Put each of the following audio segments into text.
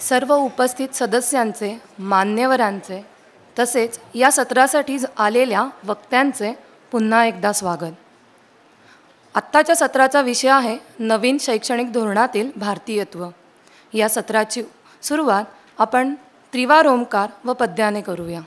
सर्व उपस्थित सदस्यांचे, मान्यवरांचे तसेच या सत्रासाठी आलेल्या वक्त्यांचे पुन्हा एकदा स्वागत. आत्ताच्या सत्राचा विषय आहे नवीन शैक्षणिक धोरणातील भारतीयत्व. या सत्राची सुरुवात आपण त्रिवार ओंकार व पद्याने करूया.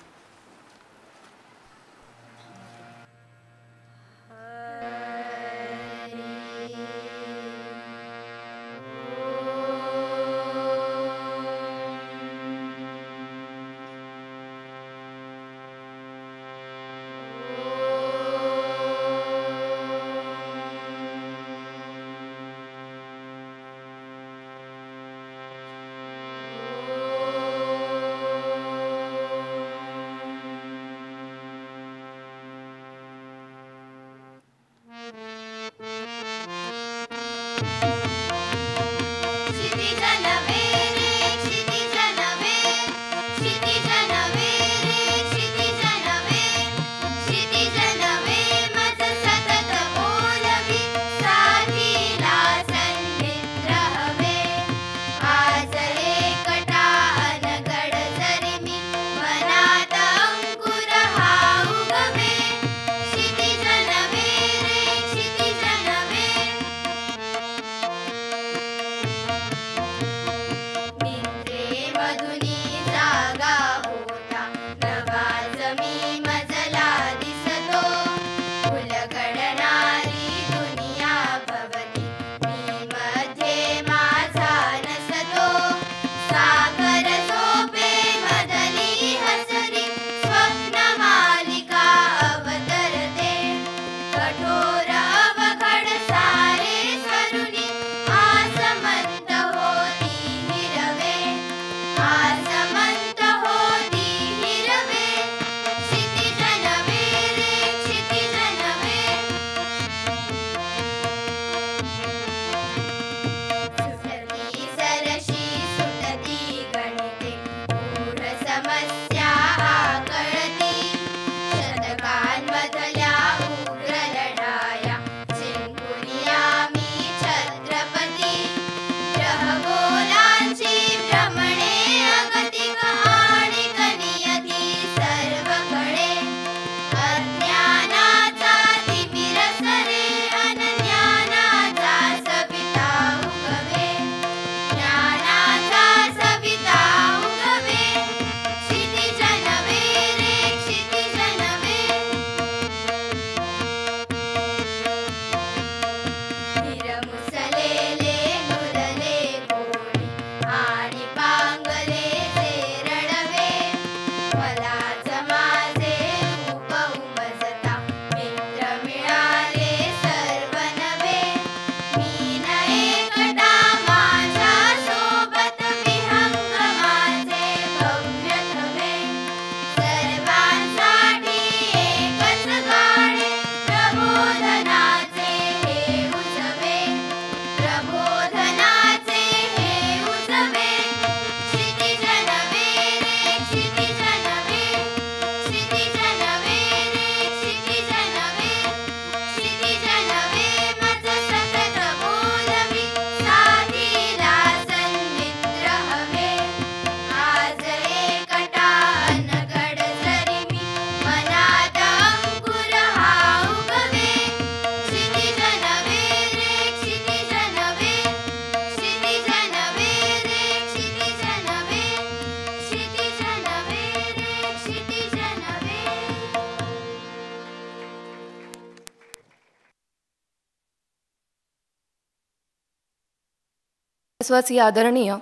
स्वसी आदरणीय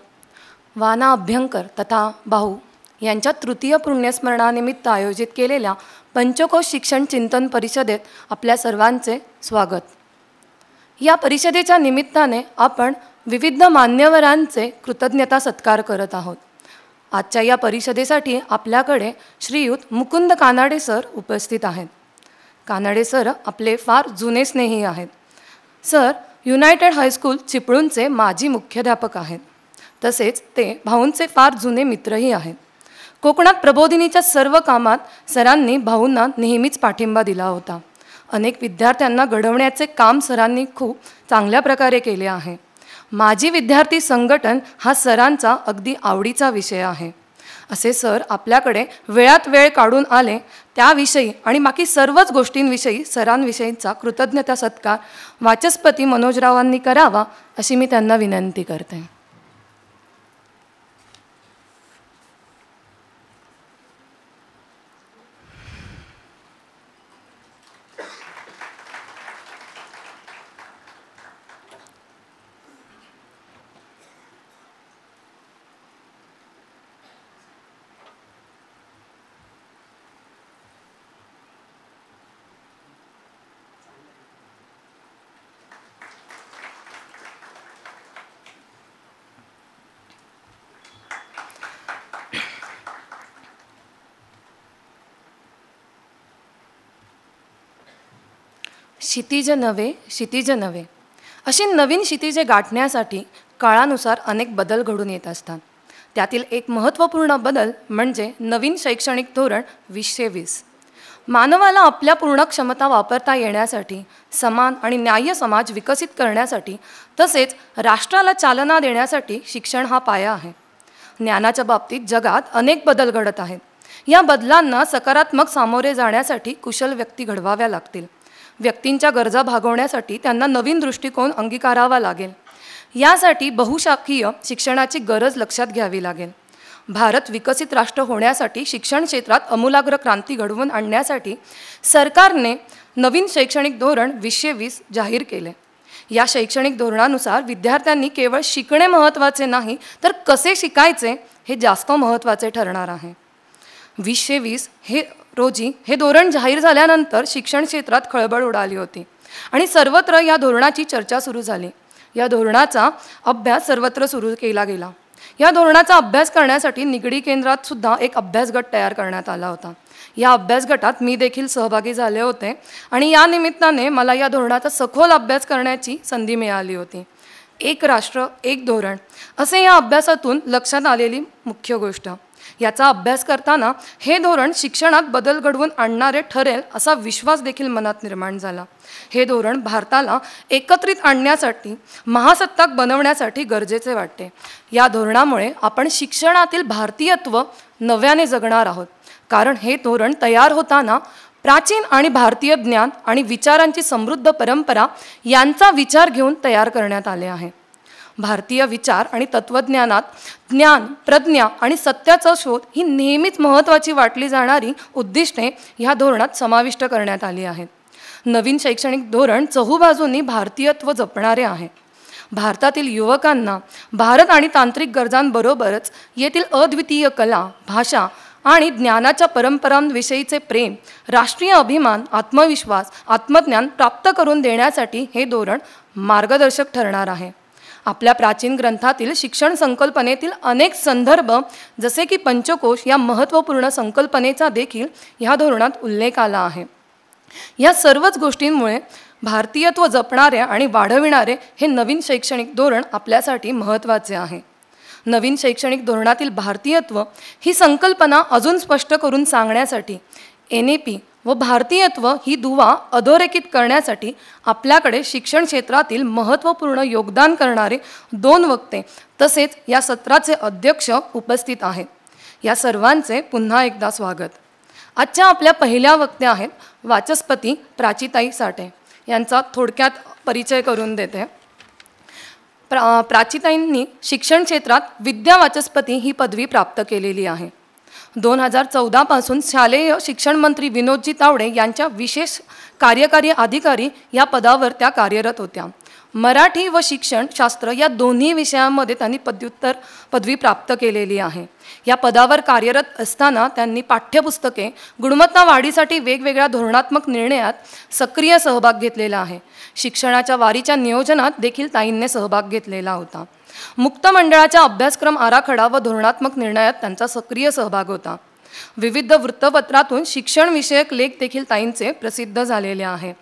वाना अभ्यंकर तथा भाऊ यांच्या तृतीय पुण्यस्मरणानिमित्त आयोजित केलेल्या पंचकोश शिक्षण चिंतन परिषदेत आपल्या सर्वांचे स्वागत. या परिषदेच्या निमित्ताने आपण विविध मान्यवरांचे कृतज्ञता सत्कार करत आहोत. आजच्या या परिषदेसाठी आपल्याकडे श्रीयुत मुकुंद कानाडे सर उपस्थित आहेत. कानाडे सर आपले फार जुने स्नेही आहेत. सर युनायटेड हायस्कूल चिपळूणचे माजी मुख्याध्यापक आहेत. तसेच ते भाऊंचे फार जुने मित्रही आहेत. कोकणात प्रबोधिनीच्या सर्व कामात सरांनी भाऊंना नेहमीच पाठिंबा दिला होता. अनेक विद्यार्थ्यांना घडवण्याचे काम सरांनी खूप चांगल्या प्रकारे केले आहे. माजी विद्यार्थी संघटन हा सरांचा अगदी आवडीचा विषय आहे. असे सर आपल्याकडे वेळात वेळ काढून आले त्याविषयी आणि बाकी सर्वच गोष्टींविषयी सरांविषयीचा कृतज्ञता सत्कार वाचस्पती मनोजरावांनी करावा अशी मी त्यांना विनंती करते. क्षितिज नवे अशी नवीन क्षितिजे गाठण्यासाठी काळानुसार अनेक बदल घडून येत असतात. त्यातील एक महत्त्वपूर्ण बदल म्हणजे नवीन शैक्षणिक धोरण 2020. मानवाला आपल्या पूर्ण क्षमता वापरता येण्यासाठी, समान आणि न्याय्य समाज विकसित करण्यासाठी तसेच राष्ट्राला चालना देण्यासाठी शिक्षण हा पाया आहे. ज्ञानाच्या बाबतीत जगात अनेक बदल घडत आहेत. या बदलांना सकारात्मक सामोरे जाण्यासाठी कुशल व्यक्ती घडवाव्या लागतील. व्यक्तींच्या गरजा भागवण्यासाठी त्यांना नवीन दृष्टिकोन अंगीकारावा लागेल. यासाठी बहुशाखीय शिक्षणाची गरज लक्षात घ्यावी लागेल. भारत विकसित राष्ट्र होण्यासाठी शिक्षण क्षेत्रात आमूलाग्र क्रांती घडवून आणण्यासाठी सरकारने नवीन शैक्षणिक धोरण 2020 जाहीर केले. या शैक्षणिक धोरणानुसार विद्यार्थ्यांनी केवळ शिकणे महत्त्वाचे नाही तर कसे शिकायचे हे जास्त महत्त्वाचे ठरणार आहे. 2020 रोजी हे धोरण जाहीर झाल्यानंतर शिक्षण क्षेत्रात खळबळ उडाली होती आणि सर्वत्र या धोरणाची चर्चा सुरू झाली. या धोरणाचा अभ्यास सर्वत्र सुरू केला गेला. या धोरणाचा अभ्यास करण्यासाठी निगडी केंद्रात सुद्धा एक अभ्यासगट तयार करण्यात आला होता. या अभ्यासगटात मी देखील सहभागी झाले होते आणि या निमित्ताने मला या धोरणाचा सखोल अभ्यास करण्याची संधी मिळाली होती. एक राष्ट्र एक धोरण असे या अभ्यासातून लक्षात आलेली मुख्य गोष्ट. याचा अभ्यास करताना हे धोरण शिक्षणात बदल घडवून आणणारे ठरेल असा विश्वास देखील मनात निर्माण झाला. हे धोरण भारताला एकत्रित आणण्यासाठी, महासत्ताक बनवण्यासाठी गरजेचे वाटते. या धोरणामुळे आपण शिक्षणातील भारतीयत्व नव्याने जगणार आहोत. कारण हे धोरण तयार होताना प्राचीन आणि भारतीय ज्ञान आणि विचारांची समृद्ध परंपरा यांचा विचार घेऊन तयार करण्यात आले आहे. भारतीय विचार आणि तत्त्वज्ञानात ज्ञान, प्रज्ञा आणि सत्याचा शोध ही नेहमीच महत्त्वाची वाटली जाणारी उद्दिष्टे ह्या धोरणात समाविष्ट करण्यात आली आहेत. नवीन शैक्षणिक धोरण चहूबाजूंनी भारतीयत्व जपणारे आहे. भारतातील युवकांना भारत आणि तांत्रिक गरजांबरोबरच येथील अद्वितीय कला, भाषा आणि ज्ञानाच्या परंपरांविषयीचे प्रेम, राष्ट्रीय अभिमान, आत्मविश्वास, आत्मज्ञान प्राप्त करून देण्यासाठी हे धोरण मार्गदर्शक ठरणार आहे. आपल्या प्राचीन ग्रंथातील शिक्षण संकल्पनेतील अनेक संदर्भ जसे की पंचकोश या महत्त्वपूर्ण संकल्पनेचा देखील ह्या धोरणात उल्लेख आला आहे. या सर्वच गोष्टींमुळे भारतीयत्व जपणारे आणि वाढविणारे हे नवीन शैक्षणिक धोरण आपल्यासाठी महत्त्वाचे आहे. नवीन शैक्षणिक धोरणातील भारतीयत्व ही संकल्पना अजून स्पष्ट करून सांगण्यासाठी NAP व भारतीयत्व ही दुवा अधोरेखित करण्यासाठी आपल्याकडे शिक्षण क्षेत्रातील महत्त्वपूर्ण योगदान करणारे 2 वक्ते तसेच या सत्राचे अध्यक्ष उपस्थित आहेत. या सर्वांचे पुन्हा एकदा स्वागत. आजच्या आपल्या पहिल्या वक्त्या आहेत वाचस्पती प्राचीताई साठे. यांचा थोडक्यात परिचय करून देते. प्राचीताईंनी शिक्षण क्षेत्रात विद्या वाचस्पती ही पदवी प्राप्त केलेली आहे. 2014 पासून शालेय शिक्षण मंत्री विनोदजी तावडे यांच्या विशेष कार्यकारी अधिकारी या पदावर त्या कार्यरत होत्या. मराठी व शिक्षण शास्त्र या दोन्ही विषयांमध्ये त्यांनी पदवी प्राप्त केलेली आहे. या पदावर कार्यरत असताना त्यांनी पाठ्यपुस्तके, गुणवत्ता वाढीसाठी वेगवेगळ्या धोरणात्मक निर्णयात सक्रिय सहभाग घेतलेला आहे. शिक्षणाच्या वारीच्या नियोजनात देखील ताईंनी सहभाग घेतलेला होता. मुक्त मंडळाच्या अभ्यासक्रम आराखडा व धोरणात्मक निर्णयात त्यांचा सक्रिय सहभाग होता. विविध वृत्तपत्रातून शिक्षणविषयक लेख देखील ताईंचे प्रसिद्ध झालेले आहे.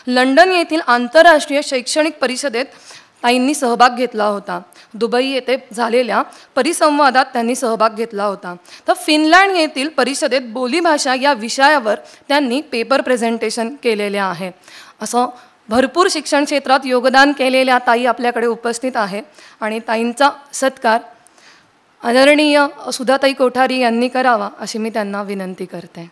लंडन येथील आंतरराष्ट्रीय शैक्षणिक परिषदेत ताईंनी सहभाग घेतला होता. दुबई येथे झालेल्या परिसंवादात त्यांनी सहभाग घेतला होता. तर फिनलँड येथील परिषदेत बोलीभाषा या विषयावर त्यांनी पेपर प्रेझेंटेशन केलेले आहे. असं भरपूर शिक्षण क्षेत्रात योगदान केलेल्या ताई आपल्याकडे उपस्थित आहे आणि ताईंचा सत्कार आदरणीय सुधाताई कोठारी यांनी करावा अशी मी त्यांना विनंती करते.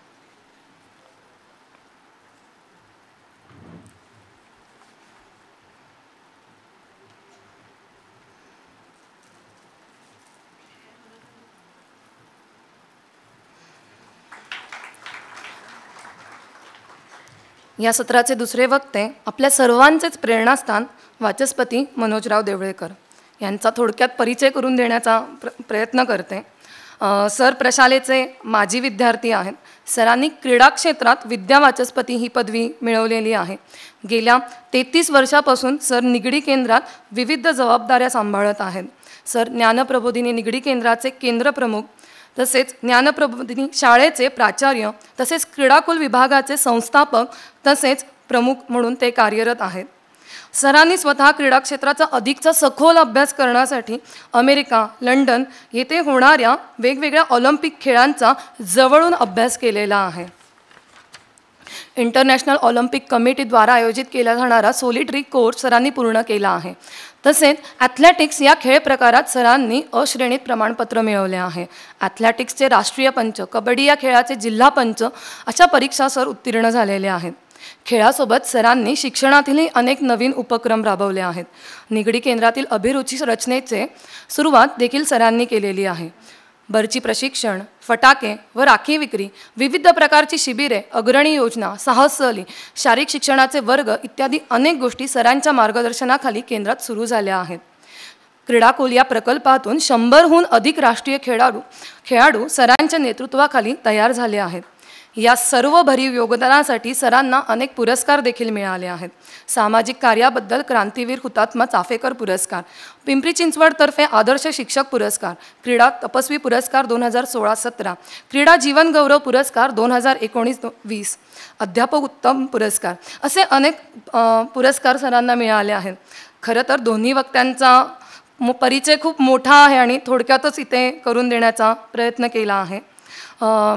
या सत्राचे दुसरे वक्ते आपल्या सर्वांचेच प्रेरणास्थान वाचस्पती मनोजराव देवळेकर यांचा थोडक्यात परिचय करून देण्याचा प्रयत्न करते. सर प्रशालेचे माजी विद्यार्थी आहेत. सरांनी क्रीडा क्षेत्रात विद्या वाचस्पती ही पदवी मिळवलेली आहे. गेल्या 33 वर्षापासून सर निगडी केंद्रात विविध जबाबदाऱ्या सांभाळत आहेत. सर ज्ञानप्रबोधिनी निगडी केंद्राचे केंद्रप्रमुख, तसेच ज्ञानप्रबोधिनी शाळेचे प्राचार्य, तसेच क्रीडाकुल विभागाचे संस्थापक तसेच प्रमुख म्हणून ते कार्यरत आहेत. सरांनी स्वतः क्रीडा क्षेत्राचा अधिकचा सखोल अभ्यास करण्यासाठी अमेरिका, लंडन येथे होणाऱ्या वेगवेगळ्या ऑलिम्पिक खेळांचा जवळून अभ्यास केलेला आहे. इंटरनॅशनल ऑलिम्पिक कमिटीद्वारा आयोजित केला जाणारा सोलिटरी कोर्स सरांनी पूर्ण केला आहे. तसेच ॲथलेटिक्स या खेळ प्रकारात सरांनी अ श्रेणीत प्रमाणपत्र मिळवले आहे. ॲथलेटिक्सचे राष्ट्रीय पंच, कबड्डी या खेळाचे जिल्हा पंच अशा परीक्षा सर उत्तीर्ण झालेले आहेत. खेळासोबत सरांनी शिक्षणातीलही अनेक नवीन उपक्रम राबवले आहेत. निगडी केंद्रातील अभिरुची रचनेचे सुरुवात देखील सरांनी केलेली आहे. बर्ची प्रशिक्षण, फटाके व राखी विक्री, विविध प्रकारची शिबिरे, अग्रणी योजना, साहस सहली, शारीरिक शिक्षणाचे वर्ग इत्यादी अनेक गोष्टी सरांच्या मार्गदर्शनाखाली केंद्रात सुरू झाल्या आहेत. क्रीडाकुल या प्रकल्पातून 100हून अधिक राष्ट्रीय खेळाडू सरांच्या नेतृत्वाखाली तयार झाले आहेत. या सर्व भरीव योगदानासाठी सरांना अनेक पुरस्कार देखील मिळाले आहेत. सामाजिक कार्याबद्दल क्रांतीवीर हुतात्मा चाफेकर पुरस्कार, पिंपरी चिंचवडतर्फे आदर्श शिक्षक पुरस्कार, क्रीडा तपस्वी पुरस्कार 2016-17, क्रीडा जीवन गौरव पुरस्कार 2019-20, अध्यापक उत्तम पुरस्कार असे अनेक पुरस्कार सरांना मिळाले आहेत. खरं तर दोन्ही वक्त्यांचा परिचय खूप मोठा आहे आणि थोडक्यातच इथे करून देण्याचा प्रयत्न केला आहे.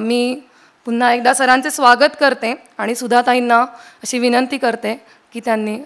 मी पुन्हा एकदा सरांचे स्वागत करते आणि सुधाताईंना अशी विनंती करते की त्यांनी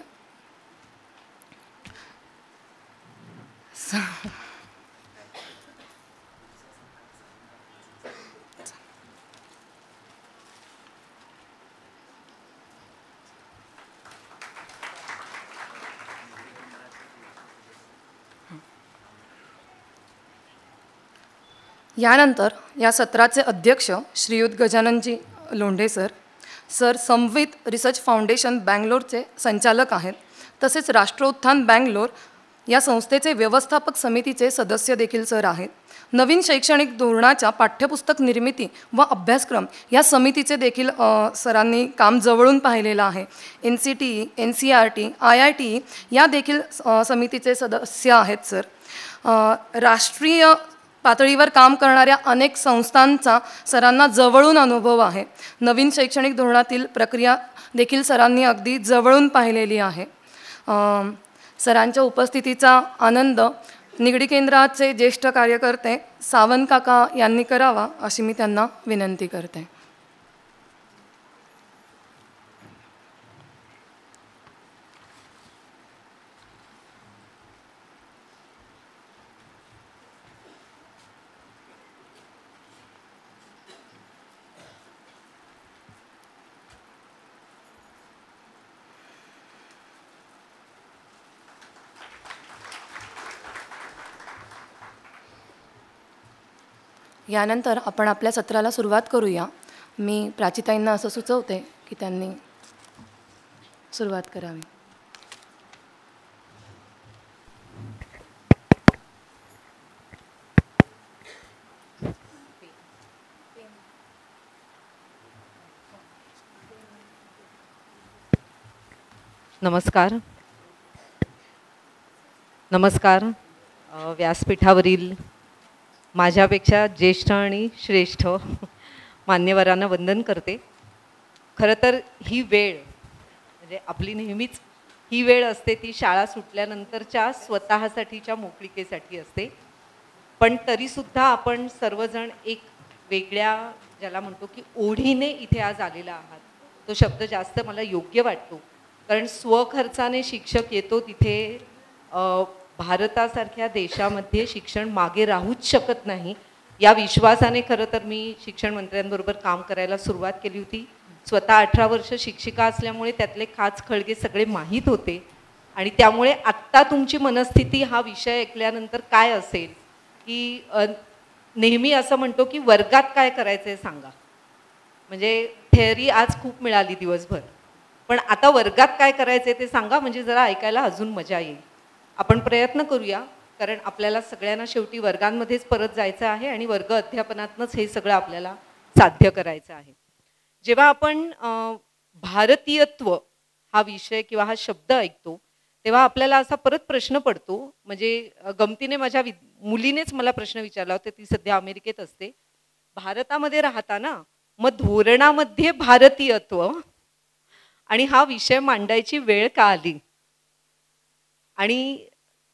यानंतर या सत्राचे अध्यक्ष श्रीयुत गजाननजी लोंढे सर संवित रिसर्च फाउंडेशन बँगलोरचे संचालक आहेत. तसेच राष्ट्रोत्थान बँगलोर या संस्थेचे व्यवस्थापक समितीचे सदस्य देखील सर आहेत. नवीन शैक्षणिक धोरणाच्या पाठ्यपुस्तक निर्मिती व अभ्यासक्रम या समितीचे देखील सरांनी काम जवळून पाहिलेलं आहे. NCTE, NCERT, IITE या देखील समितीचे सदस्य आहेत सर. राष्ट्रीय पातळीवर काम करणाऱ्या अनेक संस्थांचा सरांना जवळून अनुभव आहे. नवीन शैक्षणिक धोरणातील प्रक्रिया देखील सरांनी अगदी जवळून पाहिलेली आहे. सरांच्या उपस्थितीचा आनंद निगडी केंद्राचे ज्येष्ठ कार्यकर्ते सावंत काका यांनी करावा अशी मी त्यांना विनंती करते. यानंतर आपण आपल्या सत्राला सुरुवात करूया. मी प्राचीताईंना असं सुचवते की त्यांनी सुरुवात करावी. नमस्कार. व्यासपीठावरील माझ्यापेक्षा ज्येष्ठ आणि श्रेष्ठ मान्यवरांना वंदन करते. खरं तर ही वेळ म्हणजे आपली नेहमीच ही वेळ असते ती शाळा सुटल्यानंतरच्या स्वतःसाठीच्या मोकळिकेसाठी असते. पण तरीसुद्धा आपण सर्वजण एक वेगळ्या ज्याला म्हणतो की ओढीने इथे आज आलेला आहात. तो शब्द जास्त मला योग्य वाटतो. कारण स्वखर्चाने शिक्षक येतो तिथे भारतासारख्या देशामध्ये शिक्षण मागे राहूच शकत नाही या विश्वासाने खरं तर मी शिक्षण मंत्र्यांबरोबर काम करायला सुरुवात केली होती. स्वतः 18 वर्ष शिक्षिका असल्यामुळे त्यातले खाच खळगे सगळे माहीत होते आणि त्यामुळे आत्ता तुमची मनस्थिती हा विषय ऐकल्यानंतर काय असेल की नेहमी असं म्हणतो की वर्गात काय करायचं आहे सांगा. म्हणजे थेअरी आज खूप मिळाली दिवसभर, पण आता वर्गात काय करायचं ते सांगा, म्हणजे जरा ऐकायला अजून मजा येईल. आपण प्रयत्न करूया, कारण आपल्याला सगळ्यांना शेवटी वर्गांमध्येच परत जायचं आहे आणि वर्ग अध्यापनातनंच हे सगळं आपल्याला साध्य करायचं आहे. जेव्हा आपण भारतीयत्व हा विषय किंवा हा शब्द ऐकतो तेव्हा आपल्याला असा परत प्रश्न पडतो. म्हणजे गमतीने माझ्या मुलीनेच मला प्रश्न विचारला होता, ती सध्या अमेरिकेत असते. भारतामध्ये राहता ना, मग धोरणामध्ये भारतीयत्व आणि हा विषय मांडायची वेळ का आली. आणि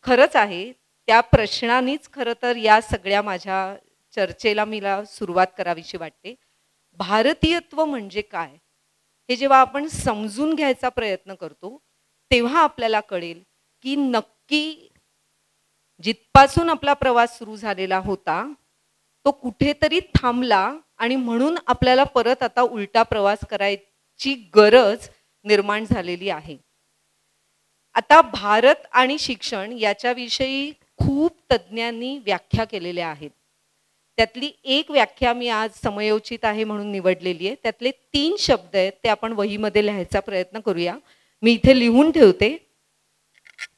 खरंच आहे, त्या प्रश्नानेच खरं तर या सगळ्या माझ्या चर्चेला मला सुरुवात करावीशी वाटते. भारतीयत्व म्हणजे काय हे जेव्हा आपण समजून घ्यायचा प्रयत्न करतो तेव्हा आपल्याला कळेल की नक्की जिथपासून आपला प्रवास सुरू झालेला होता तो कुठेतरी थांबला आणि म्हणून आपल्याला परत आता उलटा प्रवास करायची गरज निर्माण झालेली आहे. आता भारत आणि शिक्षण याच्याविषयी खूप तज्ज्ञांनी व्याख्या केलेल्या आहेत. त्यातली एक व्याख्या मी आज समयोचित आहे म्हणून निवडलेली आहे. त्यातले 3 शब्द आहेत ते आपण वहीमध्ये लिहायचा प्रयत्न करूया. मी इथे लिहून ठेवते.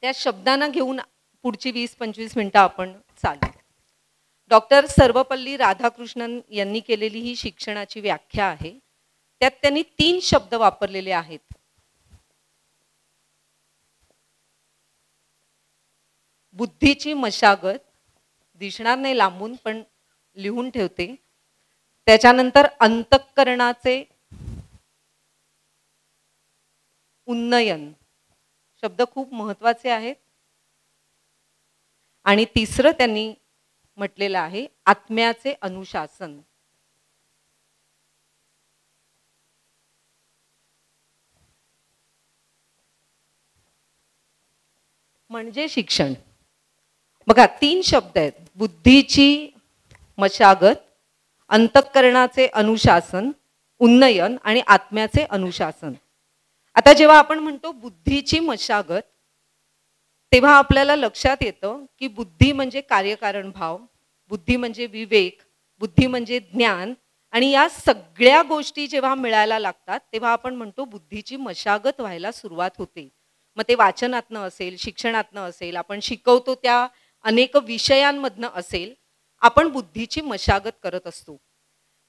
त्या शब्दांना घेऊन पुढची 20-25 मिनिटं आपण चालू. डॉक्टर सर्वपल्ली राधाकृष्णन यांनी केलेली ही शिक्षणाची व्याख्या आहे. त्यात त्यांनी 3 शब्द वापरलेले आहेत. बुद्धीची मशागत, दिसणार नाही लांबून पण लिहून ठेवते. त्याच्यानंतर अंतःकरणाचे उन्नयन, शब्द खूप महत्त्वाचे आहेत. आणि तिसरं त्यांनी म्हटलेलं आहे आत्म्याचे अनुशासन. म्हणजे शिक्षण बघा 3 शब्द आहेत. बुद्धीची मशागत, अंतःकरणाचे अनुशासन, उन्नयन आणि आत्म्याचे अनुशासन. आता जेव्हा आपण म्हणतो बुद्धीची मशागत तेव्हा आपल्याला लक्षात येतं की बुद्धी म्हणजे कार्यकारण भाव, बुद्धी म्हणजे विवेक, बुद्धी म्हणजे ज्ञान आणि या सगळ्या गोष्टी जेव्हा मिळायला लागतात तेव्हा आपण म्हणतो बुद्धीची मशागत व्हायला सुरुवात होते. मग ते वाचनातनं असेल, शिक्षणातनं असेल, आपण शिकवतो त्या अनेक विषयांमधनं असेल, आपण बुद्धीची मशागत करत असतो.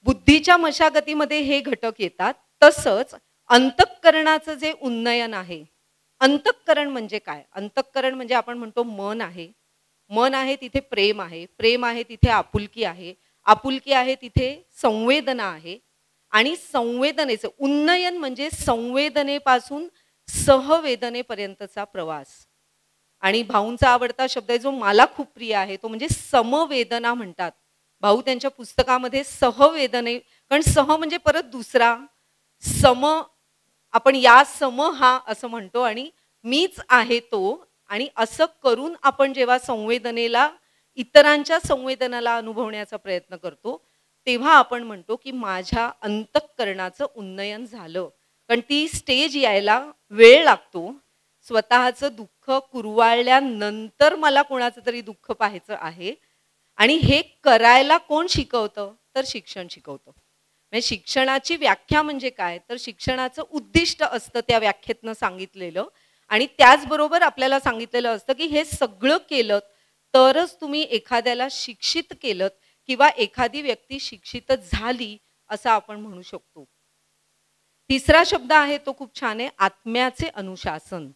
बुद्धीच्या मशागतीमध्ये हे घटक येतात. तसंच अंतःकरणाचं जे उन्नयन आहे, अंतःकरण म्हणजे काय? अंतःकरण म्हणजे आपण म्हणतो मन आहे. मन आहे तिथे प्रेम आहे, प्रेम आहे तिथे आपुलकी आहे, आपुलकी आहे तिथे संवेदना आहे. आणि संवेदनेचं उन्नयन म्हणजे संवेदनेपासून सहवेदनेपर्यंतचा प्रवास. आणि भाऊंचा आवडता शब्द आहे जो मला खूप प्रिय आहे, तो म्हणजे समवेदना म्हणतात. भाऊ त्यांच्या पुस्तकामध्ये सहवेदने, कारण सह म्हणजे परत दुसरा, सम आपण या सम हा असं म्हणतो आणि मीच आहे तो. आणि असं करून आपण जेव्हा संवेदनेला, इतरांच्या संवेदनाला अनुभवण्याचा प्रयत्न करतो तेव्हा आपण म्हणतो की माझ्या अंतःकरणाचं उन्नयन झालं. कारण ती स्टेज यायला वेळ लागतो. स्वतःचं दुःख कुरवाळल्यानंतर मला कोणाचं तरी दुःख पाहायचं आहे आणि हे करायला कोण शिकवतं? तर शिक्षण शिकवतं. म्हणजे शिक्षणाची व्याख्या म्हणजे काय? तर शिक्षणाचं उद्दिष्ट असतं त्या व्याख्येतनं सांगितलेलं. आणि त्याचबरोबर आपल्याला सांगितलेलं असतं की हे सगळं केलं तरच तुम्ही एखाद्याला शिक्षित केलं किंवा एखादी व्यक्ती शिक्षित झाली असं आपण म्हणू शकतो. तिसरा शब्द आहे तो खूप छान आहे, आत्म्याचे अनुशासन.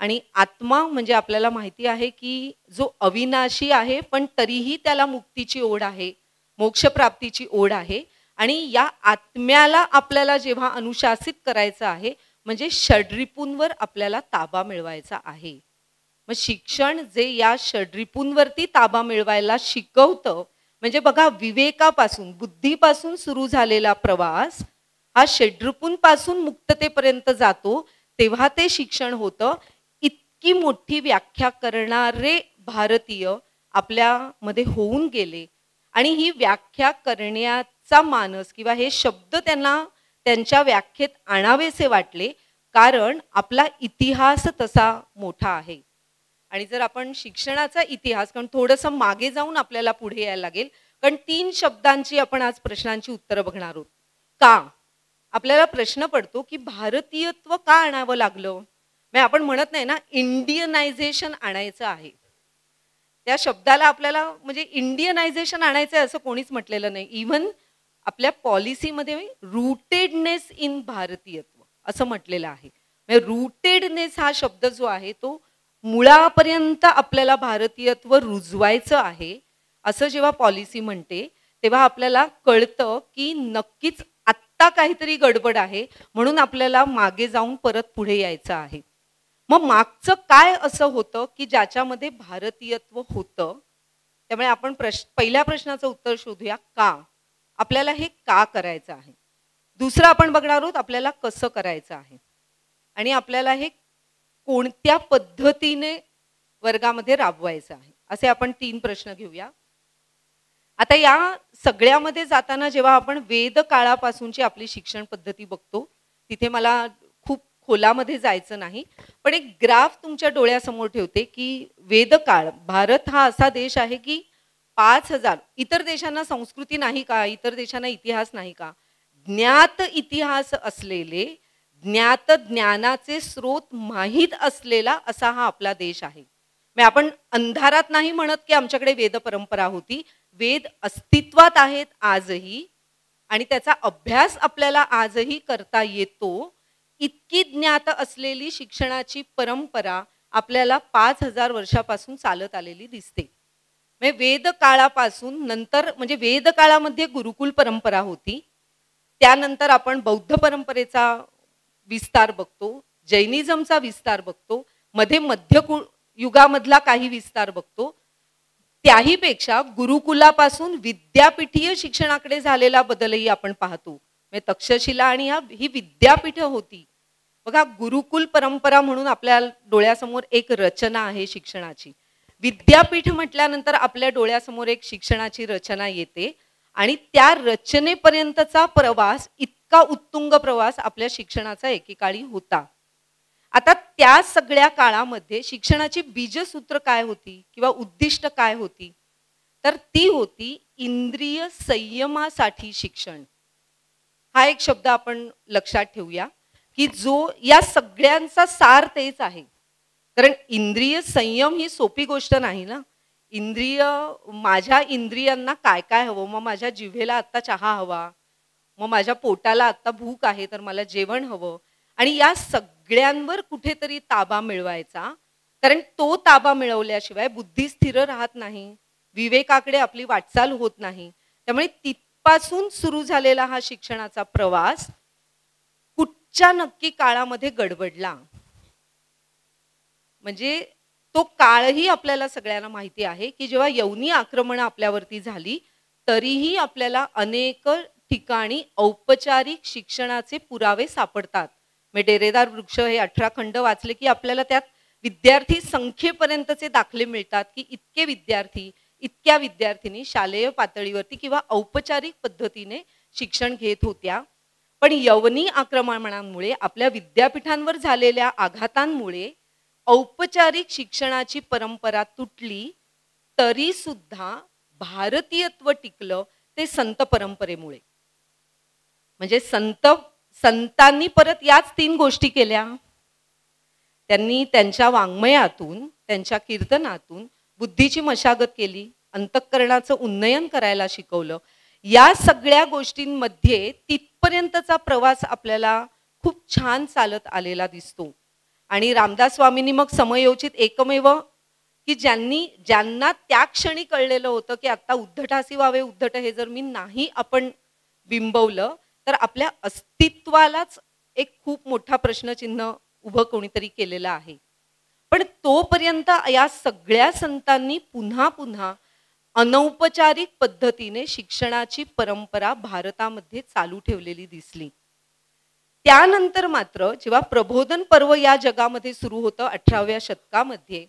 आणि आत्मा म्हणजे आपल्याला माहिती आहे की जो अविनाशी आहे पण तरीही त्याला मुक्तीची ओढ आहे, मोक्षप्राप्तीची ओढ आहे. आणि या आत्म्याला आपल्याला जेव्हा अनुशासित करायचं आहे म्हणजे षड्रिपूंवर आपल्याला ताबा मिळवायचा आहे. मग शिक्षण जे या षड्रिपूंवरती ताबा मिळवायला शिकवतं, म्हणजे बघा विवेकापासून, बुद्धीपासून सुरू झालेला प्रवास हा षड्रिपूंपासून मुक्ततेपर्यंत जातो. तेव्हा ते शिक्षण होतं. इतकी मोठी व्याख्या करणारे भारतीय आपल्यामध्ये होऊन गेले आणि ही व्याख्या करण्याचा मानस किंवा हे शब्द त्यांना त्यांच्या व्याख्येत आणावेसे वाटले, कारण आपला इतिहास तसा मोठा आहे. आणि जर आपण शिक्षणाचा इतिहास, कारण थोडंसं मागे जाऊन आपल्याला पुढे यायला लागेल, कारण 3 शब्दांची आपण आज प्रश्नांची उत्तरं बघणार आहोत. का? आपल्याला प्रश्न पडतो की भारतीयत्व का आणावं लागलं? म्हणजे आपण म्हणत नाही ना इंडियनायझेशन आणायचं आहे. त्या शब्दाला आपल्याला म्हणजे इंडियनायझेशन आणायचं आहे असं कोणीच म्हटलेलं नाही. इव्हन आपल्या पॉलिसीमध्ये रूटेडनेस इन भारतीयत्व असं म्हटलेलं आहे. म्हणजे रूटेडनेस हा शब्द जो आहे तो मुळापर्यंत आपल्याला भारतीयत्व रुजवायचं आहे असं जेव्हा पॉलिसी म्हणते तेव्हा आपल्याला कळतं की नक्कीच आत्ता काहीतरी गडबड आहे, म्हणून आपल्याला मागे जाऊन परत पुढे यायचं आहे. मग मागचं काय असं होतं की ज्याच्यामध्ये भारतीयत्व होतं? त्यामुळे आपण पहिल्या प्रश्नाचं उत्तर शोधूया, का? आपल्याला हे का करायचं आहे. दुसरं आपण बघणार आहोत आपल्याला कसं करायचं आहे आणि आपल्याला हे कोणत्या पद्धतीने वर्गामध्ये राबवायचं आहे. असे आपण 3 प्रश्न घेऊया. आता या सगळ्यामध्ये जाताना जेव्हा आपण वेद काळापासूनची आपली शिक्षण पद्धती बघतो, तिथे मला खूप खोलामध्ये जायचं नाही, पण एक ग्राफ तुमच्या डोळ्यासमोर ठेवते की वेदकाळ, भारत हा असा देश आहे की 5000, इतर देशांना संस्कृती नाही का, इतर देशांना इतिहास नाही का, ज्ञात इतिहास असलेले, ज्ञात ज्ञानाचे स्रोत माहीत असलेला असा हा आपला देश आहे. म्हणजे आपण अंधारात नाही म्हणत की आमच्याकडे वेद परंपरा होती. वेद अस्तित्वात आहेत आजही आणि त्याचा अभ्यास आपल्याला आजही करता येतो. इतकी ज्ञात असलेली शिक्षणाची परंपरा आपल्याला 5000 वर्षापासून चालत आलेली दिसते. म्हणजे वेद काळापासून नंतर, म्हणजे वेद काळामध्ये गुरुकुल परंपरा होती, त्यानंतर आपण बौद्ध परंपरेचा विस्तार बघतो, जैनिझमचा विस्तार बघतो, मध्ये मध्य युगामधला काही विस्तार बघतो. त्याही पेक्षा गुरुकुलापासून विद्यापीठीय शिक्षणाकडे झालेला बदलही आपण पाहतो. म्हणजे तक्षशिला आणि ही विद्यापीठ होती. बघा, गुरुकुल परंपरा म्हणून आपल्या डोळ्यासमोर एक रचना आहे शिक्षणाची. विद्यापीठ म्हटल्यानंतर आपल्या डोळ्यासमोर एक शिक्षणाची रचना येते आणि त्या रचनेपर्यंतचा प्रवास, इतका उत्तुंग प्रवास आपल्या शिक्षणाचा एकेकाळी होता. आता त्या सगळ्या काळामध्ये शिक्षणाची बीजसूत्र काय होती किंवा उद्दिष्ट काय होती, तर ती होती इंद्रिय संयमासाठी शिक्षण. हा एक शब्द आपण लक्षात ठेवूया की जो या सगळ्यांचा सार तेच आहे. कारण इंद्रिय संयम ही सोपी गोष्ट नाही ना. माझ्या इंद्रियांना काय काय हवं, मग माझ्या जिव्हेला आत्ता चहा हवा, मग माझ्या पोटाला आत्ता भूक आहे तर मला जेवण हवं, आणि या सगळ्यांवर कुठेतरी ताबा मिळवायचा. कारण तो ताबा मिळवल्याशिवाय बुद्धी स्थिर राहत नाही, विवेकाकडे आपली वाटचाल होत नाही. त्यामुळे तिथपासून सुरू झालेला हा शिक्षणाचा प्रवास कुठच्या नक्की काळामध्ये गडबडला. म्हणजे तो काळही आपल्याला सगळ्यांना माहिती आहे की जेव्हा यवनी आक्रमण आपल्यावरती झाली तरीही आपल्याला अनेक ठिकाणी औपचारिक शिक्षणाचे पुरावे सापडतात. म्हणजे डेरेदार वृक्ष हे 18 खंड वाचले की आपल्याला त्यात विद्यार्थी संख्येपर्यंतचे दाखले मिळतात की इतके विद्यार्थी, इतक्या विद्यार्थिनी शालेय पातळीवरती किंवा औपचारिक पद्धतीने शिक्षण घेत होत्या. पण यवनी आक्रमणांमुळे, आपल्या विद्यापीठांवर झालेल्या आघातांमुळे औपचारिक शिक्षणाची परंपरा तुटली. तरी सुद्धा भारतीयत्व टिकलं ते संत परंपरेमुळे. म्हणजे संतांनी परत याच 3 गोष्टी केल्या. त्यांनी त्यांच्या वाङ्मयातून, त्यांच्या कीर्तनातून बुद्धीची मशागत केली, अंतःकरणाचं उन्नयन करायला शिकवलं. या सगळ्या गोष्टींमध्ये तिथपर्यंतचा प्रवास आपल्याला खूप छान चालत आलेला दिसतो. आणि रामदास स्वामींनी मग समयोचित एकमेव की ज्यांना त्या क्षणी कळलेलं होतं की आता उद्धटासी व्हावे उद्धट, हे जर मी नाही आपण बिंबवलं तर आपल्या अस्तित्वालाच एक खूप मोठा प्रश्नचिन्ह उभं कोणीतरी केलेलं आहे. पण तोपर्यंत या सगळ्या संतांनी पुन्हा पुन्हा अनौपचारिक पद्धतीने शिक्षणाची परंपरा भारतामध्ये चालू ठेवलेली दिसली. त्यानंतर मात्र जेव्हा प्रबोधन पर्व या जगामध्ये सुरू होतं 18व्या शतकामध्ये,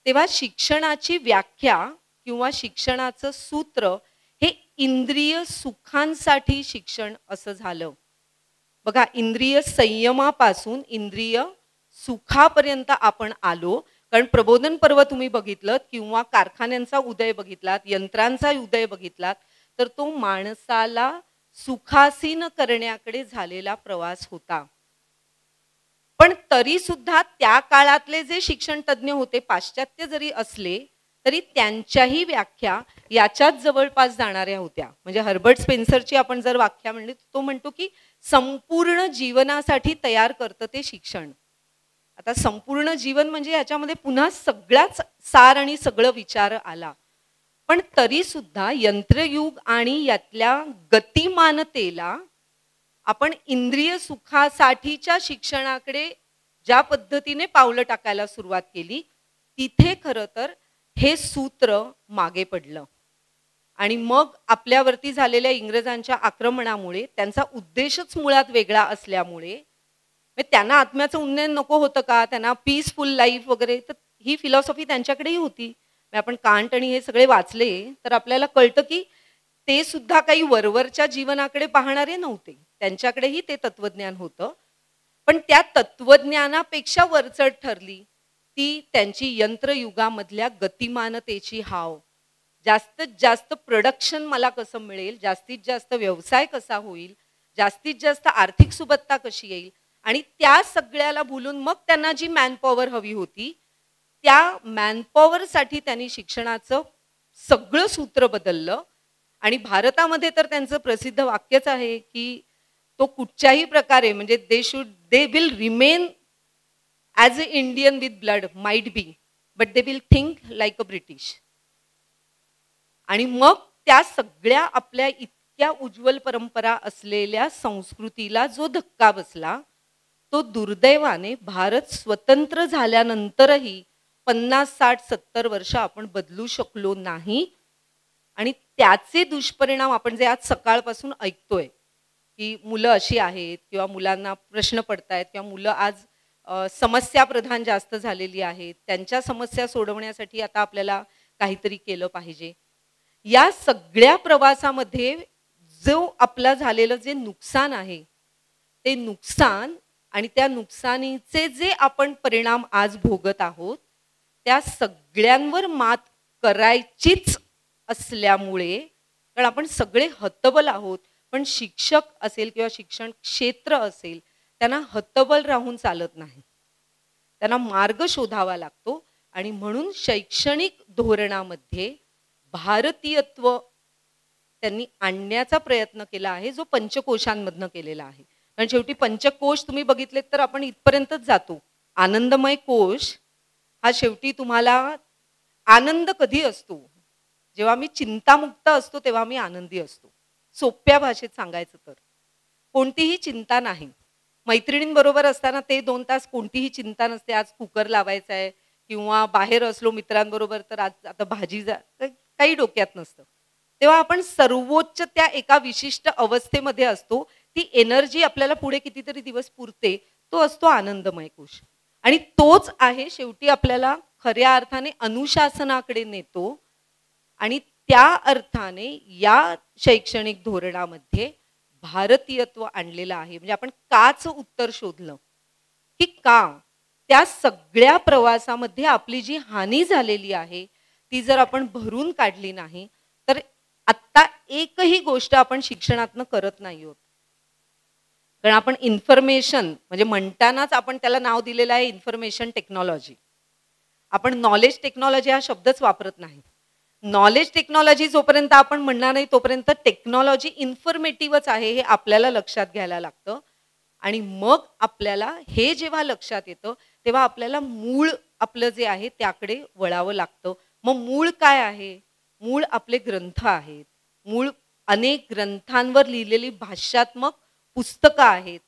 तेव्हा शिक्षणाची व्याख्या किंवा शिक्षणाचं सूत्र हे इंद्रिय सुखांसाठी शिक्षण असं झालं. बघा, इंद्रिय संयमापासून इंद्रिय सुखापर्यंत आपण आलो. कारण प्रबोधन पर्व तुम्ही बघितलं किंवा कारखान्यांचा उदय बघितलात, यंत्रांचा उदय बघितलात, तर तो माणसाला सुखासीन करण्याकडे झालेला प्रवास होता. पण तरी सुद्धा त्या काळातले जे शिक्षण तज्ज्ञ होते, पाश्चात्य जरी असले तरी त्यांच्याही व्याख्या याच्याच जवळपास जाणाऱ्या होत्या. म्हणजे हर्बर्ट स्पेन्सरची आपण जर व्याख्या म्हणली, तो म्हणतो की संपूर्ण जीवनासाठी तयार करतं ते शिक्षण. आता संपूर्ण जीवन म्हणजे याच्यामध्ये पुन्हा सगळाच सार आणि सगळं विचार आला. पण तरी सुद्धा यंत्रयुग आणि यातल्या गतिमानतेला आपण इंद्रिय सुखासाठीच्या शिक्षणाकडे ज्या पद्धतीने पावलं टाकायला सुरुवात केली, तिथे खरं तर हे सूत्र मागे पडलं. आणि मग आपल्यावरती झालेल्या इंग्रजांच्या आक्रमणामुळे त्यांचा उद्देशच मुळात वेगळा असल्यामुळे, त्यांना आत्म्याचं उन्नयन नको होतं का, त्यांना पीसफुल लाईफ वगैरे, तर ही फिलॉसॉफी त्यांच्याकडेही होती. आपण कांट आणि हे सगळे वाचले तर आपल्याला कळतं की ते सुद्धा काही वरवरच्या जीवनाकडे पाहणारे नव्हते. त्यांच्याकडेही ते तत्वज्ञान होतं. पण त्या तत्वज्ञानापेक्षा वरचढ ठरली ती त्यांची यंत्रयुगामधल्या गतिमानतेची हाव. जास्तीत जास्त प्रोडक्शन मला कसं मिळेल, जास्तीत जास्त व्यवसाय कसा होईल, जास्तीत जास्त आर्थिक सुबत्ता कशी येईल, आणि त्या सगळ्याला भुलून मग त्यांना जी मॅनपॉवर हवी होती, त्या मॅनपॉवरसाठी त्यांनी शिक्षणाचं सगळं सूत्र बदललं. आणि भारतामध्ये तर त्यांचं प्रसिद्ध वाक्यच आहे की तो कुठच्याही प्रकारे म्हणजे they will remain as a Indian with blood might be, but they will think like a British. आणि मग त्या सगळ्या आपल्या इतक्या उज्ज्वल परंपरा असलेल्या संस्कृतीला जो धक्का बसला, तो दुर्दैवाने भारत स्वतंत्र झाल्यानंतरही 50, 60, 70 वर्ष आपण बदलू शकलो नाही. आणि त्याचे दुष्परिणाम आपण जे आज सकाळपासून ऐकतोय की मुलं अशी आहेत किंवा मुलांना प्रश्न पडतायत किंवा मुलं आज समस्या प्रधान जास्त झालेली आहेत, त्यांच्या समस्या सोडवण्यासाठी आता आपल्याला काहीतरी केलं पाहिजे. या सगळ्या प्रवासामध्ये जो आपला झालेलं जे नुकसान आहे, ते नुकसान आणि त्या नुकसानीचे जे आपण परिणाम आज भोगत आहोत, त्या सगळ्यांवर मात करायचीच असल्यामुळे, कारण आपण सगळे हतबल आहोत, पण शिक्षक असेल किंवा शिक्षण क्षेत्र असेल, त्यांना हतबल राहून चालत नाही, त्यांना मार्ग शोधावा लागतो. आणि म्हणून शैक्षणिक धोरणामध्ये भारतीयत्व त्यांनी आणण्याचा प्रयत्न केला आहे, जो पंचकोशांमधनं केलेला आहे. कारण शेवटी पंचकोश तुम्ही बघितलेत तर आपण इथपर्यंतच जातो. आनंदमय कोश हा शेवटी तुम्हाला आनंद कधी असतो, जेव्हा मी चिंतामुक्त असतो तेव्हा मी आनंदी असतो. सोप्या भाषेत सांगायचं तर कोणतीही चिंता नाही. मैत्रिणींबरोबर असताना ते 2 तास कोणतीही चिंता नसते, आज कुकर लावायचा आहे, किंवा बाहेर असलो मित्रांबरोबर तर आज आता भाजी काही डोक्यात नसतं. तेव्हा आपण सर्वोच्च त्या एका विशिष्ट अवस्थेमध्ये असतो, ती एनर्जी आपल्याला पुढे कितीतरी दिवस पुरते, तो असतो आनंदमय कोश. आणि तोच आहे शेवटी आपल्याला खऱ्या अर्थाने अनुशासनाकडे नेतो. आणि त्या अर्थाने या शैक्षणिक धोरणामध्ये भारतीयत्व आणलेलं आहे. म्हणजे आपण काच उत्तर शोधलं की का त्या सगळ्या प्रवासामध्ये आपली जी हानी झालेली आहे ती जर आपण भरून काढली नाही तर आत्ता एकही गोष्ट आपण शिक्षणातनं करत नाही आहोत. कारण आपण इन्फॉर्मेशन म्हणजे म्हणतानाच आपण त्याला नाव दिलेलं आहे इन्फॉर्मेशन टेक्नॉलॉजी. आपण नॉलेज टेक्नॉलॉजी हा शब्दच वापरत नाही. नॉलेज टेक्नॉलॉजी जोपर्यंत आपण म्हणणार नाही तोपर्यंत टेक्नॉलॉजी इन्फॉर्मेटिव्हच आहे हे आपल्याला लक्षात घ्यायला लागतं. आणि मग आपल्याला हे जेव्हा लक्षात येतं तेव्हा आपल्याला मूळ आपलं जे आहे त्याकडे वळावं लागतं. मग मूळ काय आहे? मूळ आपले ग्रंथ आहेत. मूळ अनेक ग्रंथांवर लिहिलेली भाष्यात्मक पुस्तकं आहेत.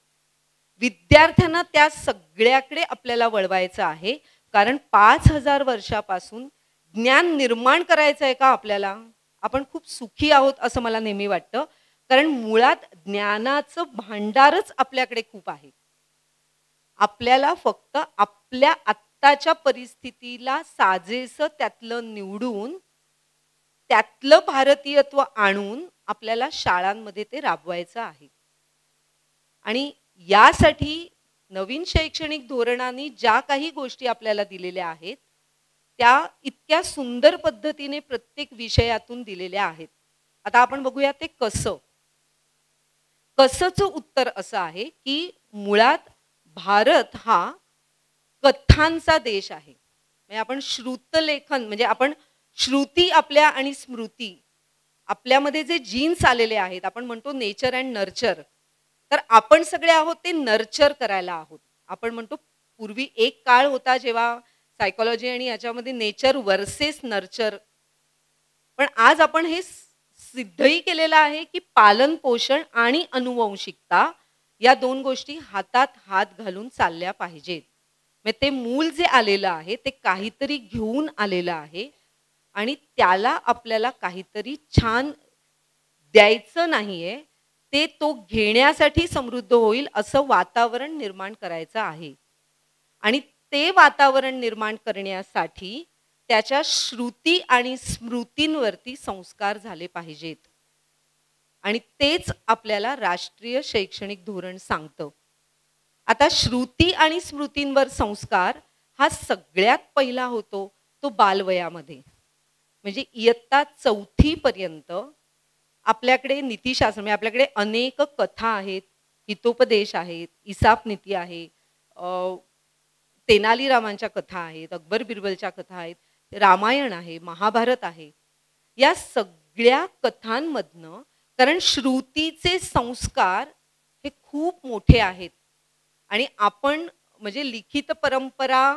विद्यार्थ्यांना त्या सगळ्याकडे आपल्याला वळवायचं आहे. कारण 5000 वर्षापासून ज्ञान निर्माण करायचं आहे का आपल्याला? आपण खूप सुखी आहोत असं मला नेहमी वाटतं. कारण मुळात ज्ञानाचं भांडारच आपल्याकडे खूप आहे. आपल्याला फक्त आपल्या आत्ताच्या परिस्थितीला साजेसं त्यातलं निवडून त्यातलं भारतीयत्व आणून आपल्याला शाळांमध्ये ते राबवायचं आहे. आणि यासाठी नवीन शैक्षणिक धोरणाने ज्या काही गोष्टी आपल्याला दिलेल्या आहेत त्या इतक्या सुंदर पद्धतीने प्रत्येक विषयातून दिलेल्या आहेत. आता आपण बघूया ते कसं. कसंचं उत्तर असं आहे की मुळात भारत हा कथांचा देश आहे. म्हणजे आपण श्रुतलेखन म्हणजे आपण श्रुती आपल्या आणि स्मृती आपल्यामध्ये जे जीन्स आलेले आहेत, आपण म्हणतो नेचर अँड नर्चर, तर आपण सगळे आहोत ते नर्चर करायला आहोत. आपण म्हणतो पूर्वी एक काळ होता जेव्हा सायकोलॉजी आणि याच्यामध्ये नेचर वर्सेस नर्चर, पण आज आपण हे सिद्धही केलेलं आहे की पालन पोषण आणि अनुवंशिकता या दोन गोष्टी हातात हात घालून चालल्या पाहिजेत. म्हणजे ते मूल जे आलेलं आहे ते काहीतरी घेऊन आलेलं आहे आणि त्याला आपल्याला काहीतरी छान द्यायचं नाहीये, ते तो घेण्यासाठी समृद्ध होईल असं वातावरण निर्माण करायचं आहे. आणि ते वातावरण निर्माण करण्यासाठी त्याच्या श्रुती आणि स्मृतींवरती संस्कार झाले पाहिजेत. आणि तेच आपल्याला राष्ट्रीय शैक्षणिक धोरण सांगतं. आता श्रुती आणि स्मृतींवर संस्कार हा सगळ्यात पहिला होतो तो बालवयामध्ये. म्हणजे इयत्ता 4थी पर्यंत आपल्याकडे नीतिशास्त्र म्हणजे आपल्याकडे अनेक कथा आहेत, हितोपदेश आहेत, इसाप नीती आहे, तेनालीरामांच्या कथा आहेत, अकबर बिरबलच्या कथा आहेत, रामायण आहे, महाभारत आहे. या सगळ्या कथांमधनं कारण श्रुतीचे संस्कार हे खूप मोठे आहेत आणि आपण म्हणजे लिखित परंपरा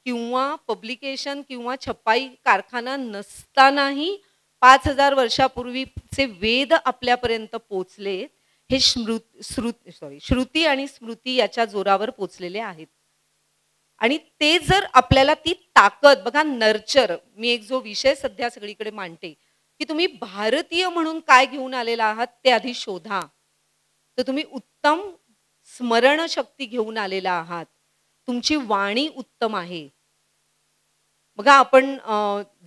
किंवा पब्लिकेशन किंवा छपाई कारखाना नसतानाही 5000 वर्षापूर्वीचे वेद आपल्यापर्यंत पोचलेत. हे श्रुती आणि स्मृती याच्या जोरावर पोचलेले आहेत. आणि ते जर आपल्याला ती ताकद बघा नर्चर, मी एक जो विषय सध्या सगळीकडे मांडते की तुम्ही भारतीय म्हणून काय घेऊन आलेला आहात ते आधी शोधा. तर तुम्ही उत्तम स्मरणशक्ती घेऊन आलेला आहात, तुमची वाणी उत्तम आहे. बघा आपण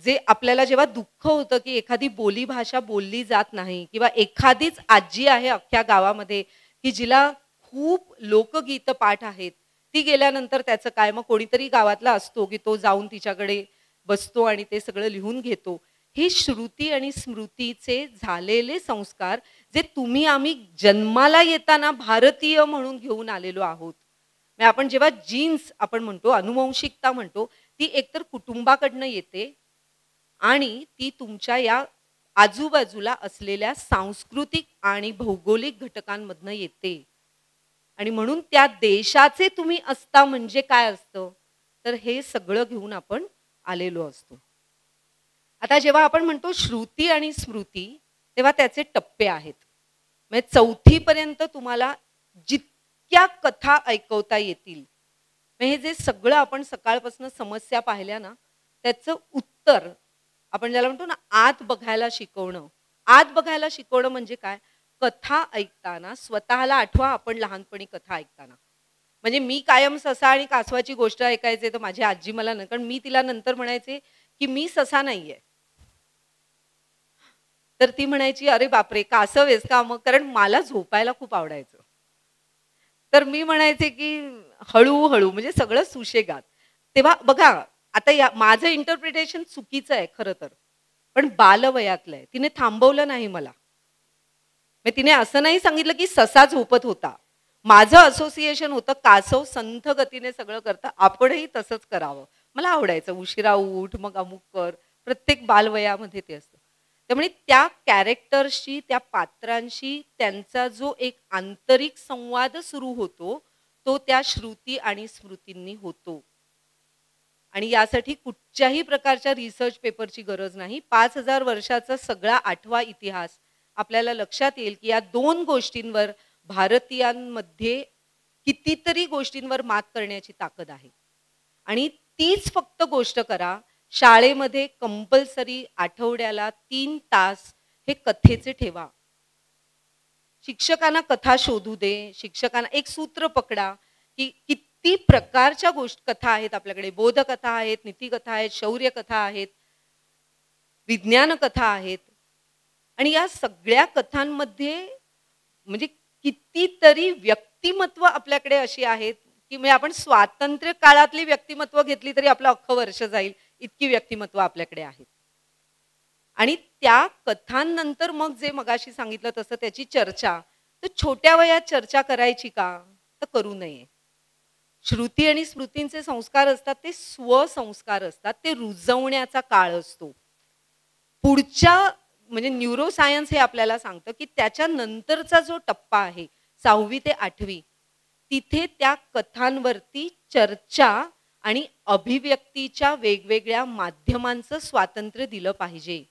जे आपल्याला जेव्हा दुःख होतं की एखादी बोली भाषा बोलली जात नाही किंवा एखादीच आजी आहे अख्ख्या गावामध्ये की जिला खूप लोकगीत पाठ आहेत, ती गेल्यानंतर त्याचं काय, मग कोणीतरी गावातला असतो की तो जाऊन तिच्याकडे बसतो आणि ते सगळं लिहून घेतो. हे श्रुती आणि स्मृतीचे झालेले संस्कार जे तुम्ही आम्ही जन्माला येताना भारतीय म्हणून घेऊन आलेलो आहोत. म्हणजे आपण जेव्हा जीन्स आपण म्हणतो अनुवंशिकता म्हणतो ती एकतर कुटुंबाकडनं येते आणि ती तुमच्या या आजूबाजूला असलेल्या सांस्कृतिक आणि भौगोलिक घटकांमधनं येते. आणि म्हणून त्या देशाचे तुम्ही असता म्हणजे काय असतं, तर हे सगळं घेऊन आपण आलेलो असतो. आता जेव्हा आपण म्हणतो श्रुती आणि स्मृती तेव्हा त्याचे टप्पे आहेत. म्हणजे 4थी पर्यंत तुम्हाला जितक्या कथा ऐकवता येतील, हे जे सगळं आपण सकाळपासून समस्या पाहिल्या ना त्याचं उत्तर आपण ज्याला म्हणतो ना आत बघायला शिकवणं. आत बघायला शिकवणं म्हणजे काय, कथा ऐकताना स्वतःला आठवा आपण लहानपणी कथा ऐकताना. म्हणजे मी कायम ससा आणि कासवाची गोष्ट ऐकायचे तर माझी आजी मला न, कारण मी तिला नंतर म्हणायचे की मी ससा नाहीये, तर ती म्हणायची अरे बापरे कासव आहेस का मग, कारण मला झोपायला खूप आवडायचं. तर मी म्हणायचे की हळूहळू म्हणजे सगळं सुशेगात. तेव्हा बघा आता या माझं इंटरप्रिटेशन चुकीचं आहे खरं तर, पण बालवयातलं आहे. तिने थांबवलं नाही मला. तिने असं नाही सांगितलं की ससा झोपत होता. माझं असोसिएशन होतं कासव संथ गतीने सगळं करतं, आपणही तसंच करावं. मला आवडायचं उशिरा उठ मग अमुक कर, प्रत्येक बालवयामध्ये ते असतं. त्यामुळे त्या कॅरेक्टर्सशी त्या पात्रांशी त्यांचा जो एक आंतरिक संवाद सुरू होतो तो त्या श्रुती आणि स्मृतींनी होतो. आणि यासाठी कुठच्याही प्रकारच्या रिसर्च पेपरची गरज नाही. 5000 वर्षाचा सगळा आठवा इतिहास आपल्याला लक्षात येईल की या दोन गोष्टींवर भारतीयांमध्ये कितीतरी गोष्टींवर मात करण्याची ताकद आहे. आणि तीच फक्त गोष्ट करा. शाळेमध्ये कंपल्सरी आठवड्याला 3 तास हे कथेचे ठेवा. शिक्षकांना कथा शोधू दे, शिक्षकांना एक सूत्र पकडा की किती प्रकारच्या कथा आहेत आपल्याकडे. बोधकथा आहेत, नीतिकथा आहेत, शौर्य कथा आहेत, विज्ञान कथा आहेत. आणि या सगळ्या कथांमध्ये म्हणजे कितीतरी व्यक्तिमत्व आपल्याकडे अशी आहेत की म्हणजे आपण स्वातंत्र्य काळातली व्यक्तिमत्व घेतली तरी आपलं अख्खं वर्ष जाईल, इतकी व्यक्तिमत्व आपल्याकडे आहेत. आणि त्या कथांनंतर मग जे मगाशी सांगितलं तसं त्याची चर्चा, तर छोट्या वयात चर्चा करायची का, तर करू नये. श्रुती आणि स्मृतींचे संस्कार असतात ते स्वसंस्कार असतात, ते रुजवण्याचा काळ असतो. पुढच्या म्हणजे न्यूरोसायन्स हे आपल्याला सांगतं की त्याच्या नंतरचा जो टप्पा आहे 6वी ते 8वी, तिथे त्या कथांवरती चर्चा आणि अभिव्यक्तीच्या वेगवेगळ्या माध्यमांचं स्वातंत्र्य दिलं पाहिजे.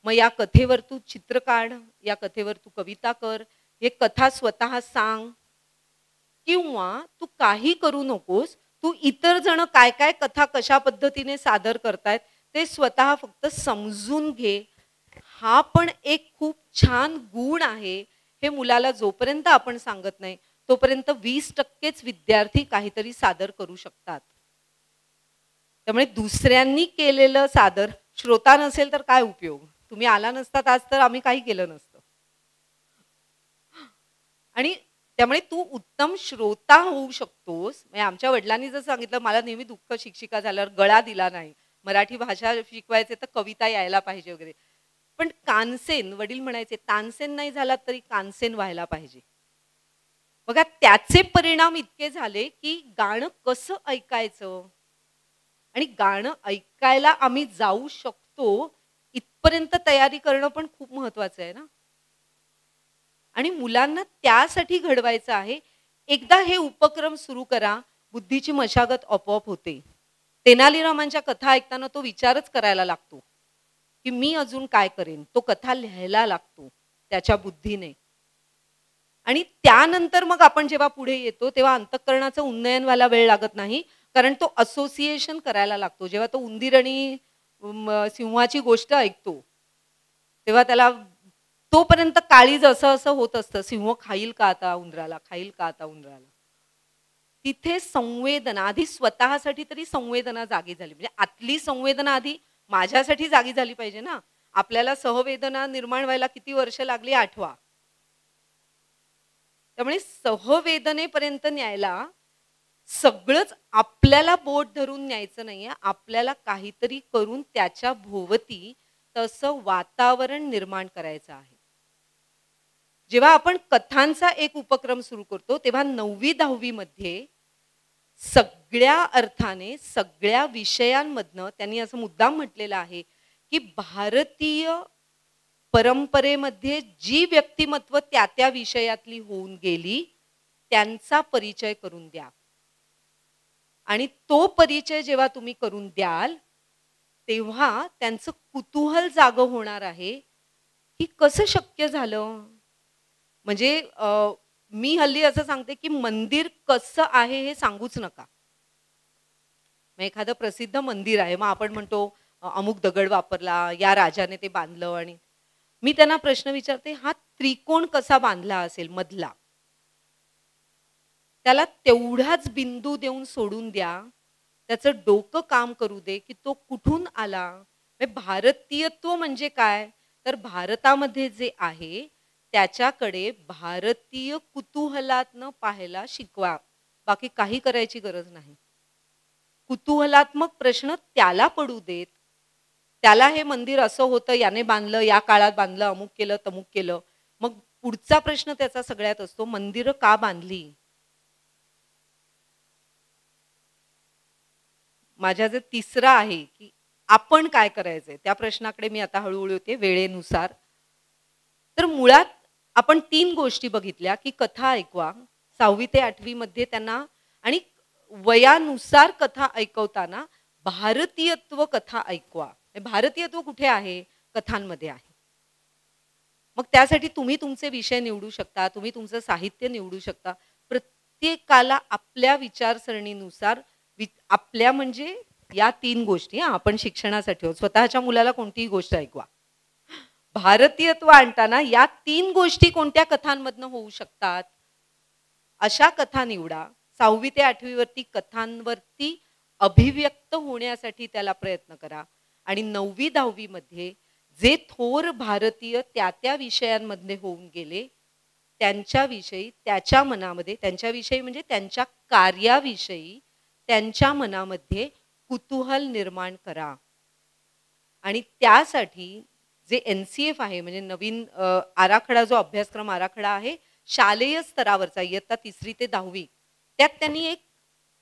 मग या कथेवर तू चित्र काढ, या कथेवर तू कविता कर, हे कथा स्वतः सांग, किंवा तू काही करू नकोस. तू इतर जण काय काय कथा कशा पद्धतीने सादर करतायत ते स्वतः फक्त समजून घे. हा पण एक खूप छान गुण आहे. हे मुलाला जोपर्यंत आपण सांगत नाही तोपर्यंत 20%च विद्यार्थी काहीतरी सादर करू शकतात. त्यामुळे दुसऱ्यांनी केलेलं सादर, श्रोता नसेल तर काय उपयोग. तुम्ही आला नसतात आज तर आम्ही काही केलं नसतं. आणि त्यामुळे तू उत्तम श्रोता होऊ शकतोस. म्हणजे आमच्या वडिलांनी जर सांगितलं, मला नेहमी दुःख शिक्षिका झाल्यावर गळा दिला नाही, मराठी भाषा शिकवायचे तर कविता यायला पाहिजे वगैरे. पण कानसेन, वडील म्हणायचे तानसेन नाही झाला तरी कानसेन व्हायला पाहिजे. बघा त्याचे परिणाम इतके झाले की गाणं कसं ऐकायचं आणि गाणं ऐकायला आम्ही जाऊ शकतो इथपर्यंत तयारी करणं पण खूप महत्वाचं आहे ना. आणि मुलांना त्यासाठी घडवायचं आहे. एकदा हे उपक्रम सुरू करा, बुद्धीची मशागत आपोआप होते. तेनालीरामांच्या कथा ऐकताना तो विचारच करायला लागतो की मी अजून काय करेन. तो कथा लिहायला लागतो त्याच्या बुद्धीने. आणि त्यानंतर मग आपण जेव्हा पुढे येतो तेव्हा अंतःकरणाचं उन्नयन व्हायला वेळ लागत नाही, कारण तो असोसिएशन करायला लागतो. जेव्हा तो उंदीर आणि सिंहाची गोष्ट ऐकतो तेव्हा त्याला तोपर्यंत काळीज असं असं होत असतं, सिंह खाईल का आता उंदराला, खाईल का आता उंदराला. तिथे संवेदना आधी स्वतःसाठी तरी संवेदना जागी झाली. म्हणजे आतली संवेदना आधी माझ्यासाठी जागी झाली पाहिजे ना. आपल्याला सहवेदना निर्माण व्हायला किती वर्ष लागली, आठवा. त्यामुळे सहवेदनेपर्यंत न्यायला सगळंच आपल्याला बोट धरून न्यायचं नाहीये. आपल्याला काहीतरी करून त्याच्या भोवती तसं वातावरण निर्माण करायचं आहे. जेव्हा आपण कथांचा एक उपक्रम सुरू करतो तेव्हा 9वी 10वी मध्ये सगळ्या अर्थाने सगळ्या विषयांमधनं त्यांनी असं मुद्दाम म्हटलेलं आहे की भारतीय परंपरेमध्ये जी व्यक्तिमत्व त्या त्या विषयातली होऊन गेली त्यांचा परिचय करून द्या. आणि तो परिचय जेव्हा तुम्ही करून द्याल तेव्हा त्यांचं कुतूहल जागं होणार आहे की कसं शक्य झालं. म्हणजे मी हल्ली असं सांगते की मंदिर कसं आहे हे सांगूच नका. मग एखादं प्रसिद्ध मंदिर आहे, मग आपण म्हणतो अमुक दगड वापरला, या राजाने ते बांधलं. आणि मी त्यांना प्रश्न विचारते, हा त्रिकोण कसा बांधला असेल मधला, त्याला तेवढाच बिंदू देऊन सोडून द्या, त्याचं डोकं काम करू दे की तो कुठून आला. भारतीयत्व म्हणजे काय, तर भारतामध्ये जे आहे त्याच्याकडे भारतीय कुतूहलातनं पाहायला शिकवा. बाकी काही करायची गरज नाही. कुतूहलात्मक प्रश्न त्याला पडू देत. त्याला हे मंदिर असं होतं, याने बांधलं, या काळात बांधलं, अमुक केलं तमुक केलं. मग पुढचा प्रश्न त्याचा सगळ्यात असतो, मंदिरं का बांधली. माझ्या जे तिसरा आहे की आपण काय करायचंय, त्या प्रश्नाकडे मी आता हळूहळू येते वेळेनुसार. तर मुळात आपण 3 गोष्टी बघितल्या की कथा ऐकवा 6वी ते 8वी मध्ये त्यांना, आणि वयानुसार कथा ऐकवताना भारतीयत्व कथा ऐकवा. भारतीयत्व कुठे आहे, कथांमध्ये आहे. मग त्यासाठी तुम्ही तुमचे विषय निवडू शकता, तुम्ही तुमचं साहित्य निवडू शकता. प्रत्येकाला आपल्या विचारसरणीनुसार आपल्या म्हणजे या 3 गोष्टी आपण शिक्षणासाठी स्वतःच्या मुलाला कोणतीही गोष्ट ऐकवा, भारतीयत्व आणताना या 3 गोष्टी कोणत्या कथांमधनं होऊ शकतात, अशा कथा निवडा. 6वी ते 8वी वरती कथांवरती अभिव्यक्त होण्यासाठी त्याला प्रयत्न करा. आणि 9वी 10वी मध्ये जे थोर भारतीय त्या विषयांमध्ये होऊन गेले त्यांच्याविषयी, त्याच्या मनामध्ये, त्यांच्याविषयी म्हणजे त्यांच्या कार्याविषयी त्यांच्या मनामध्ये कुतूहल निर्माण करा. आणि त्यासाठी जे NCF आहे, म्हणजे नवीन आराखडा, जो अभ्यासक्रम आराखडा आहे शालेय स्तरावरचा, इयत्ता 3री ते 10वी, त्यात त्यांनी एक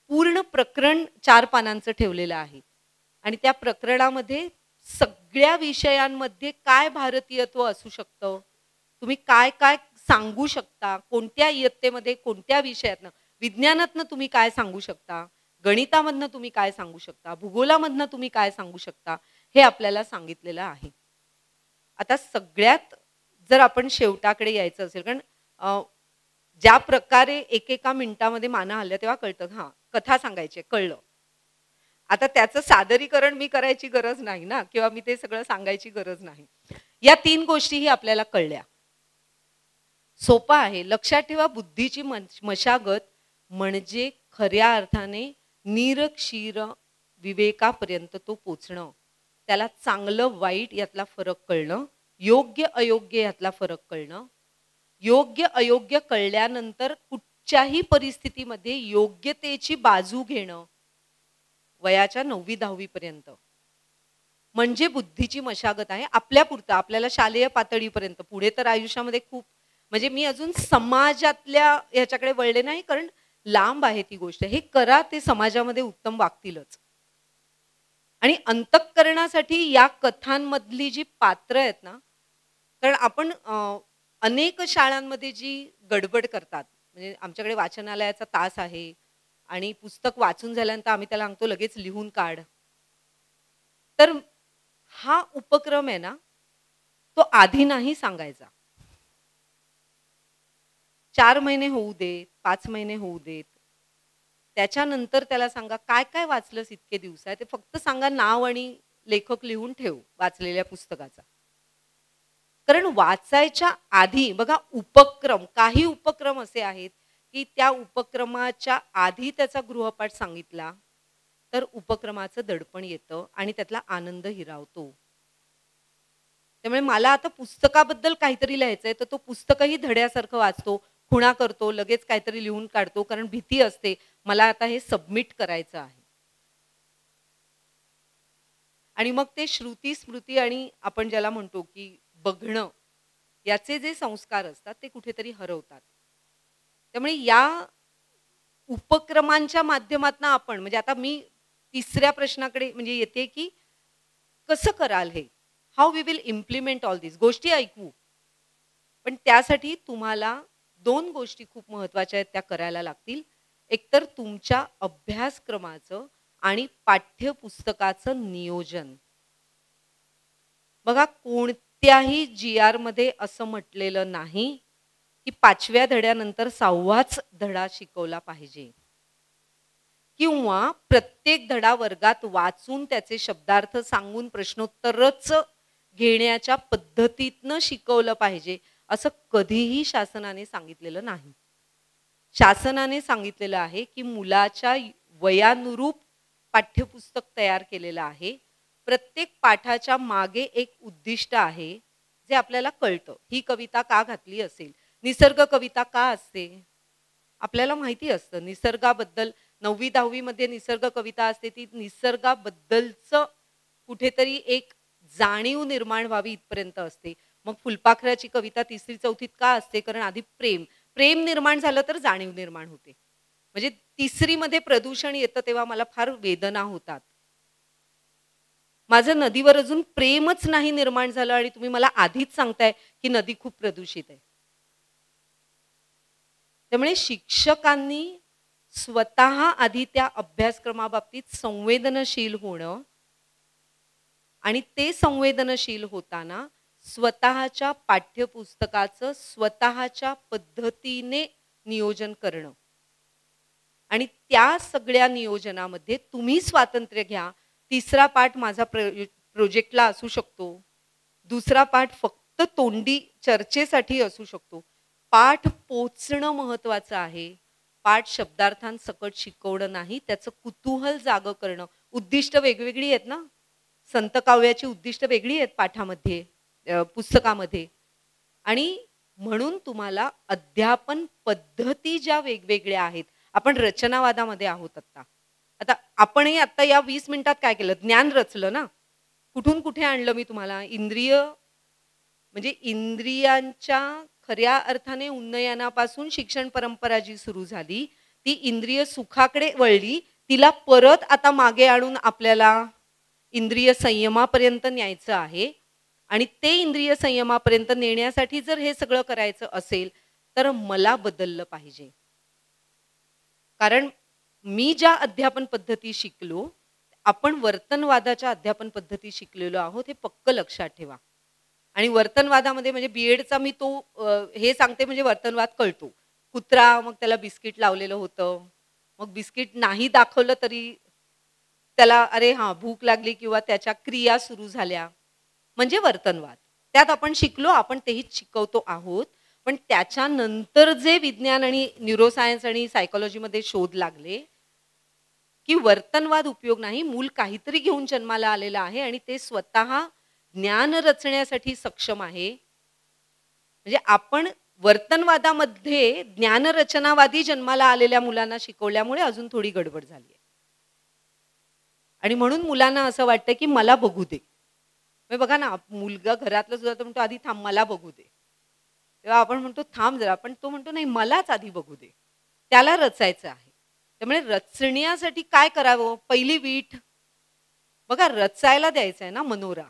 पूर्ण प्रकरण 4 पानांचं ठेवलेलं आहे. आणि त्या प्रकरणामध्ये सगळ्या विषयांमध्ये काय भारतीयत्व असू शकतं, तुम्ही काय काय सांगू शकता, कोणत्या इयत्तेमध्ये कोणत्या विषयातनं, विज्ञानातनं तुम्ही काय सांगू शकता, गणितामधनं तुम्ही काय सांगू शकता, भूगोलामधनं तुम्ही काय सांगू शकता, हे आपल्याला सांगितलेलं आहे. आता सगळ्यात जर आपण शेवटाकडे यायचं असेल, कारण ज्या प्रकारे एकेका मिनिटामध्ये माना हल्ल्या तेव्हा कळतं, हां कथा सांगायची कळलं. आता त्याचं सादरीकरण मी करायची गरज नाही ना, किंवा मी ते सगळं सांगायची गरज नाही. या 3 गोष्टीही आपल्याला कळल्या. सोपा आहे. लक्षात ठेवा, बुद्धीची मशागत म्हणजे खऱ्या अर्थाने निरक्षीर विवेकापर्यंत तो पोचणं, त्याला चांगलं वाईट यातला फरक कळणं, योग्य अयोग्य यातला फरक कळणं, योग्य अयोग्य कळल्यानंतर कुठच्याही परिस्थितीमध्ये योग्यतेची बाजू घेणं, वयाच्या 9वी 10वी पर्यंत, म्हणजे बुद्धीची मशागत आहे. आपल्यापुरतं, आपल्याला शालेय पातळीपर्यंत, पुढे तर आयुष्यामध्ये खूप, म्हणजे मी अजून समाजातल्या ह्याच्याकडे वळले नाही, कारण लांब आहे ती गोष्ट. हे करा, ते समाजामध्ये उत्तम वागतीलच. आणि अंतःकरणासाठी या कथांमधली जी पात्र आहेत ना, कारण आपण अनेक शाळांमध्ये जी गडबड करतात, म्हणजे आमच्याकडे वाचनालयाचा तास आहे आणि पुस्तक वाचून झाल्यानंतर आम्ही त्याला सांगतो लगेच लिहून काढ. तर हा उपक्रम आहे ना, तो आधी नाही सांगायचा. 4 महिने होऊ देत, 5 महिने होऊ देत, त्याच्यानंतर त्याला सांगा काय काय वाचलंस इतके दिवस आहे, ते फक्त सांगा, नाव आणि लेखक लिहून ठेव वाचलेल्या पुस्तकाचा. कारण वाचायच्या आधी बघा, उपक्रम, काही उपक्रम असे आहेत की त्या उपक्रमाच्या आधी त्याचा गृहपाठ सांगितला तर उपक्रमाचं दडपण येतं आणि त्यातला आनंद हिरावतो. त्यामुळे मला आता पुस्तकाबद्दल काहीतरी लिहायचंय, तर तो पुस्तकही धड्यासारखं वाचतो, खुणा करतो, लगेच काहीतरी लिहून काढतो, कारण भीती असते मला आता हे सबमिट करायचं आहे. आणि मग ते श्रुती स्मृती आणि आपण ज्याला म्हणतो की बघणं, याचे जे संस्कार असतात ते कुठेतरी हरवतात. त्यामुळे या उपक्रमांच्या माध्यमातून आपण, म्हणजे आता मी 3ऱ्या प्रश्नाकडे म्हणजे येते की कसं कराल हे, how we will implement all this. गोष्टी ऐकू, पण त्यासाठी तुम्हाला 2 गोष्टी खूप महत्त्वाच्या आहेत, त्या करायला लागतील. एकतर तुमच्या अभ्यासक्रमाचं आणि पाठ्यपुस्तकाचं नियोजन. बघा, कोणत्याही GR मध्ये असं म्हटलेलं नाही की 5व्या धड्यानंतर 6वाच धडा शिकवला पाहिजे, किंवा प्रत्येक धडा वर्गात वाचून त्याचे शब्दार्थ सांगून प्रश्नोत्तरच घेण्याच्या पद्धतीतनं शिकवलं पाहिजे, असं कधीही शासनाने सांगितलेलं नाही. शासनाने सांगितलेलं आहे की मुलाच्या वयानुरूप पाठ्यपुस्तक तयार केलेलं आहे. प्रत्येक पाठाच्या मागे एक उद्दिष्ट आहे जे आपल्याला कळतं. ही कविता का घातली असेल, निसर्ग कविता का असते, आपल्याला माहिती असतं. निसर्गाबद्दल 9वी 10वी मध्ये निसर्ग कविता असते, ती निसर्गाबद्दलचं कुठेतरी एक जाणीव निर्माण व्हावी इथपर्यंत असते. मग फुलपाखराची कविता 3री 4थीत का असते, कारण आधी प्रेम निर्माण झालं तर जाणीव निर्माण होते. म्हणजे 3री मध्ये प्रदूषण येतं तेव्हा मला फार वेदना होतात. माझं नदीवर अजून प्रेमच नाही निर्माण झालं आणि तुम्ही मला आधीच सांगताय की नदी खूप प्रदूषित आहे. त्यामुळे शिक्षकांनी स्वतः आधी त्या अभ्यासक्रमाबाबतीत संवेदनशील होणं आणि ते संवेदनशील होताना स्वतःच्या पाठ्यपुस्तकाचं स्वतःच्या पद्धतीने नियोजन करणं, आणि त्या सगळ्या नियोजनामध्ये तुम्ही स्वातंत्र्य घ्या. 3रा पाठ माझा प्रोजेक्टला असू शकतो, दुसरा पाठ फक्त तोंडी चर्चेसाठी असू शकतो. पाठ पोचणं महत्त्वाचं आहे. पाठ शब्दार्थांसकट शिकवणं नाही, त्याचं कुतूहल जागं करणं. उद्दिष्ट वेगवेगळी आहेत ना, संत काव्याची उद्दिष्ट वेगळी आहेत पाठामध्ये, पुस्तकामध्ये. आणि म्हणून तुम्हाला अध्यापन पद्धती ज्या वेगवेगळ्या आहेत, आपण रचनावादामध्ये आहोत आता. आता आपणही आता या 20 मिनिटात काय केलं, ज्ञान रचलं ना. कुठून कुठे आणलं मी तुम्हाला, इंद्रिय म्हणजे इंद्रियांच्या खऱ्या अर्थाने उन्नयनापासून शिक्षण परंपरा जी सुरू झाली, ती इंद्रिय सुखाकडे वळली. तिला परत आता मागे आणून आपल्याला इंद्रिय संयमापर्यंत न्यायचं आहे. आणि ते इंद्रिय संयमापर्यंत नेण्यासाठी जर हे सगळं करायचं असेल तर मला बदललं पाहिजे. कारण मी ज्या अध्यापन पद्धती शिकलो, आपण वर्तनवादाच्या अध्यापन पद्धती शिकलेलो आहोत, हे पक्क लक्षात ठेवा. आणि वर्तनवादामध्ये म्हणजे बीएडचा मी तो हे सांगते म्हणजे वर्तनवाद कळतो. कुत्रा, मग त्याला बिस्किट लावलेलं होतं, मग बिस्किट नाही दाखवलं तरी त्याला अरे हां भूक लागली किंवा त्याच्या क्रिया सुरू झाल्या, म्हणजे वर्तनवाद. त्यात आपण शिकलो, आपण तेही शिकवतो आहोत. पण त्याच्यानंतर जे विज्ञान आणि न्यूरोसायन्स आणि सायकोलॉजीमध्ये शोध लागले की वर्तनवाद उपयोग नाही, मूल काहीतरी घेऊन जन्माला आलेलं आहे आणि ते स्वतः ज्ञान रचण्यासाठी सक्षम आहे. म्हणजे आपण वर्तनवादामध्ये ज्ञानरचनावादी जन्माला आलेल्या मुलांना शिकवल्यामुळे अजून थोडी गडबड झाली आहे. आणि म्हणून मुलांना असं वाटतं की मला बघू दे. बघा ना, मुलगा घरातलं सुद्धा तो म्हणतो आधी थांब मला बघू दे. तेव्हा आपण म्हणतो थांब जरा, पण तो म्हणतो नाही मलाच आधी बघू दे, त्याला रचायचं आहे. त्यामुळे रचण्यासाठी काय करावं, पहिली वीट बघा रचायला द्यायचं आहे ना मनोरा.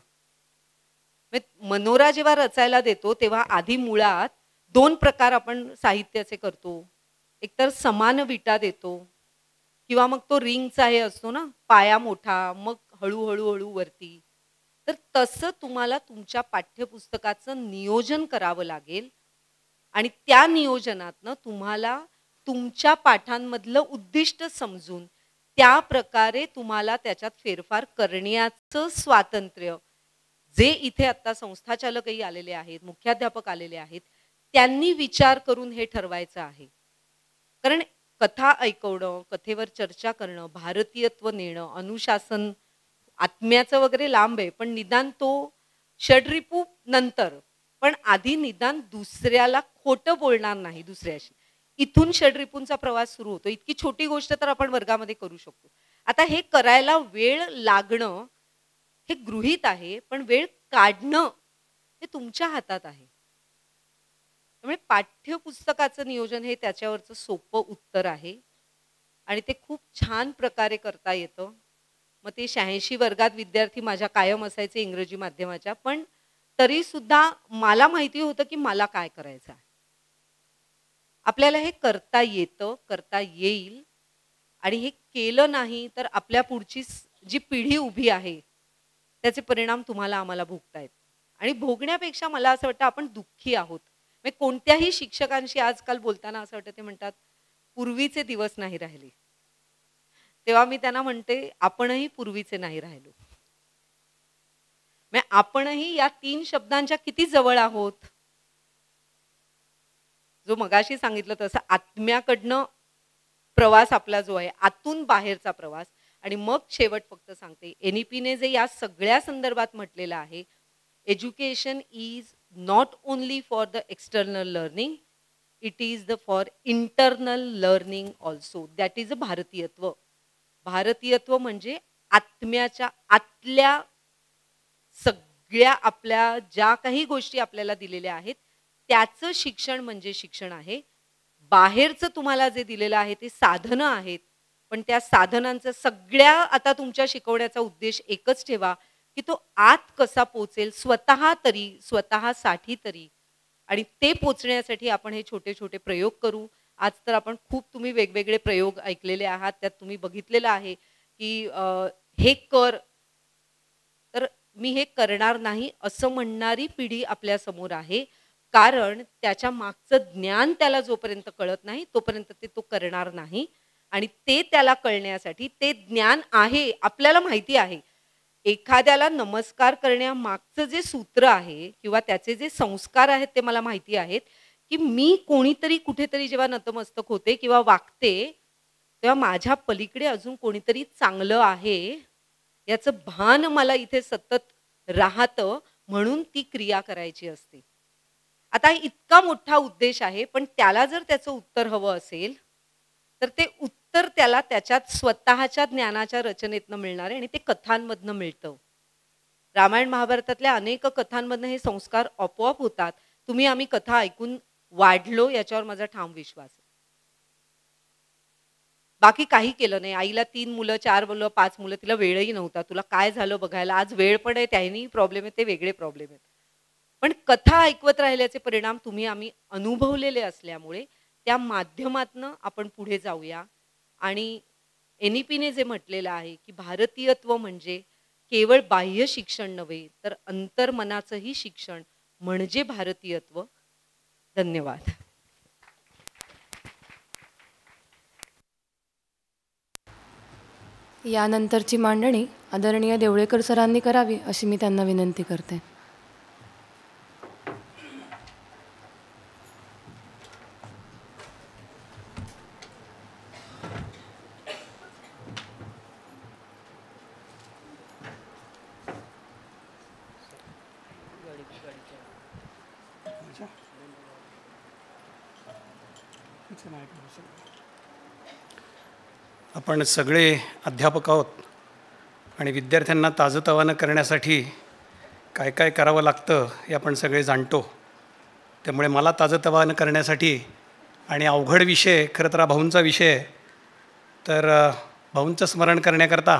मनोरा जेव्हा रचायला देतो तेव्हा आधी मुळात 2 प्रकार आपण साहित्याचे करतो. एकतर समान विटा देतो किंवा मग तो रिंगचा हे असतो ना, पाया मोठा, मग हळूहळू हळू वरती. तर तसं तुम्हाला तुमच्या पाठ्यपुस्तकाचं नियोजन करावं लागेल आणि त्या नियोजनातनं तुम्हाला तुमच्या पाठांमधलं उद्दिष्ट समजून त्या प्रकारे तुम्हाला त्याच्यात फेरफार करण्याचं स्वातंत्र्य, जे इथे आता संस्थाचालकही आलेले आहेत, मुख्याध्यापक आलेले आहेत, त्यांनी विचार करून हे ठरवायचं आहे. कारण कथा ऐकवणं, कथेवर चर्चा करणं, भारतीयत्व नेणं, अनुशासन आत्म्याचं वगैरे लांब आहे, पण निदान तो षड्रिपू नंतर, पण आधी निदान दुसऱ्याला खोटं बोलणार नाही दुसऱ्याशी. इथून षड्रिपूंचा प्रवास सुरू होतो. इतकी छोटी गोष्ट तर आपण वर्गामध्ये करू शकतो. आता हे करायला वेळ लागणं हे गृहीत आहे, पण वेळ काढणं हे तुमच्या हातात आहे. त्यामुळे पाठ्यपुस्तकाचं नियोजन हे त्याच्यावरचं सोपं उत्तर आहे आणि ते खूप छान प्रकारे करता येतं. मग ते 86 वर्गात विद्यार्थी माझ्या कायम असायचे इंग्रजी माध्यमाच्या, पण तरी सुद्धा मला माहिती होतं की मला काय करायचं आहे. आपल्याला हे करता येतं, करता येईल आणि हे केलं नाही तर आपल्या पुढची जी पिढी उभी आहे त्याचे परिणाम तुम्हाला आम्हाला भोगता येत. आणि भोगण्यापेक्षा मला असं वाटतं आपण दुःखी आहोत. म्हणजे कोणत्याही शिक्षकांशी आजकाल बोलताना असं वाटतं, ते म्हणतात पूर्वीचे दिवस नाही राहिले. तेव्हा मी त्यांना म्हणते आपणही पूर्वीचे नाही राहिलो. म्हणजे आपणही या 3 शब्दांच्या किती जवळ आहोत. जो मगाशी सांगितलं तसं आत्म्याकडनं प्रवास आपला जो आहे, आतून बाहेरचा प्रवास. आणि मग शेवट फक्त सांगते, NEPने जे या सगळ्या संदर्भात म्हटलेलं आहे, education is not only for the external learning, it is the for internal learning also. That is a भारतीयत्व. भारतीयत्व म्हणजे आत्म्याच्या आतल्या सगळ्या आपल्या ज्या काही गोष्टी आपल्याला दिलेल्या आहेत त्याचं शिक्षण म्हणजे शिक्षण आहे. बाहेरचं तुम्हाला जे दिलेलं आहे ते साधनं आहेत, पण त्या साधनांचं सगळ्या आता तुमच्या शिकवण्याचा उद्देश एकच ठेवा की तो आत कसा पोचेल, स्वतः तरी, स्वतःसाठी तरी. आणि ते पोचण्यासाठी आपण हे छोटे छोटे प्रयोग करू. आज तर आपण खूप तुम्ही वेगवेगळे प्रयोग ऐकलेले आहात, त्यात तुम्ही बघितलेलं आहे की हे कर, तर मी हे करणार नाही असं म्हणणारी पिढी आपल्या समोर आहे. कारण त्याच्या मागचं ज्ञान त्याला जोपर्यंत कळत नाही तोपर्यंत ते तो करणार नाही. आणि ते त्याला कळण्यासाठी ते ज्ञान आहे, आपल्याला माहिती आहे, एखाद्याला नमस्कार करण्यामागचं जे सूत्र आहे किंवा त्याचे जे संस्कार आहेत ते मला माहिती आहेत, की मी कोणीतरी कुठेतरी जेव्हा नतमस्तक होते किंवा वागते, तेव्हा माझ्या पलीकडे अजून कोणीतरी चांगलं आहे याचं भान मला इथे सतत राहतं, म्हणून ती क्रिया करायची असते. आता इतका मोठा उद्देश आहे, पण त्याला जर त्याचं उत्तर हवं असेल तर ते उत्तर त्याला त्याच्यात स्वतःच्या ज्ञानाच्या रचनेतनं मिळणार आहे आणि ते कथांमधनं मिळतं. रामायण महाभारतातल्या अनेक कथांमधनं हे संस्कार आपोआप होतात. तुम्ही आम्ही कथा ऐकून वाढलो याच्यावर माझा ठाम विश्वास आहे. बाकी काही केलं नाही. आईला 3 मुलं, 4 मुलं, 5 मुलं, तिला वेळही नव्हता. तुला काय झालं बघायला. आज वेळ पण आहे, त्याही प्रॉब्लेम आहे, ते वेगळे प्रॉब्लेम आहेत. पण कथा ऐकवत राहिल्याचे परिणाम तुम्ही आम्ही अनुभवलेले असल्यामुळे त्या माध्यमातनं आपण पुढे जाऊया. आणि NEPने जे म्हटलेलं आहे की भारतीयत्व म्हणजे केवळ बाह्य शिक्षण नव्हे तर अंतर्मनाचंही शिक्षण म्हणजे भारतीयत्व. धन्यवाद. यानंतरची मांडणी आदरणीय देवळेकर सरांनी करावी अशी मी त्यांना विनंती करते. आपण सगळे अध्यापक आहोत आणि विद्यार्थ्यांना ताजंतवानं करण्यासाठी काय काय करावं लागतं हे आपण सगळे जाणतो. त्यामुळे मला ताजंतवानं करण्यासाठी आणि अवघड विषय खरं तर भाऊंचा विषय आहे, तर भाऊंचं स्मरण करण्याकरता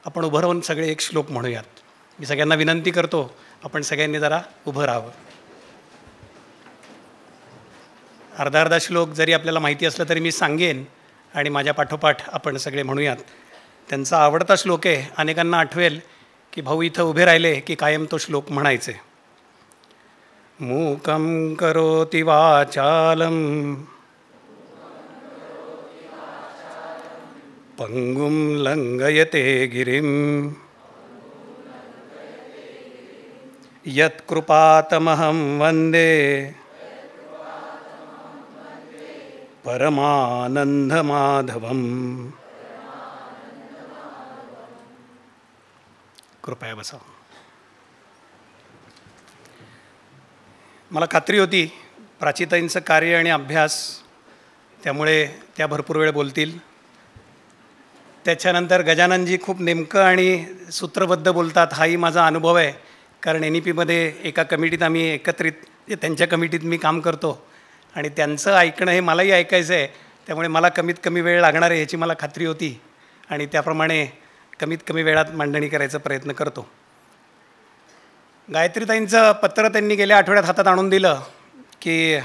आपण उभं राहून सगळे एक श्लोक म्हणूयात. मी सगळ्यांना विनंती करतो आपण सगळ्यांनी जरा उभं राहावं. अर्धा अर्धा श्लोक जरी आपल्याला माहिती असलं तरी मी सांगेन आणि माझ्या पाठोपाठ आपण सगळे म्हणूयात. त्यांचा आवडता श्लोक आहे. अनेकांना आठवेल की भाऊ इथं उभे राहिले की कायम तो श्लोक म्हणायचे. मूकं करोति वाचालं पंगुं लंघयते गिरिं यत्कृपातमहं वन्दे परमानंद माधवम. कृपया बसा. मला खात्री होती प्राचीताईंचं कार्य आणि अभ्यास त्यामुळे त्या भरपूर वेळ बोलतील. त्याच्यानंतर गजाननजी खूप नेमकं आणि सूत्रबद्ध बोलतात, हाही माझा अनुभव आहे. कारण NEPमध्ये एका कमिटीत आम्ही एकत्रित, त्यांच्या कमिटीत मी काम करतो आणि त्यांचं ऐकणं हे मलाही ऐकायचं आहे. त्यामुळे मला कमीत कमी वेळ लागणार आहे ह्याची मला खात्री होती आणि त्याप्रमाणे कमीत कमी वेळात मांडणी करायचा प्रयत्न करतो. गायत्रीताईंचं पत्र त्यांनी गेल्या आठवड्यात हातात आणून दिलं की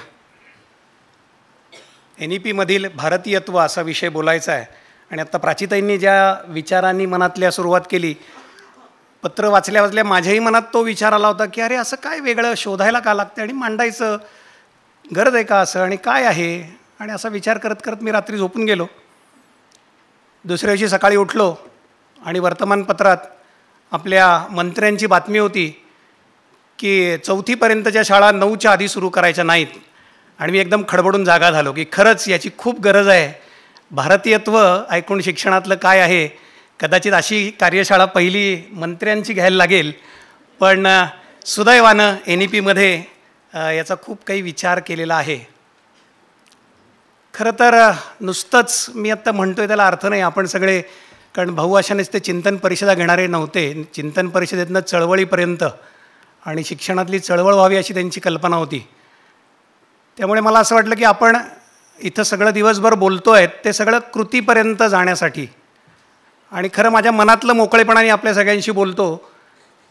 NEPमधील भारतीयत्व असा विषय बोलायचा आहे. आणि आत्ता प्राचीताईंनी ज्या विचारांनी मनातल्या सुरुवात केली, पत्र वाचल्या वाचल्या माझ्याही मनात तो विचार आला होता की अरे असं काय वेगळं शोधायला का लागतं आणि मांडायचं गरज आहे का असं आणि काय आहे. आणि असा विचार करत करत मी रात्री झोपून गेलो. दुसऱ्या दिवशी सकाळी उठलो आणि वर्तमानपत्रात आपल्या मंत्र्यांची बातमी होती की 4थीपर्यंतच्या शाळा 9च्या आधी सुरू करायच्या नाहीत. आणि मी एकदम खडबडून जागा झालो की खरंच याची खूप गरज आहे. भारतीयत्व ऐकून शिक्षणातलं काय आहे, कदाचित अशी कार्यशाळा पहिली मंत्र्यांची घ्यायला लागेल. पण सुदैवानं NEPमध्ये याचा खूप काही विचार केलेला आहे. खरं तर नुसतंच मी आत्ता म्हणतो आहे त्याला अर्थ नाही. आपण सगळे, कारण भाऊ अशानेच ते चिंतन परिषदा घेणारे नव्हते. चिंतन परिषदेतनं चळवळीपर्यंत आणि शिक्षणातली चळवळ व्हावी अशी त्यांची कल्पना होती. त्यामुळे मला असं वाटलं की आपण इथं सगळं दिवसभर बोलतो आहे ते सगळं कृतीपर्यंत जाण्यासाठी. आणि खरं माझ्या मनातलं मोकळेपणाने आपल्या सगळ्यांशी बोलतो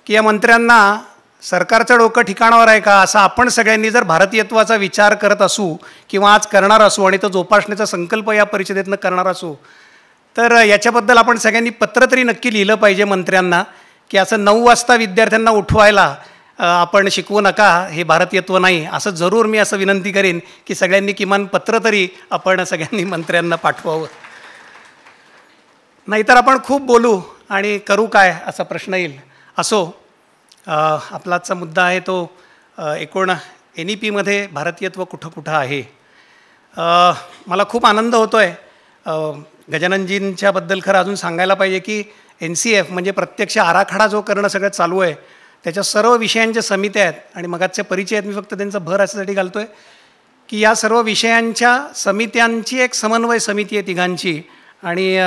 की या मंत्र्यांना सरकारचं डोकं ठिकाणावर आहे का, असं आपण सगळ्यांनी जर भारतीयत्वाचा विचार करत असू किंवा आज करणार असू आणि तो जोपासण्याचा संकल्प या परिषदेतनं करणार असू, तर याच्याबद्दल आपण सगळ्यांनी पत्र तरी नक्की लिहिलं पाहिजे मंत्र्यांना की असं 9 वाजता विद्यार्थ्यांना उठवायला आपण शिकवू नका, हे भारतीयत्व नाही. असं जरूर मी असं विनंती करेन की सगळ्यांनी किमान पत्र तरी आपण सगळ्यांनी मंत्र्यांना पाठवावं. नाहीतर आपण खूप बोलू आणि करू काय असा प्रश्न येईल. असो, आपला आजचा मुद्दा आहे तो एकूण NEPमध्ये भारतीयत्व कुठं कुठं आहे. मला खूप आनंद होतो आहे. गजाननजींच्याबद्दल खरं अजून सांगायला पाहिजे की NCF म्हणजे प्रत्यक्ष आराखडा जो करणं सगळं चालू आहे, त्याच्या सर्व विषयांच्या समित्या आहेत आणि मगाचे परिचय आहेत. मी फक्त त्यांचा भर अशासाठी घालतो आहे की या सर्व विषयांच्या समित्यांची एक समन्वय समिती आहे तिघांची, आणि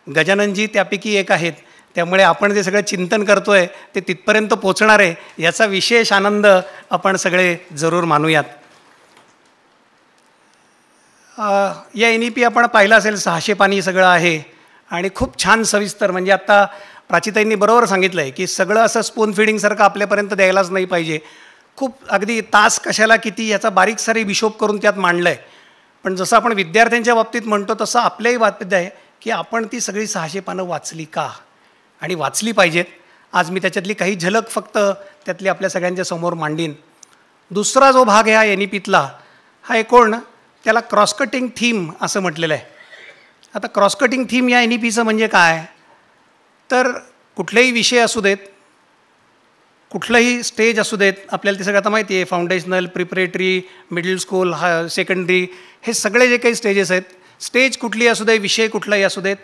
गजाननजी त्यापैकी एक आहेत. त्यामुळे आपण जे सगळं चिंतन करतो आहे ते तिथपर्यंत पोचणार आहे याचा विशेष आनंद आपण सगळे जरूर मानूयात. या NEP आपण पाहिलं असेल 600 पानी सगळं आहे आणि खूप छान सविस्तर. म्हणजे आत्ता प्राचीताईंनी बरोबर सांगितलं आहे की सगळं असं स्पून फिडिंगसारखं आपल्यापर्यंत द्यायलाच नाही पाहिजे. खूप अगदी तास कशाला किती याचा बारीक सारी हिशोब करून त्यात मांडलं आहे. पण जसं आपण विद्यार्थ्यांच्या बाबतीत म्हणतो तसं आपल्याही बाबतीत आहे की आपण ती सगळी 600 पानं वाचली का, आणि वाचली पाहिजेत. आज मी त्याच्यातली काही झलक फक्त त्यातली आपल्या सगळ्यांच्या समोर मांडीन. दुसरा जो भाग आहे हा NEPतला, हा एकूण त्याला क्रॉस कटिंग थीम असं म्हटलेलं आहे. आता क्रॉस कटिंग थीम या NEPचं म्हणजे काय, तर कुठलेही विषय असू देत, कुठलंही स्टेज असू देत, आपल्याला ते सगळं आता माहिती आहे, foundational, preparatory, middle school, secondary, हे सगळे जे काही स्टेजेस आहेत, स्टेज कुठली असू दे, विषय कुठलाही असू देत,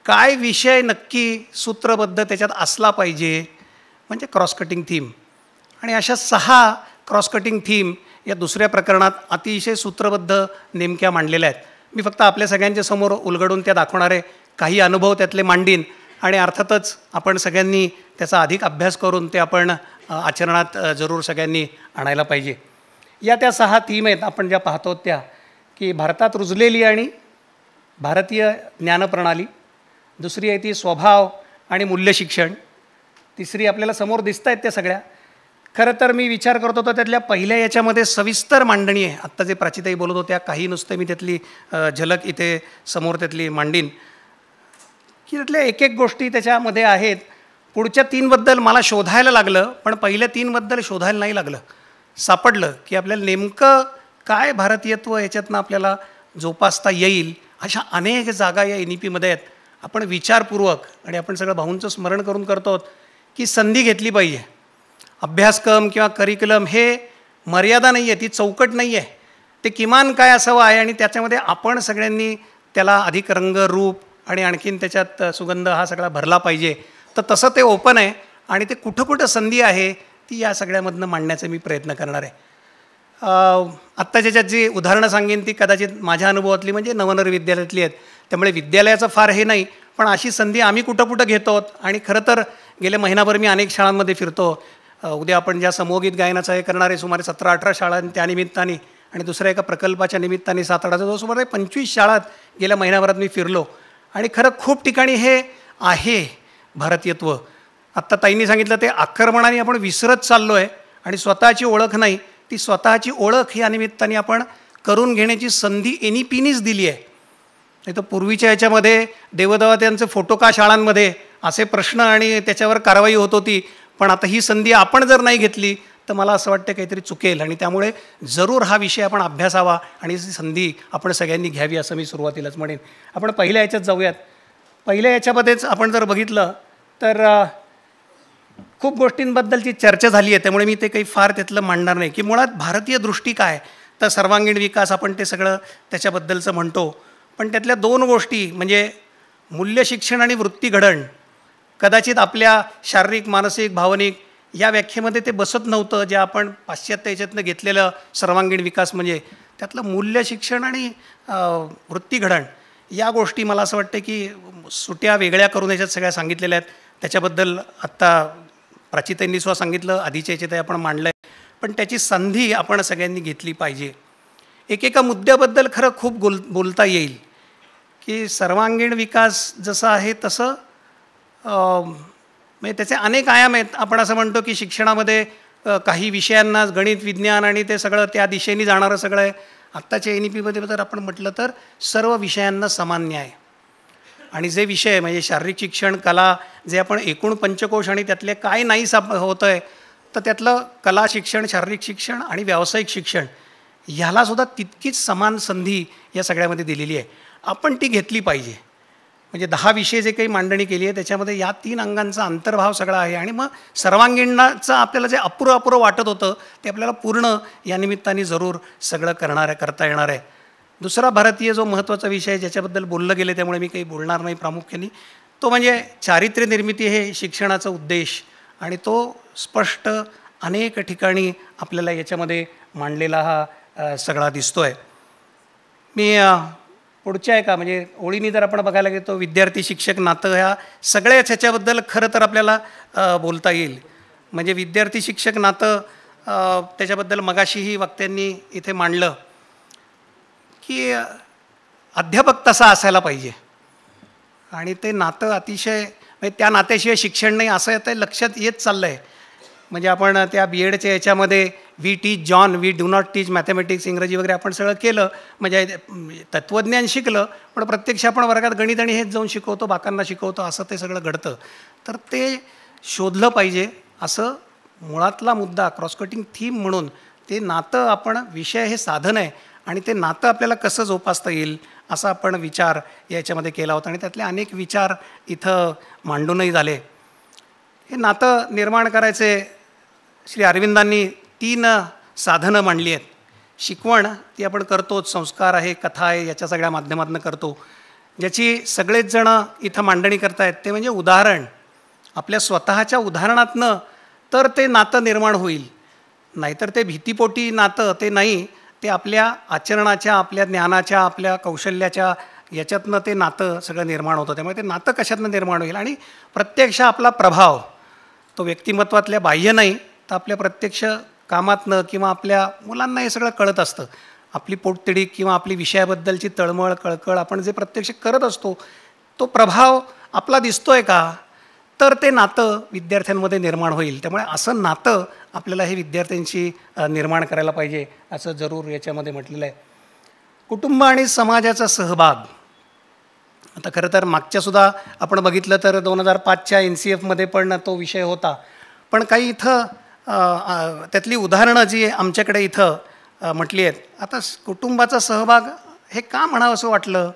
काय विषय नक्की सूत्रबद्ध त्याच्यात असला पाहिजे, म्हणजे क्रॉस कटिंग थीम. आणि अशा 6 क्रॉस कटिंग थीम या दुसऱ्या प्रकरणात अतिशय सूत्रबद्ध नेमक्या मांडलेल्या आहेत. मी फक्त आपल्या सगळ्यांच्या समोर उलगडून त्या दाखवणारे काही अनुभव त्यातले मांडीन, आणि अर्थातच आपण सगळ्यांनी त्याचा अधिक अभ्यास करून ते आपण आचरणात जरूर सगळ्यांनी आणायला पाहिजे. या त्या 6 थीम आहेत आपण ज्या पाहतो त्या, की भारतात रुजलेली आणि भारतीय ज्ञानप्रणाली, दुसरी आहे ती स्वभाव आणि मूल्य शिक्षण, तिसरी आपल्याला समोर दिसत आहेत त्या सगळ्या. खरं तर मी विचार करत होतो त्यातल्या पहिल्या याच्यामध्ये सविस्तर मांडणी आहे. आत्ता जे प्राचीताई बोलत होत्या काही नुसतं मी त्यातली झलक इथे समोर त्यातली मांडीन, की त्यातल्या एक एक गोष्टी त्याच्यामध्ये आहेत. पुढच्या 3बद्दल मला शोधायला लागलं, पण पहिल्या 3बद्दल शोधायला नाही लागलं. सापडलं की आपल्याला नेमकं काय भारतीयत्व याच्यातनं आपल्याला जोपासता येईल. अशा अनेक जागा या NEPमध्ये आहेत. आपण विचारपूर्वक, आणि आपण सगळं भाऊंचं स्मरण करून करतो की संधी घेतली पाहिजे. अभ्यासक्रम किंवा करिक्युलम हे मर्यादा नाही आहे, ती चौकट नाही आहे, ते किमान काय असावं आहे, आणि त्याच्यामध्ये आपण सगळ्यांनी त्याला अधिक रंग, रूप आणि आणखीन त्याच्यात सुगंध हा सगळा भरला पाहिजे. तर तसं ते ओपन आहे, आणि ते कुठं कुठं संधी आहे ती या सगळ्यामधनं मांडण्याचा मी प्रयत्न करणार आहे. आत्ता ज्याच्यात जी उदाहरणं सांगेन ती कदाचित माझ्या अनुभवातली म्हणजे नवनर विद्यालयातली आहेत. त्यामुळे विद्यालयाचं फार हे नाही, पण अशी संधी आम्ही कुठं कुठं घेतो. आणि खरं तर गेले महिनाभर मी अनेक शाळांमध्ये फिरतो. उद्या आपण ज्या समूहगीत गायनाचं हे करणारे सुमारे 17-18 शाळा त्या निमित्ताने, आणि दुसऱ्या एका प्रकल्पाच्या निमित्ताने 7-8 जो सुमारे 25 शाळात गेल्या महिनाभरात मी फिरलो. आणि खरं खूप ठिकाणी हे आहे भारतीयत्व. आत्ता ताईंनी सांगितलं ते आक्रमणाने आपण विसरत चाललो आहे, आणि स्वतःची ओळख नाही, ती स्वतःची ओळख या निमित्ताने आपण करून घेण्याची संधी NEPनीच दिली आहे. नाही तर पूर्वीच्या याच्यामध्ये देवदत्तांचे फोटो का शाळांमध्ये असे प्रश्न आणि त्याच्यावर कारवाई होत होती. पण आता ही संधी आपण जर नाही घेतली तर मला असं वाटतं काहीतरी चुकेल, आणि त्यामुळे जरूर हा विषय आपण अभ्यासावा आणि ही संधी आपण सगळ्यांनी घ्यावी असं मी सुरुवातीलाच म्हणेन. आपण पहिल्या याच्यात जाऊयात. पहिल्या याच्यामध्येच आपण जर बघितलं तर खूप गोष्टींबद्दलची चर्चा झाली आहे, त्यामुळे मी ते काही फार त्यातलं मांडणार नाही. की मुळात भारतीय दृष्टी काय, तर सर्वांगीण विकास आपण ते सगळं त्याच्याबद्दलचं म्हणतो. पण त्यातल्या 2 गोष्टी म्हणजे मूल्य शिक्षण आणि वृत्ती घडण कदाचित आपल्या शारीरिक, मानसिक, भावनिक या व्याख्येमध्ये ते बसत नव्हतं. जे आपण पाश्चात्य याच्यातनं घेतलेलं सर्वांगीण विकास म्हणजे त्यातलं मूल्य शिक्षण आणि वृत्ती घडण या गोष्टी मला असं वाटतं की सुट्या वेगळ्या करून याच्यात सगळ्या सांगितलेल्या आहेत. त्याच्याबद्दल आत्ता प्राचीताईंनी सुद्धा सांगितलं, आधीच्या याच्यात आपण मांडलं आहे. पण त्याची संधी आपण सगळ्यांनी घेतली पाहिजे. एकेका मुद्द्याबद्दल खरं खूप बोलता येईल की सर्वांगीण विकास जसं आहे तसं म्हणजे त्याचे अनेक आयाम आहेत. आपण असं म्हणतो की शिक्षणामध्ये काही विषयांना गणित, विज्ञान आणि ते सगळं त्या दिशेने जाणारं सगळं आहे. आत्ताच्या NEPमध्ये जर आपण म्हटलं तर सर्व विषयांना समान न्याय, आणि जे विषय म्हणजे शारीरिक शिक्षण, कला, जे आपण एकूण पंचकोश आणि त्यातले काय नाही होतं आहे, तर त्यातलं कला शिक्षण, शारीरिक शिक्षण आणि व्यावसायिक शिक्षण ह्यालासुद्धा तितकीच समान संधी या सगळ्यामध्ये दिलेली आहे. आपण ती घेतली पाहिजे. म्हणजे 10 विषय जे काही मांडणी केली आहे त्याच्यामध्ये या 3 अंगांचा अंतर्भाव सगळा आहे. आणि मग सर्वांगीणाचं आपल्याला जे अपुरं वाटत होतं ते आपल्याला पूर्ण या निमित्ताने जरूर सगळं करता येणार आहे. दुसरा भारतीय जो महत्त्वाचा विषय ज्याच्याबद्दल बोललं गेले त्यामुळे मी काही बोलणार नाही प्रामुख्याने, तो म्हणजे चारित्र्य निर्मिती हे शिक्षणाचा उद्देश. आणि तो स्पष्ट अनेक ठिकाणी आपल्याला याच्यामध्ये मांडलेला हा सगळा दिसतो आहे. मी पुढच्या एका म्हणजे ओळीने जर आपण बघायला गेलो विद्यार्थी शिक्षक नातं ह्या सगळ्याच ह्याच्याबद्दल खरं तर आपल्याला बोलता येईल. म्हणजे विद्यार्थी शिक्षक नातं त्याच्याबद्दल मगाशीही वक्त्यांनी इथे मांडलं की अध्यापक तसा असायला पाहिजे. आणि ते नातं अतिशय म्हणजे त्या नात्याशिवाय शिक्षण नाही असं आता लक्षात येत चाललं आहे. म्हणजे आपण त्या BEdच्या याच्यामध्ये we teach John, we do not teach mathematics, इंग्रजी वगैरे आपण सगळं केलं, म्हणजे तत्त्वज्ञान शिकलं, पण प्रत्यक्ष आपण वर्गात गणित आणि हेच जाऊन शिकवतो, बाकांना शिकवतो, असं ते सगळं घडतं. तर ते शोधलं पाहिजे असं मुळातला मुद्दा क्रॉस कटिंग थीम म्हणून ते नातं आपण विषय हे साधन आहे आणि ते नातं आपल्याला कसं जोपासता येईल असा आपण विचार याच्यामध्ये केला होता. आणि त्यातले अनेक विचार इथं मांडूनही झाले. हे नातं निर्माण करायचे श्री अरविंदांनी 3 साधनं मांडली आहेत. शिकवण ती आपण करतोच, संस्कार आहे, कथा आहे, याच्या सगळ्या माध्यमातून करतो. ज्याची सगळेच जणं इथं मांडणी करतायत ते म्हणजे उदाहरण. आपल्या स्वतःच्या उदाहरणातनं तर ते नातं निर्माण होईल, नाहीतर ते भीतीपोटी नातं ते नाही, ते आपल्या आचरणाच्या, आपल्या ज्ञानाच्या, आपल्या कौशल्याच्या याच्यातनं ते नातं सगळं निर्माण होतं. त्यामुळे ते नातं कशातनं निर्माण होईल आणि प्रत्यक्ष आपला प्रभाव तो व्यक्तिमत्वातल्या बाह्य नाही तर आपल्या प्रत्यक्ष कामातनं किंवा आपल्या मुलांना हे सगळं कळत असतं. आपली पोटतिडीक किंवा आपली विषयाबद्दलची तळमळ कळकळ आपण जे प्रत्यक्ष करत असतो तो प्रभाव आपला दिसतोय का, तर ते नातं विद्यार्थ्यांमध्ये निर्माण होईल. त्यामुळे असं नातं आपल्याला हे विद्यार्थ्यांशी निर्माण करायला पाहिजे असं जरूर याच्यामध्ये म्हटलेलं आहे. कुटुंब आणि समाजाचा सहभाग. आता खरं तर मागच्यासुद्धा आपण बघितलं तर 2005च्या NCFमध्ये पण तो विषय होता. पण काही इथं त्यातली उदाहरणं जी आमच्याकडे इथं म्हटली आहेत. आता कुटुंबाचा सहभाग हे का म्हणावं असं वाटलं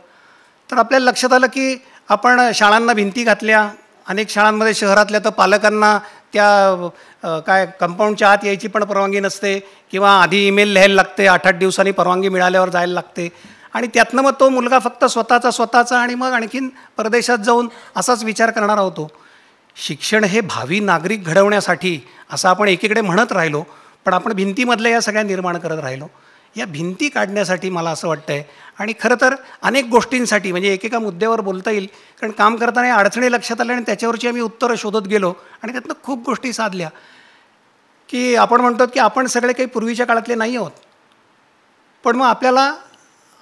तर आपल्याला लक्षात आलं की आपण शाळांना भिंती घातल्या. अनेक शाळांमध्ये शहरातल्या तर पालकांना त्या काय कंपाऊंडच्या आत यायची पण परवानगी नसते किंवा आधी ईमेल लिहायला लागते, 8-8 दिवसांनी परवानगी मिळाल्यावर जायला लागते. आणि त्यातनं मग तो मुलगा फक्त स्वतःचा आणि मग आणखीन परदेशात जाऊन असाच विचार करणारा होतो. शिक्षण हे भावी नागरिक घडवण्यासाठी असं आपण एकीकडे म्हणत राहिलो, पण आपण भिंतीमधल्या या सगळ्या निर्माण करत राहिलो. या भिंती काढण्यासाठी मला असं वाटतं आहे आणि खरं तर अनेक गोष्टींसाठी म्हणजे एकेका मुद्द्यावर बोलता येईल, कारण काम करताना या अडचणी लक्षात आल्या आणि त्याच्यावरची आम्ही उत्तरं शोधत गेलो आणि त्यातनं खूप गोष्टी साधल्या की आपण म्हणतो की आपण सगळे काही पूर्वीच्या काळातले नाही आहोत, पण मग आपल्याला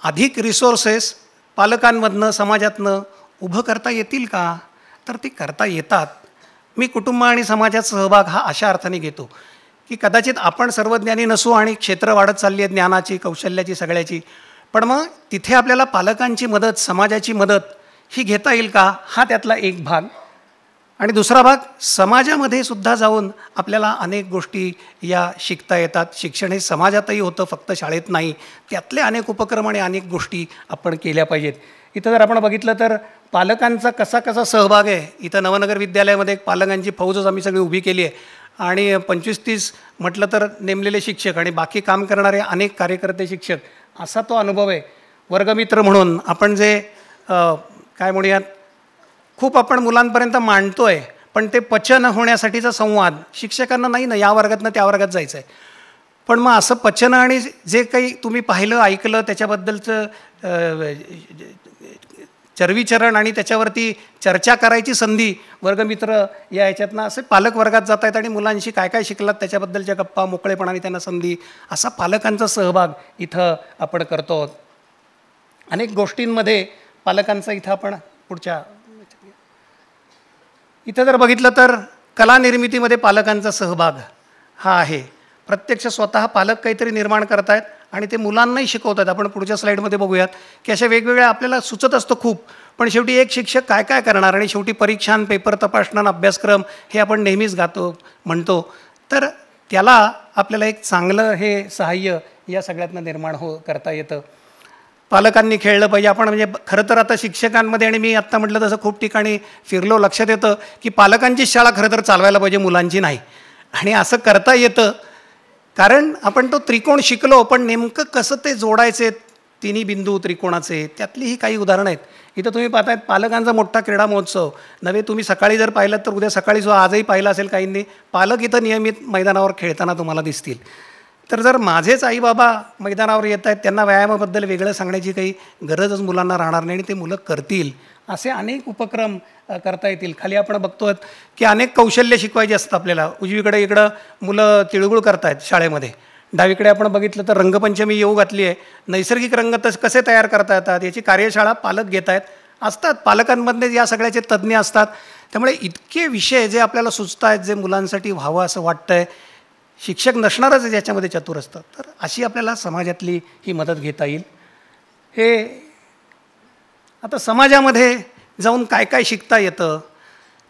अधिक रिसोर्सेस पालकांमधनं समाजातनं उभं करता येतील का, तर ती करता येतात. मी कुटुंब आणि समाजाचा सहभाग हा अशा अर्थाने घेतो की कदाचित आपण सर्वज्ञानी नसू आणि क्षेत्र वाढत चालली आहे ज्ञानाची, कौशल्याची, सगळ्याची, पण मग तिथे आपल्याला पालकांची मदत, समाजाची मदत ही घेता येईल का, हा त्यातला एक भाग. आणि दुसरा भाग समाजामध्ये सुद्धा जाऊन आपल्याला अनेक गोष्टी या शिकता येतात. शिक्षण हे समाजातही होतं, फक्त शाळेत नाही. त्यातले अनेक उपक्रम आणि अनेक गोष्टी आपण केल्या पाहिजेत. इथं जर आपण बघितलं तर पालकांचा कसा सहभाग आहे. इथं नवनगर विद्यालयामध्ये एक पालकांची फौजच आम्ही सगळी उभी केली आहे आणि 25-30 म्हटलं तर नेमलेले शिक्षक आणि बाकी काम करणारे अनेक कार्यकर्ते शिक्षक, असा तो अनुभव आहे. वर्गमित्र म्हणून आपण जे काय म्हणूयात खूप आपण मुलांपर्यंत मांडतो आहे, पण ते पचन होण्यासाठीचा संवाद शिक्षकांना नाही ना, या वर्गातनं त्या वर्गात जायचं आहे. पण मग असं पचन आणि जे काही तुम्ही पाहिलं ऐकलं त्याच्याबद्दलचं चर्वीचरण आणि त्याच्यावरती चर्चा करायची संधी वर्गमित्र या ह्याच्यातनं असे पालक वर्गात जात आहेत आणि मुलांशी काय काय शिकलात त्याच्याबद्दलच्या गप्पा मोकळेपणाने त्यांना संधी, असा पालकांचा सहभाग इथं आपण करतो. अनेक गोष्टींमध्ये पालकांचा इथं आपण पुढच्या इथं जर बघितलं तर कला निर्मितीमध्ये पालकांचा सहभाग हा आहे. प्रत्यक्ष स्वतः पालक काहीतरी निर्माण करत आहेत आणि ते मुलांनाही शिकवत आहेत. आपण पुढच्या स्लाईडमध्ये बघूयात की अशा वेगवेगळ्या आपल्याला सुचत असतं खूप, पण शेवटी एक शिक्षक काय काय करणार आणि शेवटी परीक्षान, पेपर तपासणं, अभ्यासक्रम हे आपण नेहमीच म्हणतो. तर त्याला आपल्याला एक चांगलं हे सहाय्य या सगळ्यातनं निर्माण करता येतं. पालकांनी खेळलं पाहिजे. आपण म्हणजे खरं तर आता शिक्षकांमध्ये आणि मी आत्ता म्हटलं तसं खूप ठिकाणी फिरलो, लक्षात येतं की पालकांचीच शाळा खरं तर चालवायला पाहिजे, मुलांची नाही. आणि असं करता येतं कारण आपण तो त्रिकोण शिकलो, पण नेमकं कसं ते जोडायचे तिन्ही बिंदू त्रिकोणाचे, त्यातली ही काही उदाहरणं आहेत. इथं तुम्ही पाहतायत पालकांचा मोठा क्रीडा महोत्सव नव्हे, तुम्ही सकाळी जर पाहिलं तर उद्या सकाळी सुद्धा आजही पाहिलं असेल काहींनी, पालक इथं नियमित मैदानावर खेळताना तुम्हाला दिसतील. तर जर माझेच आई बाबा मैदानावर येत आहेत, त्यांना व्यायामाबद्दल वेगळं सांगण्याची काही गरजच मुलांना राहणार नाही आणि ते मुलं करतील. असे अनेक उपक्रम करता येतील. खाली आपण बघतो की अनेक कौशल्य शिकवायचे असतात आपल्याला. उजवीकडे इकडं मुलं तिळगुळ करतायत शाळेमध्ये, डावीकडे आपण बघितलं तर रंगपंचमी येऊ घातली आहे. नैसर्गिक रंग कसे तयार करता येतात याची कार्यशाळा पालक घेत आहेत. असतात पालकांमधले या सगळ्याचे तज्ज्ञ असतात. त्यामुळे इतके विषय जे आपल्याला सुचत आहेत, जे मुलांसाठी व्हावं असं वाटतं आहे, शिक्षक नसणारच आहे ज्याच्यामध्ये चतुर असतात. तर अशी आपल्याला समाजातली ही मदत घेता येईल. हे आता समाजामध्ये जाऊन काय काय शिकता येतं,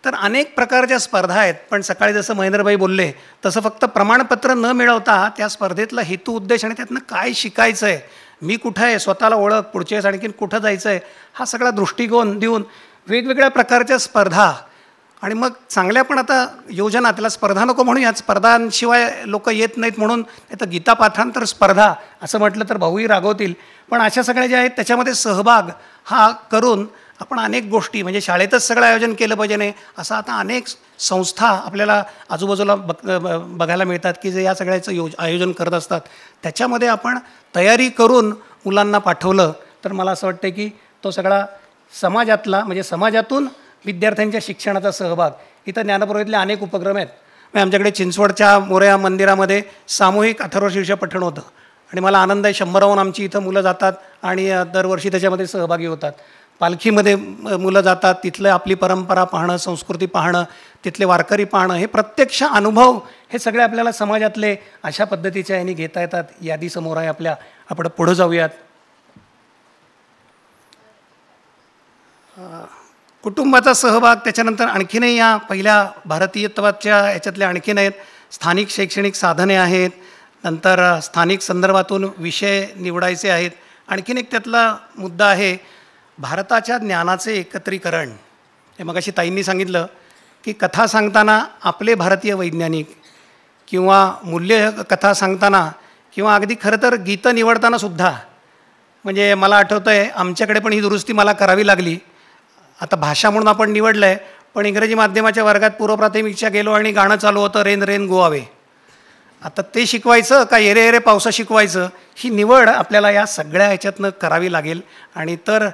तर अनेक प्रकारच्या स्पर्धा आहेत. पण सकाळी जसं महेंद्रभाई बोलले तसं फक्त प्रमाणपत्र न मिळवता त्या स्पर्धेतला हेतू उद्देश आणि त्यातनं काय शिकायचं आहे, मी कुठं आहे, स्वतःला ओळख, पुढच्या वेळेस आणखीन कुठं जायचं आहे, हा सगळा दृष्टिकोन देऊन वेगवेगळ्या प्रकारच्या स्पर्धा आणि मग चांगल्या पण आता योजना, त्याला स्पर्धा नको म्हणूयात, स्पर्धांशिवाय लोक येत नाहीत म्हणून तर गीता पाठांतर स्पर्धा असं म्हटलं तर भाऊही रागवतील. पण अशा सगळ्या ज्या आहेत त्याच्यामध्ये सहभाग हा करून आपण अनेक गोष्टी, म्हणजे शाळेतच सगळं आयोजन केलं पाहिजे नाही, असं आता अनेक संस्था आपल्याला आजूबाजूला बघायला मिळतात की जे या सगळ्याचं आयोजन करत असतात. त्याच्यामध्ये आपण तयारी करून मुलांना पाठवलं तर मला असं वाटतं की तो सगळा समाजातला, म्हणजे समाजातून विद्यार्थ्यांच्या शिक्षणाचा सहभाग. इथं ज्ञानप्रबोधीतले अनेक उपक्रम आहेत. म्हणजे आमच्याकडे चिंचवडच्या मोरया मंदिरामध्ये सामूहिक अथर्वशीर्ष पठण होतं आणि मला आनंद आहे, 100हून आमची इथं मुलं जातात आणि दरवर्षी त्याच्यामध्ये सहभागी होतात. पालखीमध्ये मुलं जातात, तिथलं आपली परंपरा पाहणं, संस्कृती पाहणं, तिथले वारकरी पाहणं, हे प्रत्यक्ष अनुभव हे सगळे आपल्याला समाजातले अशा पद्धतीच्या यांनी घेता येतात. यादी समोर आहे आपल्या, आपण पुढं जाऊयात. कुटुंबाचा सहभाग, त्याच्यानंतर आणखीनही या पहिल्या भारतीयत्वाच्या याच्यातले आणखीन आहेत. स्थानिक शैक्षणिक साधने आहेत, नंतर स्थानिक संदर्भातून विषय निवडायचे आहेत. आणखीन एक त्यातला मुद्दा आहे भारताच्या ज्ञानाचे एकत्रीकरण. हे मगाशी ताईंनी सांगितलं की कथा सांगताना आपले भारतीय वैज्ञानिक किंवा मूल्य कथा सांगताना किंवा अगदी खरं तर गीतं निवडताना सुद्धा, म्हणजे मला आठवतं आहे आमच्याकडे पण ही दुरुस्ती मला करावी लागली. आता भाषा म्हणून आपण निवडलं आहे, पण इंग्रजी माध्यमाच्या वर्गात पूर्वप्राथमिकच्या गेलो आणि गाणं चालू होतं रेन रेन गो अवे. आता ते शिकवायचं का एरे एरे पावसा शिकवायचं, ही निवड आपल्याला या सगळ्या ह्याच्यातनं करावी लागेल. आणि तर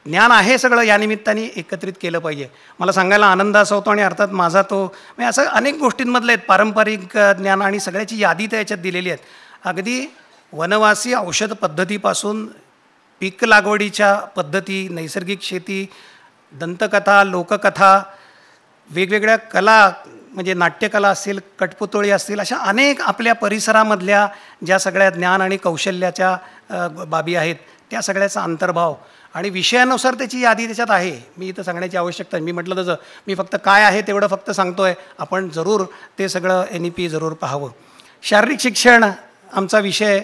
ज्ञान आहे सगळं या निमित्ताने एकत्रित केलं पाहिजे. मला सांगायला आनंद असा होतो आणि अर्थात माझा तो म्हणजे असं अनेक गोष्टींमधले आहेत. पारंपरिक ज्ञान आणि सगळ्याची यादी त्या याच्यात दिलेली आहेत. अगदी वनवासी औषध पद्धतीपासून पीक लागवडीच्या पद्धती, नैसर्गिक शेती, दंतकथा, लोककथा, वेगवेगळ्या कला, म्हणजे नाट्यकला असतील, कठपुतळी असतील, अशा अनेक आपल्या परिसरामधल्या ज्या सगळ्या ज्ञान आणि कौशल्याच्या बाबी आहेत त्या सगळ्याचा अंतर्भाव आणि विषयानुसार त्याची यादी त्याच्यात आहे. मी इथं सांगण्याची आवश्यकता आहे. मी म्हटलं तसं मी फक्त काय आहे तेवढं फक्त सांगतो आहे. आपण जरूर ते सगळं NEP जरूर पाहावं. शारीरिक शिक्षण आमचा विषय,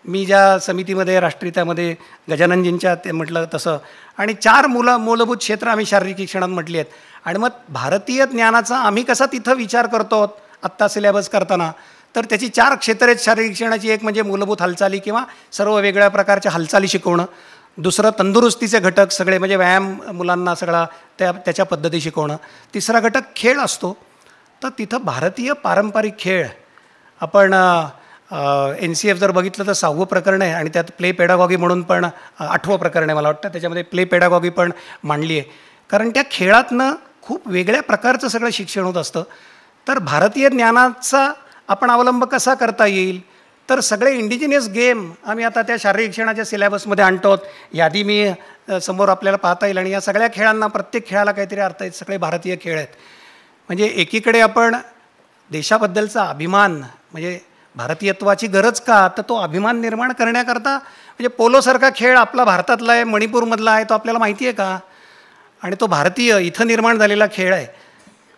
मी ज्या समितीमध्ये राष्ट्रीयतामध्ये गजाननजींच्या ते म्हटलं तसं, आणि 4 मूलभूत क्षेत्र आम्ही शारीरिक शिक्षणात म्हटली आहेत. आणि मग भारतीय ज्ञानाचा आम्ही कसा तिथं विचार करतो आत्ता सिलेबस करताना, तर त्याची 4 क्षेत्र आहेत शारीरिक शिक्षणाची. एक म्हणजे मूलभूत हालचाली किंवा सर्व वेगळ्या प्रकारच्या हालचाली शिकवणं. दुसरं तंदुरुस्तीचे घटक सगळे, म्हणजे व्यायाम मुलांना सगळा त्याच्या पद्धती शिकवणं. तिसरा घटक खेळ असतो, तर तिथं भारतीय पारंपरिक खेळ आपण NCF जर बघितलं तर 6वं प्रकरण आहे आणि त्यात प्ले पेडागॉगी म्हणून पण 8वं प्रकरण आहे मला वाटतं, त्याच्यामध्ये प्ले पेडागॉगी पण मांडली आहे. कारण त्या खेळातनं खूप वेगळ्या प्रकारचं सगळं शिक्षण होत असतं. तर भारतीय ज्ञानाचा आपण अवलंब कसा करता येईल, तर सगळे इंडिजिनियस गेम आम्ही आता त्या शारीरिक शिक्षणाच्या सिलेबसमध्ये आणतो. यादी मी समोर आपल्याला पाहता येईल. आणि या सगळ्या खेळांना, प्रत्येक खेळाला काहीतरी अर्थ आहेत. सगळे भारतीय खेळ आहेत. म्हणजे एकीकडे आपण देशाबद्दलचा अभिमान, म्हणजे भारतीयत्वाची गरज का, तर तो अभिमान निर्माण करण्याकरता, म्हणजे पोलोसारखा खेळ आपला भारतातला आहे, मणिपूरमधला आहे, तो आपल्याला माहिती आहे का, आणि तो भारतीय इथं निर्माण झालेला खेळ आहे.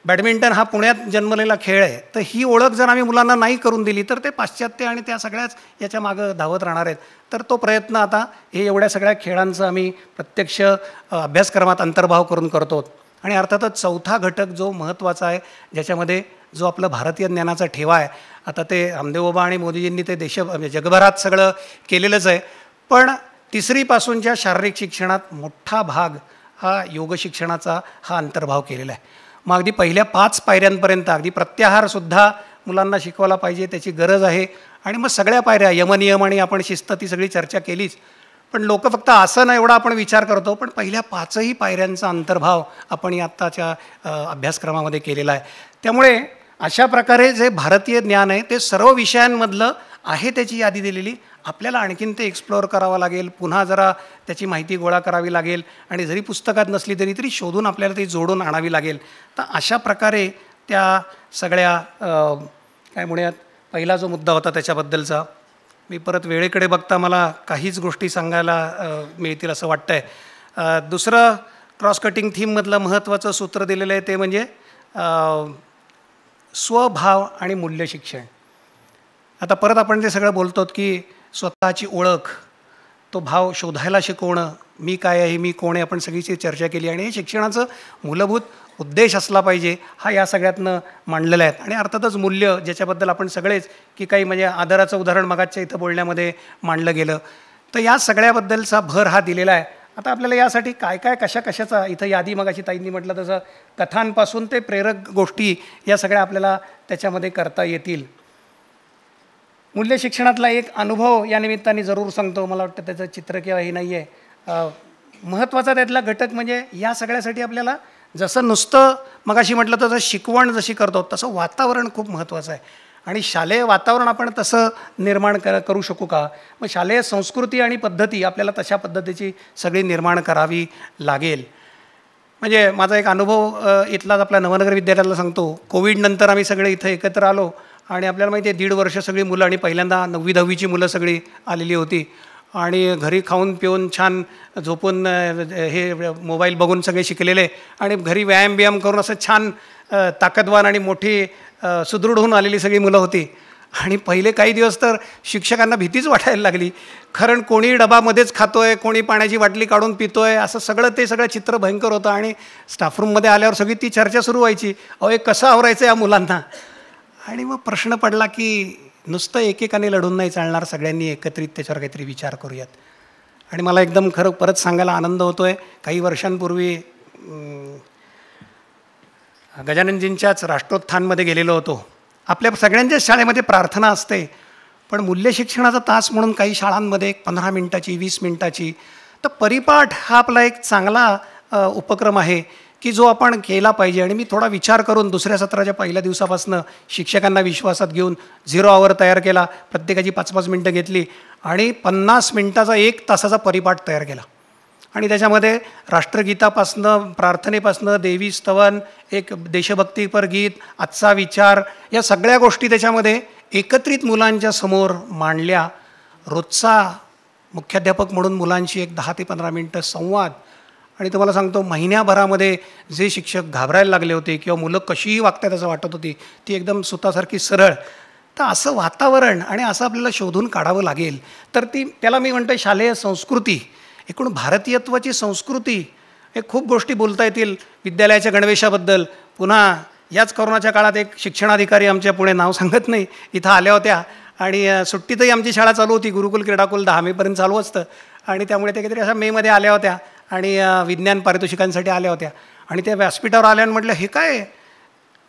बॅडमिंटन हा पुण्यात जन्मलेला खेळ आहे, तर ही ओळख जर आम्ही मुलांना नाही करून दिली तर ते पाश्चात्य आणि त्या सगळ्याच याच्या मागं धावत राहणार आहेत. तर तो प्रयत्न आता हे एवढ्या सगळ्या खेळांचं आम्ही प्रत्यक्ष अभ्यासक्रमात अंतर्भाव करून करतो. आणि अर्थातच चौथा घटक जो महत्त्वाचा आहे, ज्याच्यामध्ये जो आपलं भारतीय ज्ञानाचा ठेवा आहे, आता ते रामदेव बाबा आणि मोदीजींनी ते म्हणजे जगभरात सगळं केलेलंच आहे, पण तिसरीपासूनच्या शारीरिक शिक्षणात मोठा भाग हा योग शिक्षणाचा हा अंतर्भाव केलेला आहे. मग अगदी पहिल्या 5 पायऱ्यांपर्यंत अगदी प्रत्याहारसुद्धा मुलांना शिकवायला पाहिजे, त्याची गरज आहे. आणि मग सगळ्या पायऱ्या, यमनियम आणि आपण शिस्त, ती सगळी चर्चा केलीच. पण लोक फक्त आसन एवढा आपण विचार करतो, पण पहिल्या 5ही पायऱ्यांचा अंतर्भाव आपण आत्ताच्या अभ्यासक्रमामध्ये केलेला आहे. त्यामुळे अशा प्रकारे जे भारतीय ज्ञान आहे ते सर्व विषयांमधलं आहे, त्याची यादी दिलेली. आपल्याला आणखीन ते एक्सप्लोअर करावं लागेल, पुन्हा जरा त्याची माहिती गोळा करावी लागेल, आणि जरी पुस्तकात नसली तरी शोधून आपल्याला ती जोडून आणावी लागेल. तर अशा प्रकारे त्या सगळ्या काय म्हणूयात, पहिला जो मुद्दा होता त्याच्याबद्दलचा, मी परत वेळेकडे बघता मला काहीच गोष्टी सांगायला मिळतील असं वाटतं आहे. दुसरं क्रॉस कटिंग थीममधलं महत्त्वाचं सूत्र दिलेलं आहे ते म्हणजे स्वभाव आणि मूल्य शिक्षण. आता परत आपण ते सगळं बोलतो की स्वतःची ओळख, तो भाव शोधायला शिकवणं, मी काय आहे, मी कोण आहे, आपण सगळीची चर्चा केली. आणि हे शिक्षणाचं मूलभूत उद्देश असला पाहिजे, हा या सगळ्यातनं मांडलेला आहे. आणि अर्थातच मूल्य, ज्याच्याबद्दल आपण सगळेच की काही म्हणजे आदराचं उदाहरण मगाच्या इथं बोलण्यामध्ये मांडलं गेलं, तर या सगळ्याबद्दलचा भर हा दिलेला आहे. आता आपल्याला यासाठी काय काय कशाचा इथं यादी मगाशी ताईंनी म्हटलं तसं कथांपासून ते प्रेरक गोष्टी या सगळ्या आपल्याला त्याच्यामध्ये करता येतील. मूल्य शिक्षणातला एक अनुभव या निमित्ताने जरूर सांगतो. मला वाटतं त्याचं चित्र किंवा हे नाही आहे. महत्त्वाचा त्यातला घटक म्हणजे या सगळ्यासाठी आपल्याला जसं नुसतं मगाशी म्हटलं तसं शिकवण जशी करतो तसं वातावरण खूप महत्त्वाचं आहे. आणि शालेय वातावरण आपण तसं निर्माण करू शकू का? मग शालेय संस्कृती आणि पद्धती आपल्याला तशा पद्धतीची सगळी निर्माण करावी लागेल. म्हणजे माझा एक अनुभव इथलाच आपल्या नवनगर विद्यालयाला सांगतो. कोविडनंतर आम्ही सगळे इथं एकत्र आलो आणि आपल्याला माहिती आहे 1.5 वर्ष सगळी मुलं, आणि पहिल्यांदा 9वी 10वीची मुलं सगळी आलेली होती. आणि घरी खाऊन पिऊन छान झोपून हे मोबाईल बघून सगळे शिकलेले, आणि घरी व्यायाम करून असं छान ताकदवान आणि मोठी सुदृढ होऊन आलेली सगळी मुलं होती. आणि पहिले काही दिवस तर शिक्षकांना भीतीच वाटायला लागली, कारण कोणी डबामध्येच खातोय, कोणी पाण्याची बाटली काढून पितोय, असं सगळं ते सगळं चित्र भयंकर होतं. आणि स्टाफरूममध्ये आल्यावर सगळी ती चर्चा सुरू व्हायची, अहो हे कसं आवरायचं या मुलांना. आणि मग प्रश्न पडला की नुसतं एकेकाने लढून नाही चालणार, सगळ्यांनी एकत्रित त्याच्यावर काहीतरी विचार करूयात. आणि मला एकदम खरं परत सांगायला आनंद होतो आहे, काही वर्षांपूर्वी गजाननजींच्याच राष्ट्रोत्थानमध्ये गेलेलो होतो. आपल्या सगळ्यांच्याच शाळेमध्ये प्रार्थना असते, पण मूल्य शिक्षणाचा तास म्हणून काही शाळांमध्ये 15 मिनिटाची 20 मिनिटाची, तर परिपाठ हा आपला एक चांगला उपक्रम आहे की जो आपण केला पाहिजे. आणि मी थोडा विचार करून दुसऱ्या सत्राच्या पहिल्या दिवसापासून शिक्षकांना विश्वासात घेऊन 0 आवर तयार केला. प्रत्येकाची 5-5 मिनटं घेतली आणि 50 मिनटाचा 1 तासाचा परिपाठ तयार केला. आणि त्याच्यामध्ये राष्ट्रगीतापासनं, प्रार्थनेपासनं, देवी स्तवन, एक देशभक्तीपर गीत, आजचा विचार, या सगळ्या गोष्टी त्याच्यामध्ये एकत्रित मुलांच्या समोर मांडल्या. रोजचा मुख्याध्यापक म्हणून मुलांशी एक 10 ते 15 मिनटं संवाद. आणि तुम्हाला सांगतो, महिन्याभरामध्ये जे शिक्षक घाबरायला लागले होते किंवा मुलं कशीही वागतात असं वाटत होती, ती एकदम सुतासारखी सरळ. तर असं वातावरण आणि असं आपल्याला शोधून काढावं लागेल. तर त्याला मी म्हणतो शालेय संस्कृती, एकूण भारतीयत्वाची संस्कृती. हे खूप गोष्टी बोलता येतील विद्यालयाच्या गणवेशाबद्दल. पुन्हा याच कोरोनाच्या काळात एक शिक्षणाधिकारी आमच्या पुणे, नाव सांगत नाही, इथं आल्या होत्या. आणि सुट्टीतही आमची शाळा चालू होती, गुरुकुल क्रीडाकुल 10 मेपर्यंत चालू असतं. आणि त्यामुळे ते काहीतरी अशा मेमध्ये आल्या होत्या आणि विज्ञान पारितोषिकांसाठी आल्या होत्या. आणि त्या व्यासपीठावर आल्या आणि म्हटलं, हे काय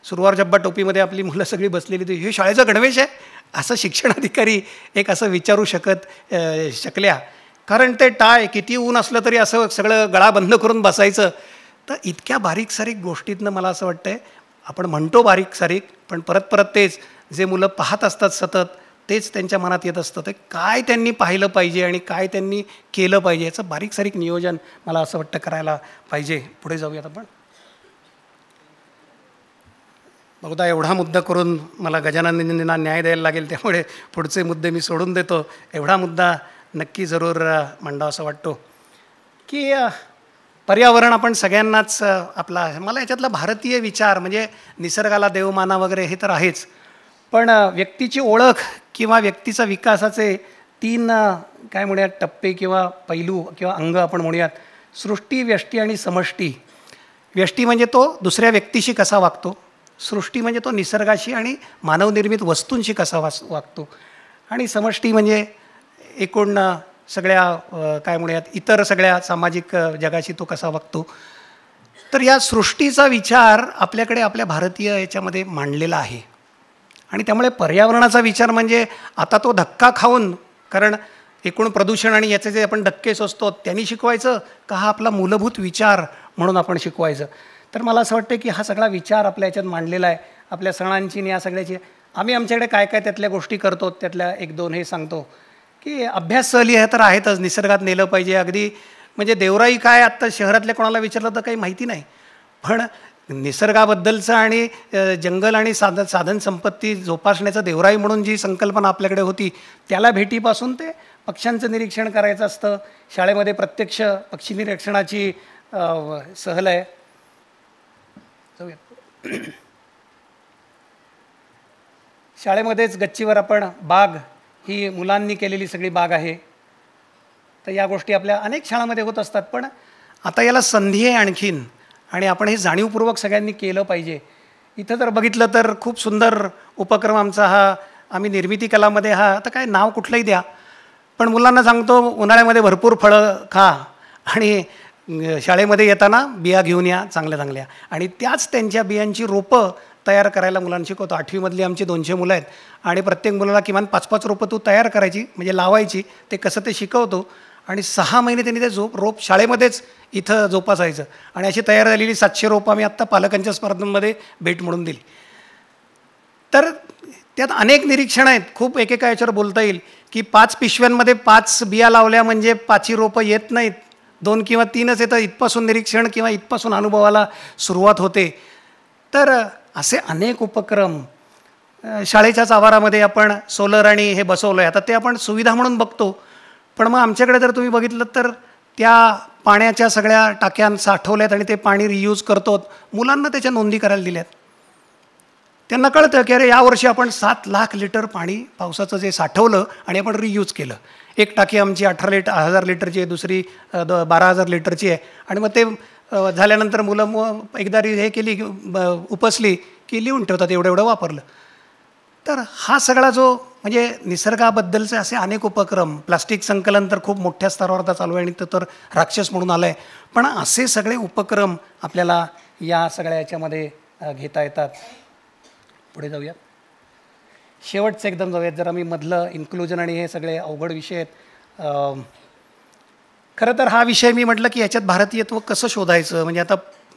सुरवार जब्बा टोपीमध्ये आपली मुलं सगळी बसलेली होती, हे शाळेचा गणवेश आहे? असं शिक्षणाधिकारी एक असं विचारू शकल्या. कारण ते टाय किती ऊन असलं तरी असं सगळं गळा बंद करून बसायचं. तर इतक्या बारीक सारीक गोष्टीतनं मला असं वाटतं आहे, आपण म्हणतो बारीक सारीक, पण परत तेच जे मुलं पाहत असतात सतत, तेच त्यांच्या मनात येत असतं. ते काय त्यांनी पाहिलं पाहिजे आणि काय त्यांनी केलं पाहिजे याचं बारीक सारीक नियोजन मला असं वाटतं करायला पाहिजे. पुढे जाऊयात आपण. बहुधा एवढा मुद्दा करून मला गजाननजींना न्याय द्यायला लागेल, त्यामुळे पुढचे मुद्दे मी सोडून देतो. एवढा मुद्दा नक्की जरूर मांडावा असं वाटतो की पर्यावरण आपण सगळ्यांनाच आपला, मला याच्यातला भारतीय विचार म्हणजे निसर्गाला देवमाना वगैरे हे तर आहेच, पण व्यक्तीची ओळख किंवा व्यक्तीचा विकासाचे 3 काय म्हणूयात टप्पे किंवा पैलू किंवा अंग आपण म्हणूयात, सृष्टी, व्यष्टी आणि समष्टी. व्यष्टी म्हणजे तो दुसऱ्या व्यक्तीशी कसा वागतो, सृष्टी म्हणजे तो निसर्गाशी आणि मानवनिर्मित वस्तूंशी कसा वागतो, आणि समष्टी म्हणजे एकूण सगळ्या काय म्हणूयात इतर सगळ्या सामाजिक जगाशी तो कसा वागतो. तर या सृष्टीचा विचार आपल्याकडे आपल्या भारतीय याच्यामध्ये मांडलेला आहे. आणि त्यामुळे पर्यावरणाचा विचार म्हणजे आता तो धक्का खाऊन, कारण एकूण प्रदूषण आणि याचे जे आपण धक्के सोसतो त्यांनी शिकवायचं का हा आपला मूलभूत विचार म्हणून आपण शिकवायचं. तर मला असं वाटतं की हा सगळा विचार आपल्या याच्यात मांडलेला आहे, आपल्या सणांची आणि या सगळ्याची. आम्ही आमच्याकडे काय काय त्यातल्या गोष्टी करतो त्यातल्या 1-2 हे सांगतो की अभ्यास सहली हे तर आहेतच, निसर्गात नेलं पाहिजे. अगदी म्हणजे देवराई काय आत्ता शहरातल्या कोणाला विचारलं तर काही माहिती नाही, पण निसर्गाबद्दलचं आणि जंगल आणि साधन संपत्ती जोपासण्याचं देवराई म्हणून जी संकल्पना आपल्याकडे होती, त्याला भेटीपासून ते पक्ष्यांचं निरीक्षण करायचं असतं. शाळेमध्ये प्रत्यक्ष पक्षी निरीक्षणाची सहल आहे. शाळेमध्येच गच्चीवर आपण बाग, ही मुलांनी केलेली सगळी बाग आहे. तर या गोष्टी आपल्या अनेक शाळांमध्ये होत असतात, पण आता याला संधी आहे आणखीन, आणि आपण हे जाणीवपूर्वक सगळ्यांनी केलं पाहिजे. इथं जर बघितलं तर खूप सुंदर उपक्रम आमचा हा, आम्ही निर्मिती कलामध्ये हा, आता काय नाव कुठलंही द्या, पण मुलांना सांगतो उन्हाळ्यामध्ये भरपूर फळं खा आणि शाळेमध्ये येताना बिया घेऊन या चांगल्या चांगल्या, आणि त्याच त्यांच्या बियांची रोपं तयार करायला मुलांना शिकवतो. 8वीमधली आमची 200 मुलं आहेत आणि प्रत्येक मुलाला किमान 5-5 रोपं तू तयार करायची म्हणजे लावायची, ते कसं ते शिकवतो. आणि 6 महिने त्यांनी ते रोप शाळेमध्येच इथं जोपासायचं, आणि अशी तयार झालेली 700 रोपं आम्ही आत्ता पालकांच्या स्पर्धांमध्ये भेट म्हणून दिली. तर त्यात अनेक निरीक्षणं आहेत, खूप एकेका याच्यावर बोलता येईल की 5 पिशव्यांमध्ये 5 बिया लावल्या म्हणजे 5ही रोपं येत नाहीत, 2 किंवा 3च येतं. इथपासून निरीक्षण किंवा इथपासून अनुभवाला सुरुवात होते. तर असे अनेक उपक्रम शाळेच्याच आवारामध्ये आपण सोलर आणि हे बसवलं आहे. आता ते आपण सुविधा म्हणून बघतो, पण मग आमच्याकडे जर तुम्ही बघितलं तर त्या पाण्याच्या सगळ्या टाक्या साठवल्यात आणि ते पाणी रियूज करतो. मुलांना त्याच्या नोंदी करायला दिल्यात. त्यांना कळतं की अरे यावर्षी आपण 7 लाख लिटर पाणी पावसाचं जे साठवलं आणि आपण रियूज केलं. एक टाकी आमची 18,000 लिटरची आहे, दुसरी 12,000 लिटरची आहे. आणि मग ते झाल्यानंतर मुलं एकदा हे केली उपसली की लिहून ठेवतात एवढं एवढं वापरलं. तर हा सगळा जो म्हणजे निसर्गाबद्दलचे असे अनेक उपक्रम, प्लास्टिक संकलन तर खूप मोठ्या स्तरावर आता चालू आहे आणि तो तर राक्षस म्हणून आलं आहे, पण असे सगळे उपक्रम आपल्याला या सगळ्या याच्यामध्ये घेता येतात. पुढे जाऊयात, शेवटचं एकदम जाऊयात. जर आम्ही मधलं इन्क्लुजन आणि हे सगळे अवघड विषय आहेत. खरं तर हा विषय मी म्हटलं की याच्यात भारतीयत्व कसं शोधायचं, म्हणजे आता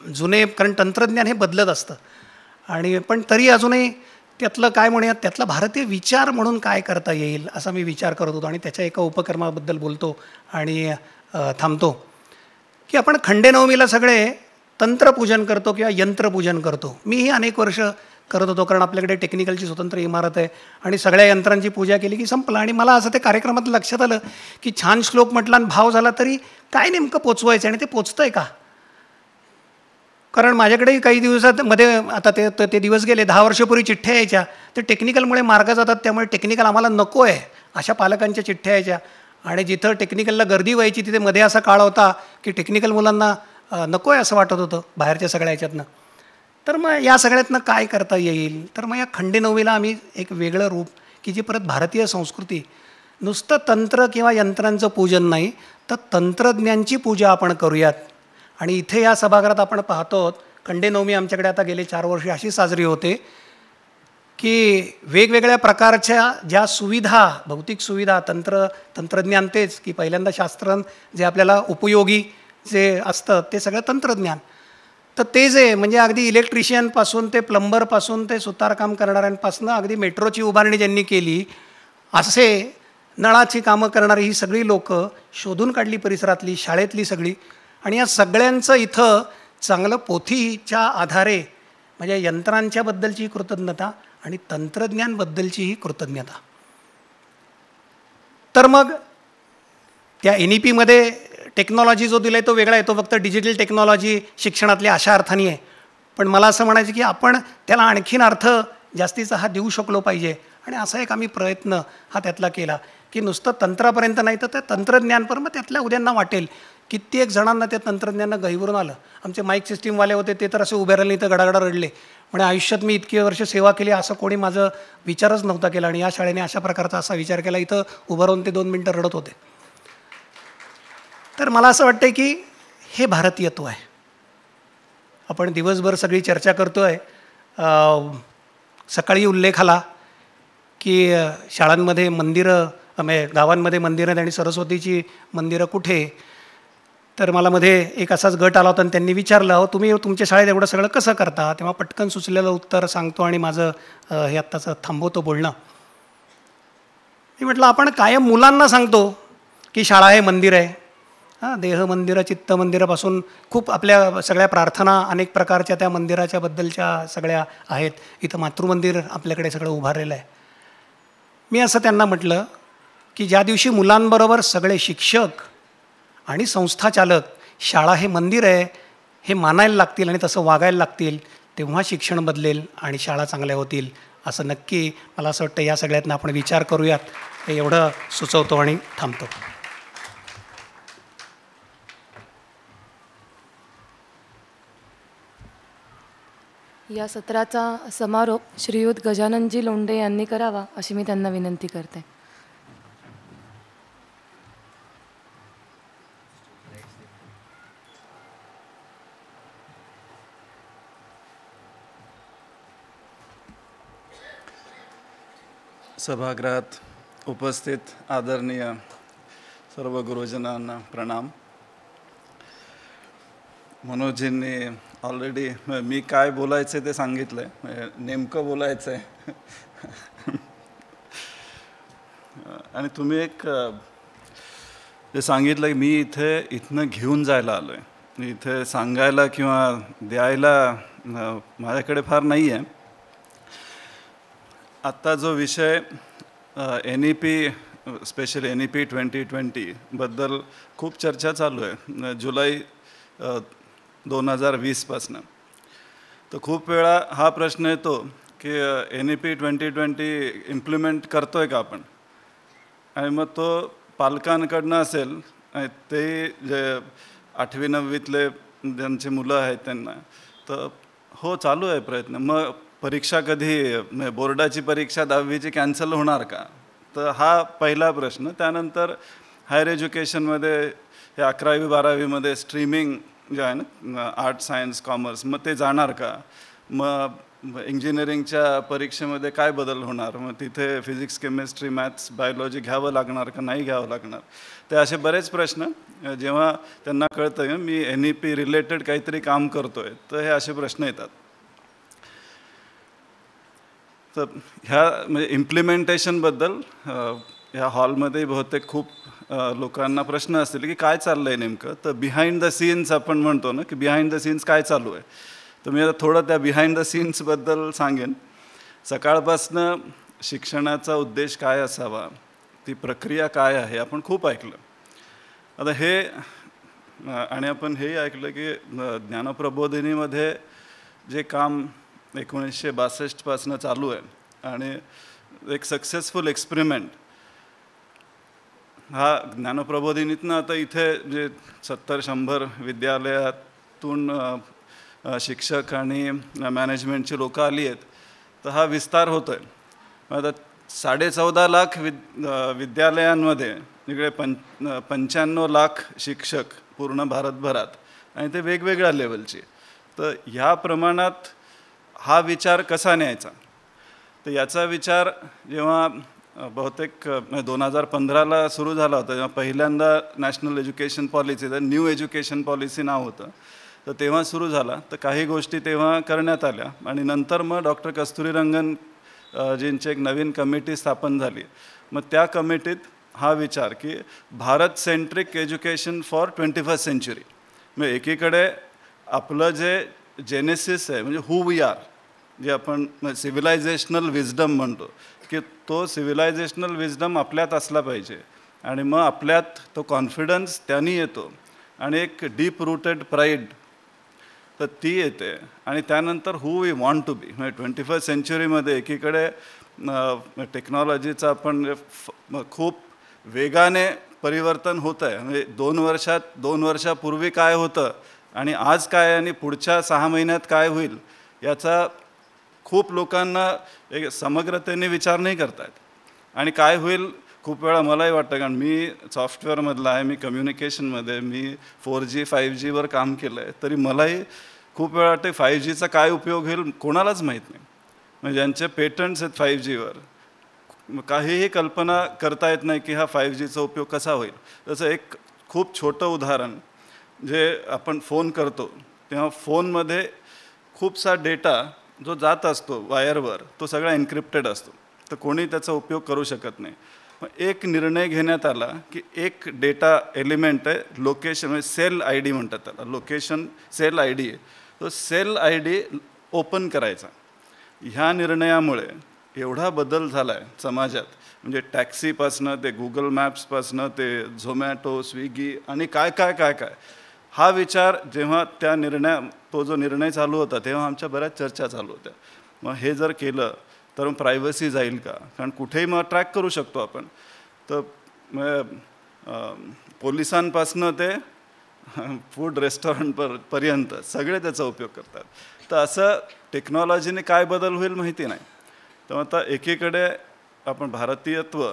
जुने, कारण तंत्रज्ञान हे बदलत असतं, आणि पण तरी अजूनही त्यातलं काय म्हणूयात, त्यातला भारतीय विचार म्हणून काय करता येईल असा मी विचार करत होतो, आणि त्याच्या एका उपक्रमाबद्दल बोलतो आणि थांबतो. की आपण खंडेनवमीला सगळे तंत्रपूजन करतो किंवा यंत्रपूजन करतो. मीही अनेक वर्ष करत होतो, कारण आपल्याकडे टेक्निकलची स्वतंत्र इमारत आहे आणि सगळ्या यंत्रांची पूजा केली की संपलं. आणि मला असं ते कार्यक्रमात लक्षात आलं की छान श्लोक म्हटला आणि भाव झाला तरी काय नेमकं पोचवायचं आणि ते पोचतं आहे का. कारण माझ्याकडेही काही दिवसात मध्ये आता ते दिवस गेले, 10 वर्षापूर्वी चिठ्ठ्या यायच्या, ते टेक्निकलमुळे मार्ग जातात, त्यामुळे टेक्निकल आम्हाला नको आहे अशा पालकांच्या चिठ्ठ्या यायच्या. आणि जिथं टेक्निकलला गर्दी व्हायची तिथे मध्ये असा काळ होता की टेक्निकल मुलांना नको आहे असं वाटत होतं बाहेरच्या सगळ्या याच्यातनं. तर मग या सगळ्यातनं काय करता येईल, तर मग या खंडेनवमीला आम्ही एक वेगळं रूप की जी परत भारतीय संस्कृती, नुसतं तंत्र किंवा यंत्रांचं पूजन नाही तर तंत्रज्ञांची पूजा आपण करूयात. आणि इथे या सभागृहात आपण पाहतो खंडेनवमी आमच्याकडे आता गेले 4 वर्षे अशी साजरी होते की वेगवेगळ्या प्रकारच्या ज्या सुविधा, भौतिक सुविधा, तंत्रज्ञान तेच की पहिल्यांदा शास्त्रज्ञ जे आपल्याला उपयोगी जे असतं ते सगळं तंत्रज्ञान, तर ते जे म्हणजे अगदी इलेक्ट्रिशियनपासून ते प्लंबरपासून ते सुतारकाम करणाऱ्यांपासून अगदी मेट्रोची उभारणी ज्यांनी केली, असे नळाची कामं करणारी ही सगळी लोकं शोधून काढली परिसरातली, शाळेतली सगळी. आणि या सगळ्यांचं इथं चांगलं पोथीच्या आधारे म्हणजे यंत्रांच्या बद्दलची कृतज्ञता आणि तंत्रज्ञानबद्दलचीही कृतज्ञता. तर मग त्या NEPमध्ये टेक्नॉलॉजी जो दिला आहे तो वेगळा आहे, तो फक्त डिजिटल टेक्नॉलॉजी शिक्षणातली अशा अर्थाने आहे. पण मला असं म्हणायचं की आपण त्याला आणखीन अर्थ जास्तीचा हा देऊ शकलो पाहिजे. आणि असा एक आम्ही प्रयत्न हा त्यातला केला की नुसतं तंत्रापर्यंत नाही तर त्या तंत्रज्ञानपर्यंत मग त्यातल्या उद्यांना वाटेल. कित्येक जणांना त्या तंत्रज्ञानानं गहिवरून आलं. आमचे माईक सिस्टीमवाले होते ते तर असे उभे राहिले तर गडागडा रडले. म्हणजे आयुष्यात मी इतकी वर्ष सेवा केली असं कोणी माझं विचारच नव्हता केला, आणि या शाळेने अशा प्रकारचा असा विचार केला. इथं उभं राहून ते 2 मिनटं रडत होते. तर मला असं वाटतं की हे भारतीयत्व आहे. आपण दिवसभर सगळी चर्चा करतो आहे. सकाळी उल्लेख आला की शाळांमध्ये मंदिरं, गावांमध्ये मंदिरं आहेत आणि सरस्वतीची मंदिरं कुठे. तर मला मध्ये एक असाच गट आला होता आणि त्यांनी विचारलं, अहो तुम्ही तुमच्या शाळेत एवढं सगळं कसं करता. तेव्हा पटकन सुचलेलं उत्तर सांगतो आणि माझं हे आत्ताचं थांबवतो बोलणं. मी म्हटलं आपण कायम मुलांना सांगतो की शाळा हे मंदिर आहे. देह मंदिरं चित्त मंदिरापासून खूप आपल्या सगळ्या प्रार्थना अनेक प्रकारच्या त्या मंदिराच्या बद्दलच्या सगळ्या आहेत. इथं मातृमंदिर आपल्याकडे सगळं उभारलेलं आहे. मी असं त्यांना म्हटलं की ज्या दिवशी मुलांबरोबर सगळे शिक्षक आणि संस्थाचालक शाळा हे मंदिर आहे हे मानायला लागतील आणि तसं वागायला लागतील, तेव्हा शिक्षण बदलेल आणि शाळा चांगल्या होतील. असं नक्की मला असं वाटतं या सगळ्यातनं आपण विचार करूयात, हे एवढं सुचवतो आणि थांबतो. या सत्राचा समारोप श्रीयुत गजाननजी लोंढे यांनी करावा अशी मी त्यांना विनंती करते. सभागृहात उपस्थित आदरणीय सर्व गुरुजनांना प्रणाम. मनोजींनी ऑलरेडी मी काय बोलायचं ते सांगितलं आहे, नेमकं बोलायचं आहे. आणि तुम्ही एक जे सांगितलं की मी इथनं घेऊन जायला आलो आहे, इथे सांगायला किंवा द्यायला माझ्याकडे फार नाही आहे. आत्ता जो विषय NEP स्पेशली NEP 2020 बद्दल खूप चर्चा चालू आहे जुलै 2020पासून. तर खूप वेळा हा प्रश्न येतो की NEP 2020 इम्प्लिमेंट करतो आहे का आपण. आणि मग तो पालकांकडनं असेल, ते जे 8वी 9वीतले ज्यांची मुलं आहेत त्यांना, तर हो चालू आहे प्रयत्न. मग परीक्षा कधी, बोर्डाची परीक्षा 10वीची कॅन्सल होणार का, तर हा पहिला प्रश्न. त्यानंतर हायर एज्युकेशनमध्ये हे 11वी 12वीमध्ये स्ट्रीमिंग जे आहे ना, आर्ट सायन्स कॉमर्स, मग ते जाणार का. मग इंजिनिअरिंगच्या परीक्षेमध्ये काय बदल होणार, मग तिथे फिजिक्स केमिस्ट्री मॅथ्स बायोलॉजी घ्यावं लागणार का नाही घ्यावं लागणार. ते असे बरेच प्रश्न जेव्हा त्यांना कळतं मी NEP रिलेटेड काहीतरी काम करतो आहे, तर हे असे प्रश्न येतात. तर ह्या म्हणजे इम्प्लिमेंटेशनबद्दल ह्या हॉलमध्ये बहुतेक खूप लोकांना प्रश्न असतील की काय चाललं आहे नेमकं. तर बिहाइंड द सीन्स आपण म्हणतो ना की बिहाइंड द सीन्स काय चालू आहे. तर मी आता थोडं त्या बिहाइंड द सीन्सबद्दल सांगेन. सकाळपासनं शिक्षणाचा उद्देश काय असावा, ती प्रक्रिया काय आहे, आपण खूप ऐकलं. आता हे आणि आपण हेही ऐकलं की ज्ञानप्रबोधिनीमध्ये जे काम 1962पासून चालू आहे आणि एक सक्सेसफुल एक्सपेरिमेंट हा ज्ञानप्रबोधिनीतनं आता इथे जे 70-100 विद्यालयातून शिक्षक आणि मॅनेजमेंटची लोकं आली आहेत, तर हा विस्तार होतो आहे. आता 14.5 लाख विद्यालयांमध्ये इकडे 95 लाख शिक्षक पूर्ण भारतभरात, आणि ते वेगवेगळ्या लेवलचे. तर ह्या प्रमाणात हा विचार कसा न्यायचा, तर याचा विचार जेव्हा बहुतेक 2015ला सुरू झाला होता, जेव्हा पहिल्यांदा नॅशनल एज्युकेशन पॉलिसी, तर न्यू एज्युकेशन पॉलिसी नाव होतं, तर तेव्हा सुरू झाला. तर काही गोष्टी तेव्हा करण्यात आल्या आणि नंतर मग डॉक्टर कस्तुरीरंगन जींची एक नवीन कमिटी स्थापन झाली. मग त्या कमिटीत हा विचार की Bharat centric education for 21st century, म्हणजे एकीकडे आपलं जे जेनेसिस आहे म्हणजे हू वी आर, जे आपण सिव्हिलायझेशनल विजडम म्हणतो, की तो सिव्हिलायझेशनल विजडम आपल्यात असला पाहिजे. आणि मग आपल्यात तो कॉन्फिडन्स त्यांनी येतो आणि एक डीप रूटेड प्राईड तर ती येते. आणि त्यानंतर who we want to be. म्हणजे 21st सेंचुरीमध्ये एकीकडे टेक्नॉलॉजीचं आपण खूप वेगाने परिवर्तन होत आहे. म्हणजे 2 वर्षापूर्वी काय होतं आणि आज काय आणि पुढच्या 6 महिन्यात काय होईल याचा खूप लोकांना एक समग्रतेने विचार नाही करतायत. आणि काय होईल खूप वेळा मलाही वाटतं, कारण मी सॉफ्टवेअरमधला आहे, मी कम्युनिकेशनमध्ये, मी 4G 5Gवर काम केलं आहे, तरी मलाही खूप वेळा वाटतं 5Gचा काय उपयोग होईल कोणालाच माहीत नाही. म्हणजे ज्यांचे पेटंट्स आहेत 5Gवर काहीही कल्पना करता येत नाही की हा 5Gचा उपयोग कसा होईल. तसं एक खूप छोटं उदाहरण, जे आपण फोन करतो तेव्हा फोनमध्ये खूपसा डेटा जो जात असतो वायरवर तो सगळा एन्क्रिप्टेड असतो, तर कोणी त्याचा उपयोग करू शकत नाही. मग एक निर्णय घेण्यात आला की एक डेटा एलिमेंट आहे लोकेशन, म्हणजे सेल ID म्हणतात त्याला, लोकेशन सेल ID आहे, तो सेल ID ओपन करायचा. ह्या निर्णयामुळे एवढा बदल झाला आहे समाजात. म्हणजे टॅक्सीपासनं ते गुगल मॅप्सपासनं ते झोमॅटो, स्विगी आणि काय काय काय काय हा विचार जेव्हा तो जो निर्णय चालू होता तेव्हा आमच्या बऱ्याच चर्चा चालू होत्या. मग हे जर केलं तर प्रायव्हसी जाईल का, कारण कुठेही मग ट्रॅक करू शकतो आपण. तर पोलिसांपासनं ते फूड रेस्टॉरंटपर्यंत सगळे त्याचा उपयोग करतात. तर असं टेक्नॉलॉजीने काय बदल होईल माहिती नाही. तर आता एकीकडे आपण भारतीयत्व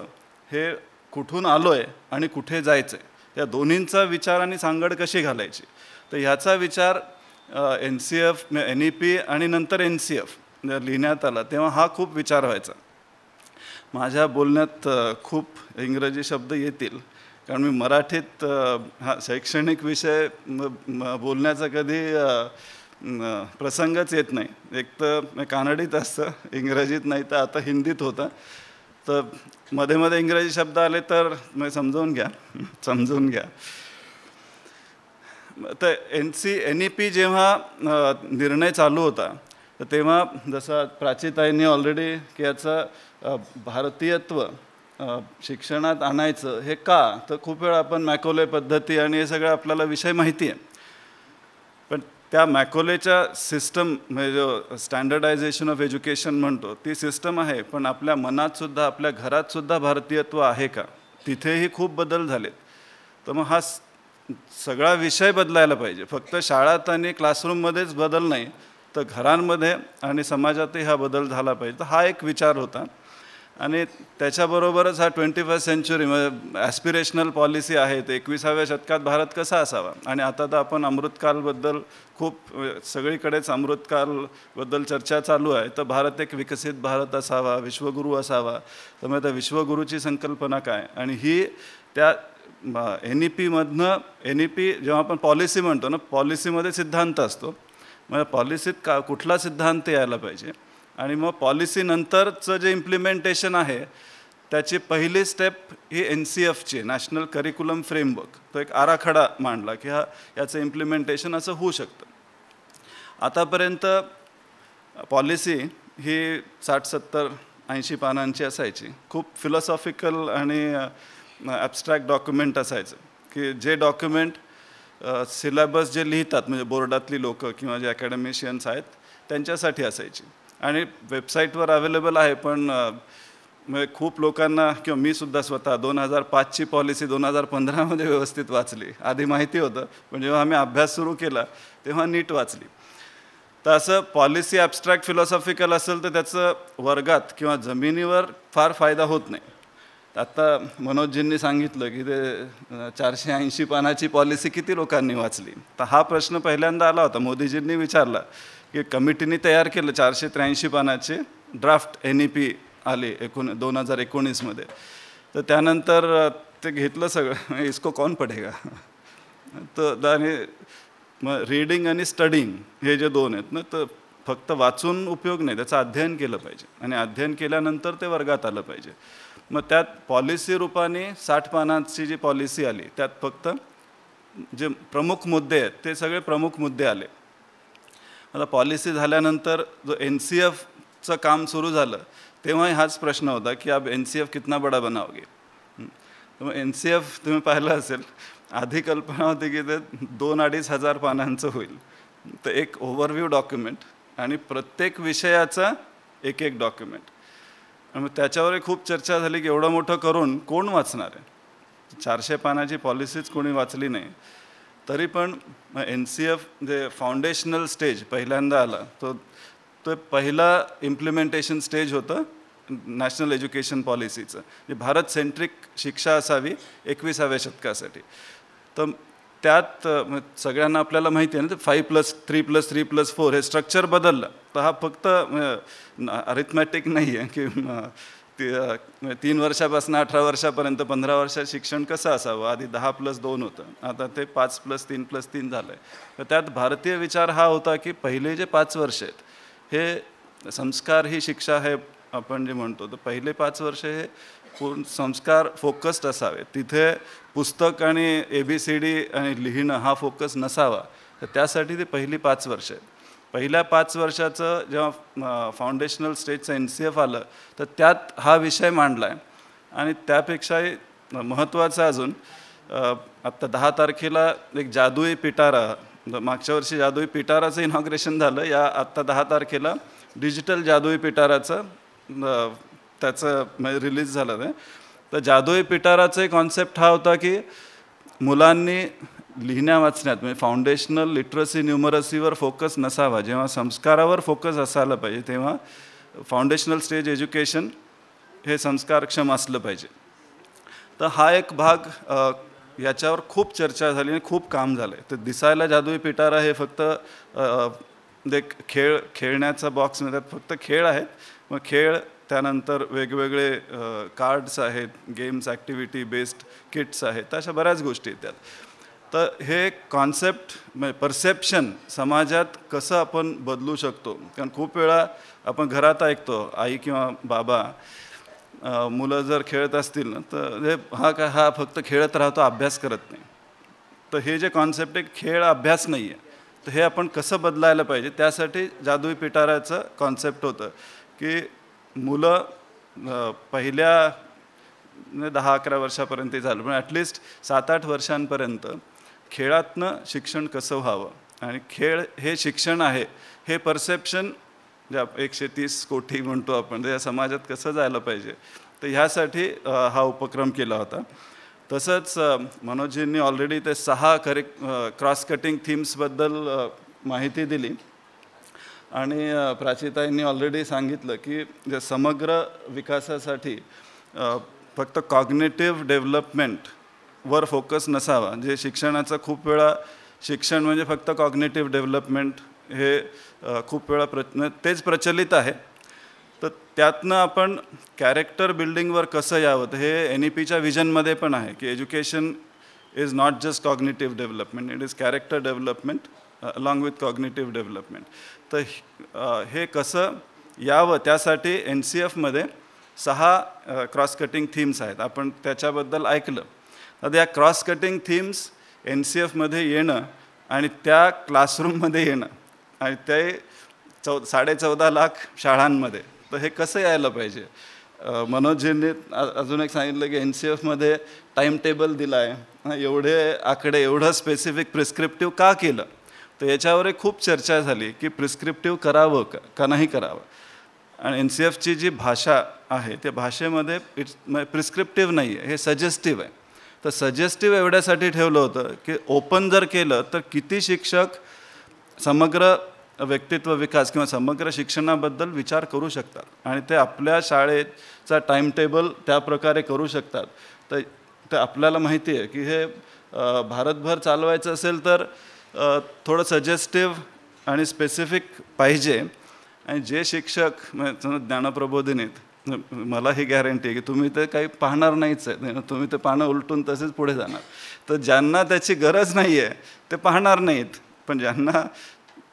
हे कुठून आलो आहे आणि कुठे जायचं आहे या दोन्हींचा विचार आणि सांगड कशी घालायची, तर ह्याचा विचार NCF, NEP आणि नंतर NCF लिहिण्यात आला तेव्हा हा खूप विचार व्हायचा. माझ्या बोलण्यात खूप इंग्रजी शब्द येतील, कारण मी मराठीत हा शैक्षणिक विषय बोलण्याचा कधी प्रसंगच येत नाही. एक तर कानडीत असतं, इंग्रजीत नाही, तर आता हिंदीत होतं. तर मध्ये मध्ये इंग्रजी शब्द आले तर समजून घ्या. तर NEP जेव्हा निर्णय चालू होता तर तेव्हा जसं प्राचीताईंनी ऑलरेडी की याचं भारतीयत्व शिक्षणात आणायचं हे का, तर खूप वेळा आपण मॅकोले पद्धती आणि हे सगळं आपल्याला विषय माहिती आहे, पण त्या मॅकोलेच्या सिस्टम म्हणजे जो स्टँडर्डायझेशन ऑफ एज्युकेशन म्हणतो ती सिस्टम आहे, पण आपल्या मनातसुद्धा आपल्या घरातसुद्धा भारतीयत्व आहे का, तिथेही खूप बदल झालेत. तर मग हा सगळा विषय बदलायला पाहिजे. फक्त शाळात आणि क्लासरूममध्येच बदल नाही, तर घरांमध्ये आणि समाजातही हा बदल झाला पाहिजे. तर हा एक विचार होता. आणि त्याच्याबरोबरच हा 21st सेंचुरी म्हणजे ॲस्पिरेशनल पॉलिसी आहे, 21व्या शतकात भारत कसा असावा. आणि आता तर आपण अमृतकालबद्दल खूप सगळीकडेच अमृतकालबद्दल चर्चा चालू आहे. तर भारत एक विकसित भारत असावा, विश्वगुरू असावा. त्यामुळे त्या विश्वगुरूची संकल्पना काय, आणि ही त्या NEPमधनं NEP जेव्हा आपण पॉलिसी म्हणतो ना, पॉलिसीमध्ये सिद्धांत असतो, म्हणजे पॉलिसीत कुठला सिद्धांत यायला पाहिजे, आणि मग पॉलिसीनंतरचं जे इम्प्लिमेंटेशन आहे त्याची पहिली स्टेप ही NCFची नॅशनल करिक्युलम फ्रेमवर्क. तो एक आराखडा मांडला की याचं इम्प्लिमेंटेशन असं होऊ शकतं. आतापर्यंत पॉलिसी ही 60-70-80 पानांची असायची. खूप फिलॉसॉफिकल आणि ॲब्स्ट्रॅक्ट डॉक्युमेंट असायचं, की जे डॉक्युमेंट सिलेबस जे लिहितात म्हणजे बोर्डातली लोकं किंवा जे अकॅडमिशियन्स आहेत त्यांच्यासाठी असायची. आणि वेबसाईटवर अवेलेबल आहे, पण खूप लोकांना किंवा मी सुद्धा स्वतः 2005ची पॉलिसी 2015मध्ये व्यवस्थित वाचली. आधी माहिती होतं, पण जेव्हा आम्ही अभ्यास सुरू केला तेव्हा नीट वाचली. तर असं पॉलिसी ॲब्स्ट्रॅक्ट फिलॉसॉफिकल असेल तर त्याचं वर्गात किंवा जमिनीवर फार फायदा होत नाही. आत्ता मनोजजींनी सांगितलं की ते 480 पानाची पॉलिसी किती लोकांनी वाचली. तर हा प्रश्न पहिल्यांदा आला होता, मोदीजींनी विचारला की कमिटीने तयार केलं 483 पानाचे ड्राफ्ट NEP आले 2019मध्ये. तर त्यानंतर ते घेतलं सगळं, इसको कौन पढेगा. तर आणि मग रीडिंग आणि स्टडिंग हे जे दोन आहेत ना, तर फक्त वाचून उपयोग नाही, त्याचं अध्ययन केलं पाहिजे, आणि अध्ययन केल्यानंतर ते वर्गात आलं पाहिजे. मग त्यात पॉलिसी रूपाने 60 पानांची जी पॉलिसी आली त्यात फक्त जे प्रमुख मुद्दे आहेत ते सगळे प्रमुख मुद्दे आले. आता पॉलिसी झाल्यानंतर जो NCFचं काम सुरू झालं तेव्हाही हाच प्रश्न होता की अब NCF कितना बडा बनाओगे. तर मग NCF तुम्ही पाहिलं असेल आधी कल्पना होती की ते 2-2.5 हजार पानांचं होईल. तर एक ओव्हरव्ह्यू डॉक्युमेंट आणि प्रत्येक विषयाचा एक डॉक्युमेंट. मग त्याच्यावर खूप चर्चा झाली की एवढं मोठं करून कोण वाचणार आहे. 400 पानाची पॉलिसीच कोणी वाचली नाही. तरी पण NCF जे फाउंडेशनल स्टेज पहिल्यांदा आला तो पहिला इम्प्लिमेंटेशन स्टेज होतं नॅशनल एज्युकेशन पॉलिसीचं, जे भारत सेंट्रिक शिक्षा असावी 21व्या शतकासाठी. तर त्यात सगळ्यांना आपल्याला माहिती आहे ना, 5+3+3+4 हे स्ट्रक्चर बदललं. तर हा फक्त अरिथमॅटिक नाही आहे की 3 वर्षापासून 18 वर्षापर्यंत 15 वर्षात शिक्षण कसं असावं. आधी 10+2 होतं, आता ते 5+3+3 झालं आहे. तर त्यात भारतीय विचार हा होता की पहिले जे 5 वर्ष आहेत हे संस्कार ही शिक्षा आहे आपण जे म्हणतो. तर पहिले 5 वर्ष हे पूर्ण संस्कार फोकस्ड असावे. तिथे पुस्तक आणि ABCD आणि लिहिणं हा फोकस नसावा. तर त्यासाठी ती पहिली 5 वर्ष आहेत. पहिल्या 5 वर्षाचं जेव्हा फाउंडेशनल स्टेजचं NCF आलं तर त्यात हा विषय मांडला आहे. आणि त्यापेक्षाही महत्त्वाचं अजून आत्ता 10 तारखेला एक जादुई पिटारा, मागच्या वर्षी जादुई पिटाराचं इनॉग्रेशन झालं. या आत्ता 10 तारखेला डिजिटल जादुई पिटाराचं त्याचं रिलीज झालं आहे. तर जादुई पिटाराचं कॉन्सेप्ट हा होता की मुलांनी लिहिण्या वाचण्यात म्हणजे फाउंडेशनल लिटरसी न्यूमरसीवर फोकस नसावा. जेव्हा संस्कारावर फोकस असायला पाहिजे तेव्हा फाउंडेशनल स्टेज एज्युकेशन हे संस्कारक्षम असलं पाहिजे. तर हा एक भाग याच्यावर खूप चर्चा झाली आणि खूप काम झालं आहे. तर दिसायला जादुई पिटारा हे फक्त एक खेळण्याचा बॉक्स म्हणजे फक्त खेळ आहेत. मग खेळ त्यानंतर वेगवेगळे कार्ड्स आहेत, गेम्स ॲक्टिव्हिटी बेस्ड किट्स आहेत, अशा बऱ्याच गोष्टी आहेत त्यात. तर हे कॉन्सेप्ट म्हणजे परसेप्शन समाजात कसं आपण बदलू शकतो. कारण खूप वेळा आपण घरात ऐकतो आई किंवा बाबा मुलं जर खेळत असतील ना तर हा फक्त खेळत राहतो, अभ्यास करत नाही. तर हे जे कॉन्सेप्ट आहे खेळ अभ्यास नाही आहे, तर हे आपण कसं बदलायला पाहिजे. त्यासाठी जादुई पिटाराचं कॉन्सेप्ट होतं की मुलं पहिल्या 10-11 वर्षापर्यंत झालं पण ॲटलिस्ट 7-8 वर्षांपर्यंत खेळातनं शिक्षण कसं व्हावं. आणि खेळ हे शिक्षण आहे हे परसेप्शन ज्या 130 कोटी म्हणतो आपण त्या समाजात कसं जायला पाहिजे. तर ह्यासाठी हा उपक्रम केला होता. तसंच मनोजींनी ऑलरेडी ते 6 क्रॉस कटिंग थीम्सबद्दल माहिती दिली. आणि प्राचीताईंनी ऑलरेडी सांगितलं की समग्र विकासासाठी फक्त कॉग्नेटिव्ह डेव्हलपमेंटवर फोकस नसावा. जे शिक्षणाचं खूप वेळा शिक्षण म्हणजे फक्त कॉग्नेटिव्ह डेव्हलपमेंट हे खूप वेळा तेच प्रचलित आहे. तर त्यातनं आपण कॅरेक्टर बिल्डिंगवर कसं यावं. तर हे NEPच्या विजनमध्ये पण आहे की education is not just cognitive development, it is character development along with cognitive development. तर हे कसं यावं त्यासाठी NCFमध्ये 6 क्रॉस कटिंग थीम्स आहेत. आपण त्याच्याबद्दल ऐकलं. आता या क्रॉस कटिंग थीम्स NCFमध्ये येणं आणि त्या क्लासरूममध्ये येणं आणि ते 14.5 लाख शाळांमध्ये, तर हे कसं यायला पाहिजे. मनोजींनी अजून एक सांगितलं की NCFमध्ये टाईम टेबल दिला आहे, एवढे आकडे एवढं स्पेसिफिक प्रिस्क्रिप्टिव्ह का केलं. तर याच्यावर खूप चर्चा झाली की प्रिस्क्रिप्टिव्ह करावं का नाही करावं. आणि NCFची जी भाषा आहे त्या भाषेमध्ये प्रिस्क्रिप्टिव्ह नाही आहे, हे सजेस्टिव्ह आहे. तर सजेस्टिव्ह एवढ्यासाठी ठेवलं होतं की ओपन जर केलं तर किती शिक्षक समग्र व्यक्तित्व विकास किंवा समग्र शिक्षणाबद्दल विचार करू शकतात आणि ते आपल्या शाळेचा टाईम टेबल त्या प्रकारे करू शकतात. तर आपल्याला माहिती आहे की हे भारतभर चालवायचं असेल तर थोडं सजेस्टिव्ह आणि स्पेसिफिक पाहिजे. आणि जे शिक्षक ज्ञानप्रबोधिनीत मला ही गॅरंटी आहे की तुम्ही ते काही पाहणार नाहीच आहे, तुम्ही ते पानं उलटून तसेच पुढे जाणार. तर ज्यांना त्याची गरज नाही आहे ते पाहणार नाहीत, पण ज्यांना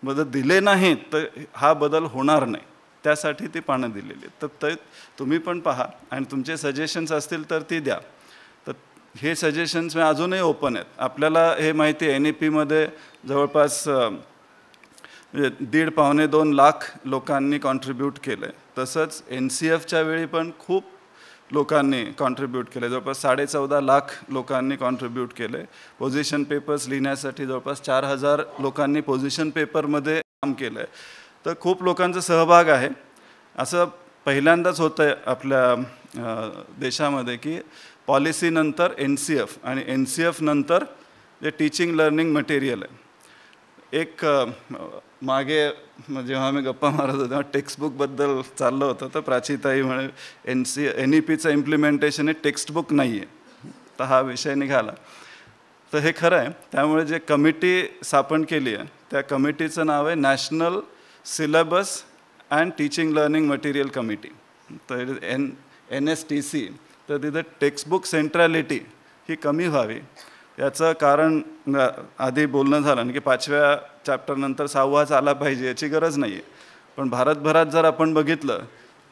बदल दिले नाहीत तर हा बदल होणार नाही. त्यासाठी ती पानं दिलेली आहेत. तर तुम्ही पण पहा आणि तुमचे सजेशन्स असतील तर ती द्या. तर हे सजेशन्स अजूनही ओपन आहेत. आपल्याला हे माहिती आहे NEPमध्ये जवळपास 1.5-2 लाख लोकांनी कॉन्ट्रीब्यूट केलं आहे. तसंच NCFच्या वेळी पण खूप लोकांनी कॉन्ट्रीब्यूट केले, जवळपास 14.5 लाख लोकांनी कॉन्ट्रीब्यूट केले. पोझिशन पेपर्स लिहिण्यासाठी जवळपास 4,000 लोकांनी पोझिशन पेपरमध्ये काम केलं आहे. तर खूप लोकांचा सहभाग आहे. असं पहिल्यांदाच होतं आहे आपल्या देशामध्ये की पॉलिसीनंतर NCF आणि NCF नंतर जे टीचिंग लर्निंग मटेरियल आहे. एक मागे जेव्हा आम्ही गप्पा मारत होतो तेव्हा टेक्स्टबुकबद्दल चाललं होतं, तर प्राचीताई म्हणे NEPचं इम्प्लिमेंटेशन हे टेक्स्टबुक नाही आहे. तर हा विषय निघाला. तर हे खरं आहे. त्यामुळे जे कमिटी स्थापन केली आहे त्या कमिटीचं नाव आहे national syllabus and teaching learning material committee. तर NSTC. तर तिथं टेक्स्टबुक सेंट्रॅलिटी ही कमी व्हावी याचं कारण आधी बोलणं झालं की 5व्या चॅप्टरनंतर 6वाच आला पाहिजे याची गरज नाही आहे. पण भारतभरात जर आपण बघितलं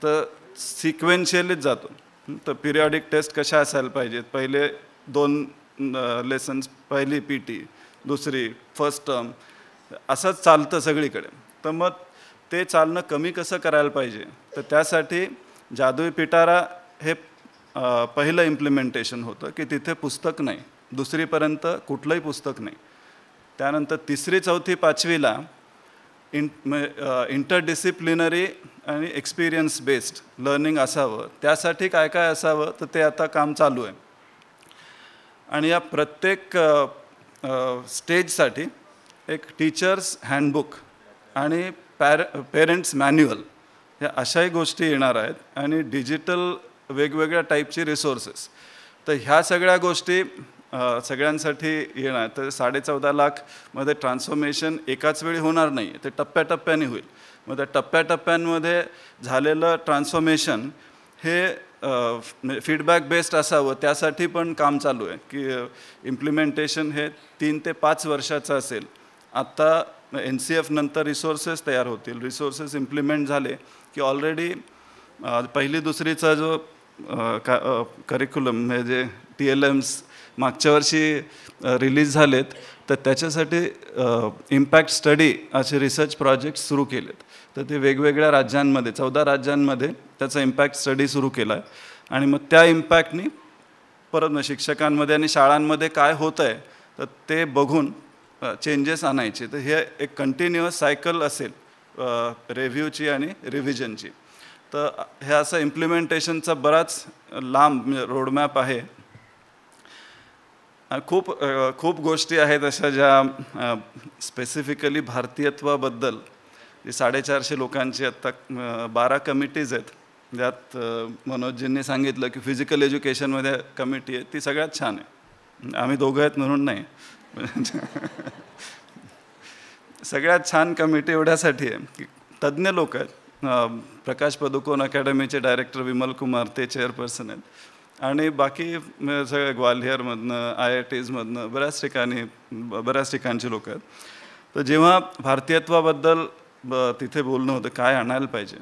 तर सिक्वेन्शियलीच जातो. तर पिरियॉडिक टेस्ट कशा असायला पाहिजेत, पहिले 2 लेसन्स, पहिली PT, दुसरी फर्स्ट टर्म, असंच चालतं सगळीकडे. तर मग ते चालणं कमी कसं करायला पाहिजे, तर त्यासाठी जादुई पिटारा हे पहिलं इम्प्लिमेंटेशन होतं की तिथे पुस्तक नाही, 2रीपर्यंत कुठलंही पुस्तक नाही. त्यानंतर 3री, 4थी, 5वीला इंटरडिसिप्लिनरी आणि एक्सपिरियन्स बेस्ड लर्निंग असावं. त्यासाठी काय काय असावं तर ते आता काम चालू आहे. आणि या प्रत्येक स्टेजसाठी एक टीचर्स हँडबुक आणि पेरेंट्स मॅन्युअल ह्या अशाही गोष्टी येणार आहेत. आणि डिजिटल वेगवेगळ्या टाईपची रिसोर्सेस. तर ह्या सगळ्या गोष्टी सगळ्यांसाठी येणार. तर 14.5 लाखमध्ये ट्रान्सफॉर्मेशन एकाच वेळी होणार नाही, ते टप्प्याटप्प्याने होईल. मग त्या टप्प्याटप्प्यांमध्ये झालेलं ट्रान्सफॉर्मेशन हे फीडबॅक बेस्ड असावं. त्यासाठी पण काम चालू आहे की इम्प्लिमेंटेशन हे 3 ते 5 वर्षाचं असेल. आत्ता NCF नंतर रिसोर्सेस तयार होतील. रिसोर्सेस इम्प्लिमेंट झाले की ऑलरेडी 1ली 2रीचा जो करिक्युलम हे जे TLMs मागच्या वर्षी रिलीज झालेत, तर त्याच्यासाठी इम्पॅक्ट स्टडी असे रिसर्च प्रोजेक्ट सुरू केलेत. तर ते वेगवेगळ्या राज्यांमध्ये 14 राज्यांमध्ये त्याचा इम्पॅक्ट स्टडी सुरू केला आहे. आणि मग त्या इम्पॅक्टनी परत शिक्षकांमध्ये आणि शाळांमध्ये काय होतं आहे तर ते बघून चेंजेस आणायचे. तर हे एक कंटिन्युअस सायकल असेल रिव्ह्यूची आणि रिव्हिजनची. तर हे असं इम्प्लिमेंटेशनचा बराच लांब रोडमॅप आहे. खूप गोष्टी आहेत अशा ज्या स्पेसिफिकली भारतीयत्वाबद्दल. 450 लोकांची आत्ता 12 कमिटीज आहेत. ज्यात मनोजजींनी सांगितलं की फिजिकल एज्युकेशनमध्ये कमिटी आहे, ती सगळ्यात छान आहे. आम्ही दोघं आहेत म्हणून नाही, सगळ्यात छान कमिटी एवढ्यासाठी आहे की तज्ज्ञ लोक आहेत. प्रकाश पदुकोण अकॅडमीचे डायरेक्टर विमल कुमार ते चेअरपर्सन आहेत. आणि बाकी सगळ्या ग्वाल्हेरमधनं IITsमधनं बऱ्याच ठिकाणची लोक आहेत. तर जेव्हा भारतीयत्वाबद्दल तिथे बोलणं होतं काय आणायला पाहिजे,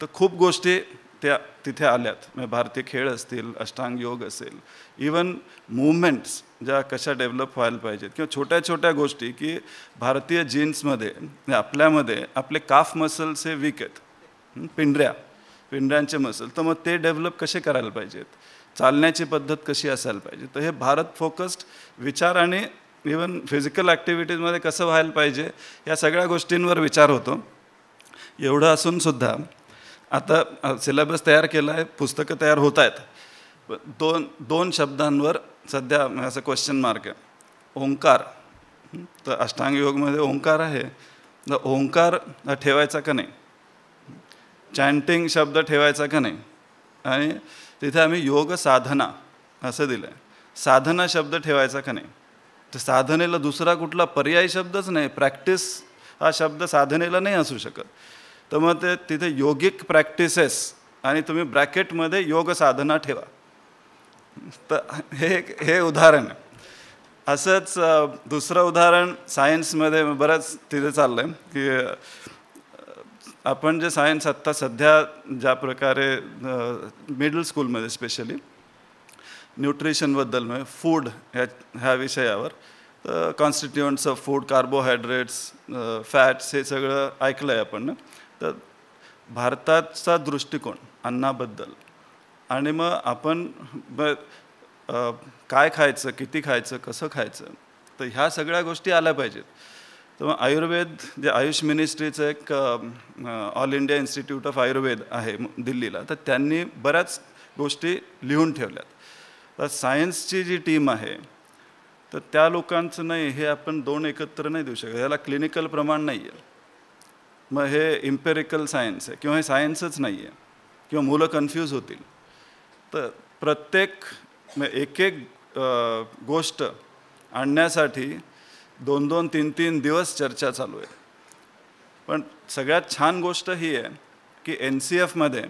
तर खूप गोष्टी त्या तिथे आल्यात. म्हणजे भारतीय खेळ असतील, अष्टांग योग असेल, इवन मूवमेंट्स ज्या कशा डेव्हलप व्हायला पाहिजेत, किंवा छोट्या छोट्या गोष्टी की भारतीय जीन्समध्ये आपल्यामध्ये आपले काफ मसल्स हे वीक आहेत, पिंढऱ्यांचे मसल. तर मग ते डेव्हलप कसे करायला पाहिजेत, चालण्याची पद्धत कशी असायला पाहिजे. तर हे भारत फोकस्ड विचार आणि इवन फिजिकल ॲक्टिव्हिटीजमध्ये कसं व्हायला पाहिजे या सगळ्या गोष्टींवर विचार होतो. एवढं असूनसुद्धा आता सिलेबस तयार केला आहे, पुस्तकं तयार होत आहेत. दोन शब्दांवर सध्या असं क्वेश्चन मार्क आहे. ओंकार, तर अष्टांग योगमध्ये ओंकार आहे, तर ओंकार ठेवायचा का नाही, चॅन्टिंग शब्द ठेवायचा का नाही. आणि तिथे आम्ही योग साधना असं दिलं आहे, साधना शब्द ठेवायचा का नाही. तर साधनेला दुसरा कुठला पर्यायी शब्दच नाही, प्रॅक्टिस हा शब्द साधनेला नाही असू शकत. तर मग ते तिथे योगिक प्रॅक्टिसेस आणि तुम्ही ब्रॅकेटमध्ये योग साधना ठेवा. तर हे उदाहरण आहे. असंच दुसरं उदाहरण सायन्समध्ये बरंच तिथे चाललं आहे की आपण जे सायन्स आत्ता सध्या ज्या प्रकारे मिडल स्कूलमध्ये स्पेशली न्यूट्रिशनबद्दल म्हणजे फूड ह्या विषयावर constituents of food, carbohydrates, fats हे सगळं ऐकलं आहे आपण. तर भारताचा दृष्टिकोन अन्नाबद्दल आणि मग आपण काय खायचं, किती खायचं, कसं खायचं, तर ह्या सगळ्या गोष्टी आल्या पाहिजेत. तर मग आयुर्वेद जे आयुष मिनिस्ट्रीचं एक all India institute of Ayurveda आहे दिल्लीला, तर त्यांनी बऱ्याच गोष्टी लिहून ठेवल्यात. तर सायन्सची जी टीम आहे तर त्या लोकांचं नाही, हे आपण दोन एकत्र नाही देऊ शकत, याला क्लिनिकल प्रमाण नाही आहे. मग हे इम्पेरिकल सायन्स आहे किंवा हे सायन्सच नाही आहे किंवा मुलं कन्फ्यूज होतील. तर प्रत्येक एक गोष्ट आणण्यासाठी 2-2, 3-3 दिवस चर्चा चालू आहे. पण सगळ्यात छान गोष्ट ही आहे की NCFमध्ये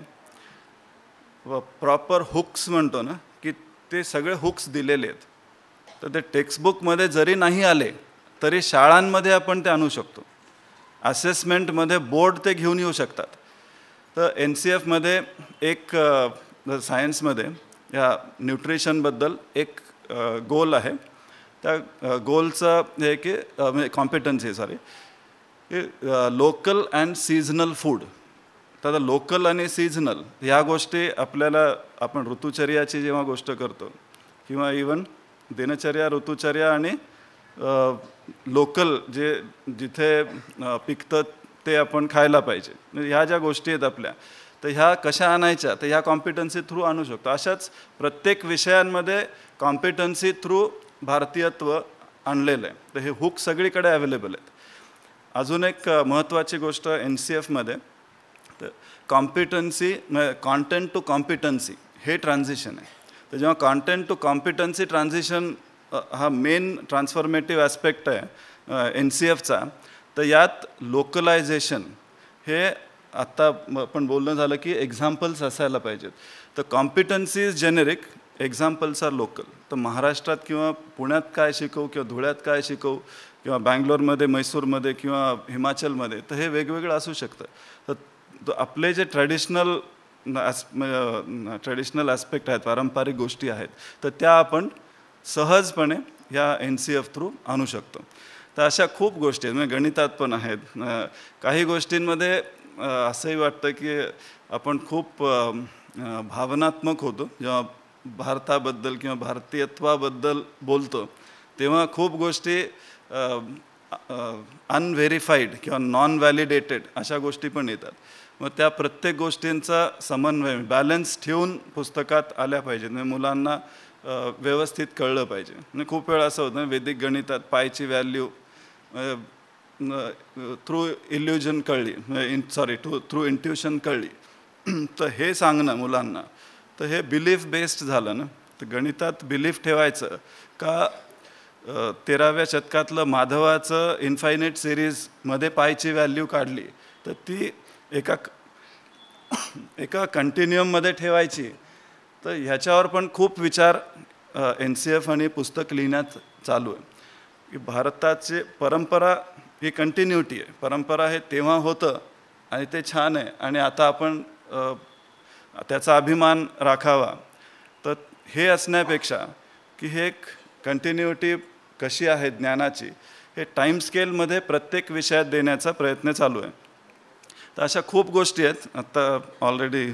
प्रॉपर हुक्स म्हणतो ना, की ते सगळे हुक्स दिलेले आहेत. तर ते टेक्स्टबुकमध्ये जरी नाही आले तरी शाळांमध्ये आपण ते आणू शकतो. असेसमेंटमध्ये बोर्ड ते घेऊन येऊ शकतात. तर NCFमध्ये एक सायन्समध्ये या न्यूट्रिशनबद्दल एक गोल आहे. त्या गोलचं हे की म्हणजे कॉम्पिटन्सी की लोकल अँड सीझनल फूड. तर लोकल आणि सीझनल ह्या गोष्टी आपल्याला, आपण ऋतुचर्याची जेव्हा गोष्ट करतो किंवा इवन दिनचर्या, ऋतुचर्या आणि लोकल जे जिथे पिकतं ते आपण खायला पाहिजे, ह्या ज्या गोष्टी आहेत आपल्या, तर ह्या कशा आणायच्या, तर ह्या कॉम्पिटन्सी थ्रू आणू शकतो. अशाच प्रत्येक विषयांमध्ये कॉम्पिटन्सी थ्रू भारतीयत्व आणलेलं आहे. तर हे हुक सगळीकडे अवेलेबल आहेत. अजून एक महत्त्वाची गोष्ट NCFमध्ये, तर कॉम्पिटन्सी कॉन्टेंट टू कॉम्पिटन्सी हे ट्रान्झिशन आहे. तर जेव्हा कॉन्टेंट टू कॉम्पिटन्सी ट्रान्झिशन हा मेन ट्रान्सफॉर्मेटिव्ह ॲस्पेक्ट आहे NCFचा, तर यात लोकलायझेशन हे आत्ता आपण बोलणं झालं की एक्झाम्पल्स असायला पाहिजेत. तर competency is generic, examples are local. तर महाराष्ट्रात किंवा पुण्यात काय शिकवू किंवा धुळ्यात काय शिकवू किंवा बँगलोरमध्ये, मैसूरमध्ये किंवा हिमाचलमध्ये, तर हे वेगवेगळं असू शकतं. तर आपले जे ट्रॅडिशनल ॲस्पेक्ट आहेत, पारंपरिक गोष्टी आहेत, तर त्या आपण सहजपणे या NCF थ्रू आणू शकतो. तर अशा खूप गोष्टी आहेत. म्हणजे गणितात पण आहेत. काही गोष्टींमध्ये असंही वाटतं की आपण खूप भावनात्मक होतो जेव्हा भारताबद्दल किंवा भारतीयत्वाबद्दल बोलतो, तेव्हा खूप गोष्टी अनव्हेरीफाईड किंवा नॉन व्हॅलिडेटेड अशा गोष्टी पण येतात. मग त्या प्रत्येक गोष्टींचा समन्वय, बॅलन्स ठेवून पुस्तकात आल्या पाहिजेत. म्हणजे मुलांना व्यवस्थित कळलं पाहिजे. म्हणजे खूप वेळा असं होतं, वैदिक गणितात पायची व्हॅल्यू थ्रू इल्युजन कळली, थ्रू इंट्युशन कळली, तर हे सांगणं मुलांना, तर हे बिलीफ बेस्ड झालं ना. तर गणितात बिलीफ ठेवायचं का 13व्या शतकातलं माधवाचं इन्फायनाईट सिरीजमध्ये पायची व्हॅल्यू काढली, तर ती एका कंटिन्युअममध्ये ठेवायची. तर ह्याच्यावर पण खूप विचार NCF आणि पुस्तक लिहिण्यात चालू आहे की भारताची परंपरा ही कंटिन्युटी आहे. परंपरा हे तेव्हा होतं आणि ते छान आहे आणि आता आपण त्याचा अभिमान राखावा. तर हे असण्यापेक्षा की हे एक कंटिन्युटी कशी आहे ज्ञानाची, हे टाईम स्केलमध्ये प्रत्येक विषयात देण्याचा प्रयत्न चालू आहे. तर अशा खूप गोष्टी आहेत. आत्ता ऑलरेडी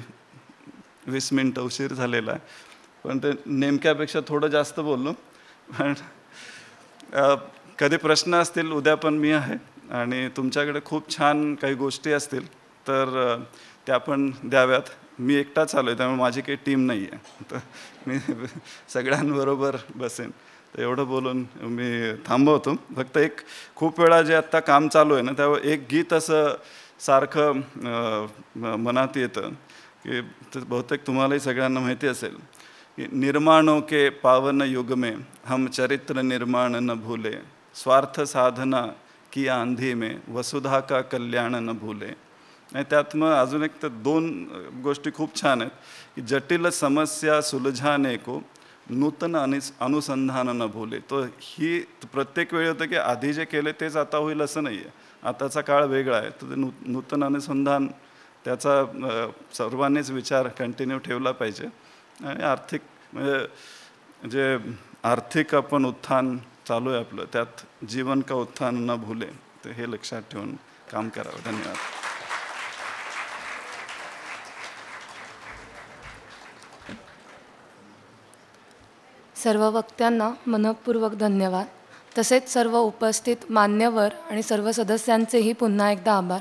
20 मिनटं उशीर झालेला आहे, पण ते नेमक्यापेक्षा थोडं जास्त बोललो. पण कधी प्रश्न असतील उद्या पण मी आहे, आणि तुमच्याकडे खूप छान काही गोष्टी असतील तर त्या पण द्याव्यात. मी एकटाच आलो आहे, त्यामुळे माझी काही टीम नाही आहे, तर मी सगळ्यांबरोबर बसेन. तर एवढं बोलून मी थांबवतो. फक्त एक खूप वेळा जे आत्ता काम चालू आहे ना, त्यावर एक गीत असं सारखं मनात येतं की बहुतेक तुम्हालाही सगळ्यांना माहिती असेल की निर्माणों के पावन युग में हम चरित्र निर्माण न भूले, स्वार्थ साधना की आंधी में वसुधा का कल्याण न भूले. आणि त्यात मग अजून एक तर 2 गोष्टी खूप छान आहेत की जटिल समस्या सुलझाने को नूतन अनुसंधान न भूले. तो ही प्रत्येक वेळी होतं की आधी जे केले तेच आता होईल असं नाही आहे. आताचा काळ वेगळा आहे. तर ते नूतन अनुसंधान त्याचा सर्वांनीच विचार कंटिन्यू ठेवला पाहिजे. आणि आर्थिक म्हणजे जे आर्थिक आपण उत्थान चालू आहे आपलं, त्यात जीवन का उत्थान न भूले, तर हे लक्षात ठेवून काम करावं. धन्यवाद. सर्व वक्त्यांना मनःपूर्वक धन्यवाद. तसेच सर्व उपस्थित मान्यवर आणि सर्व सदस्यांचेही पुन्हा एकदा आभार.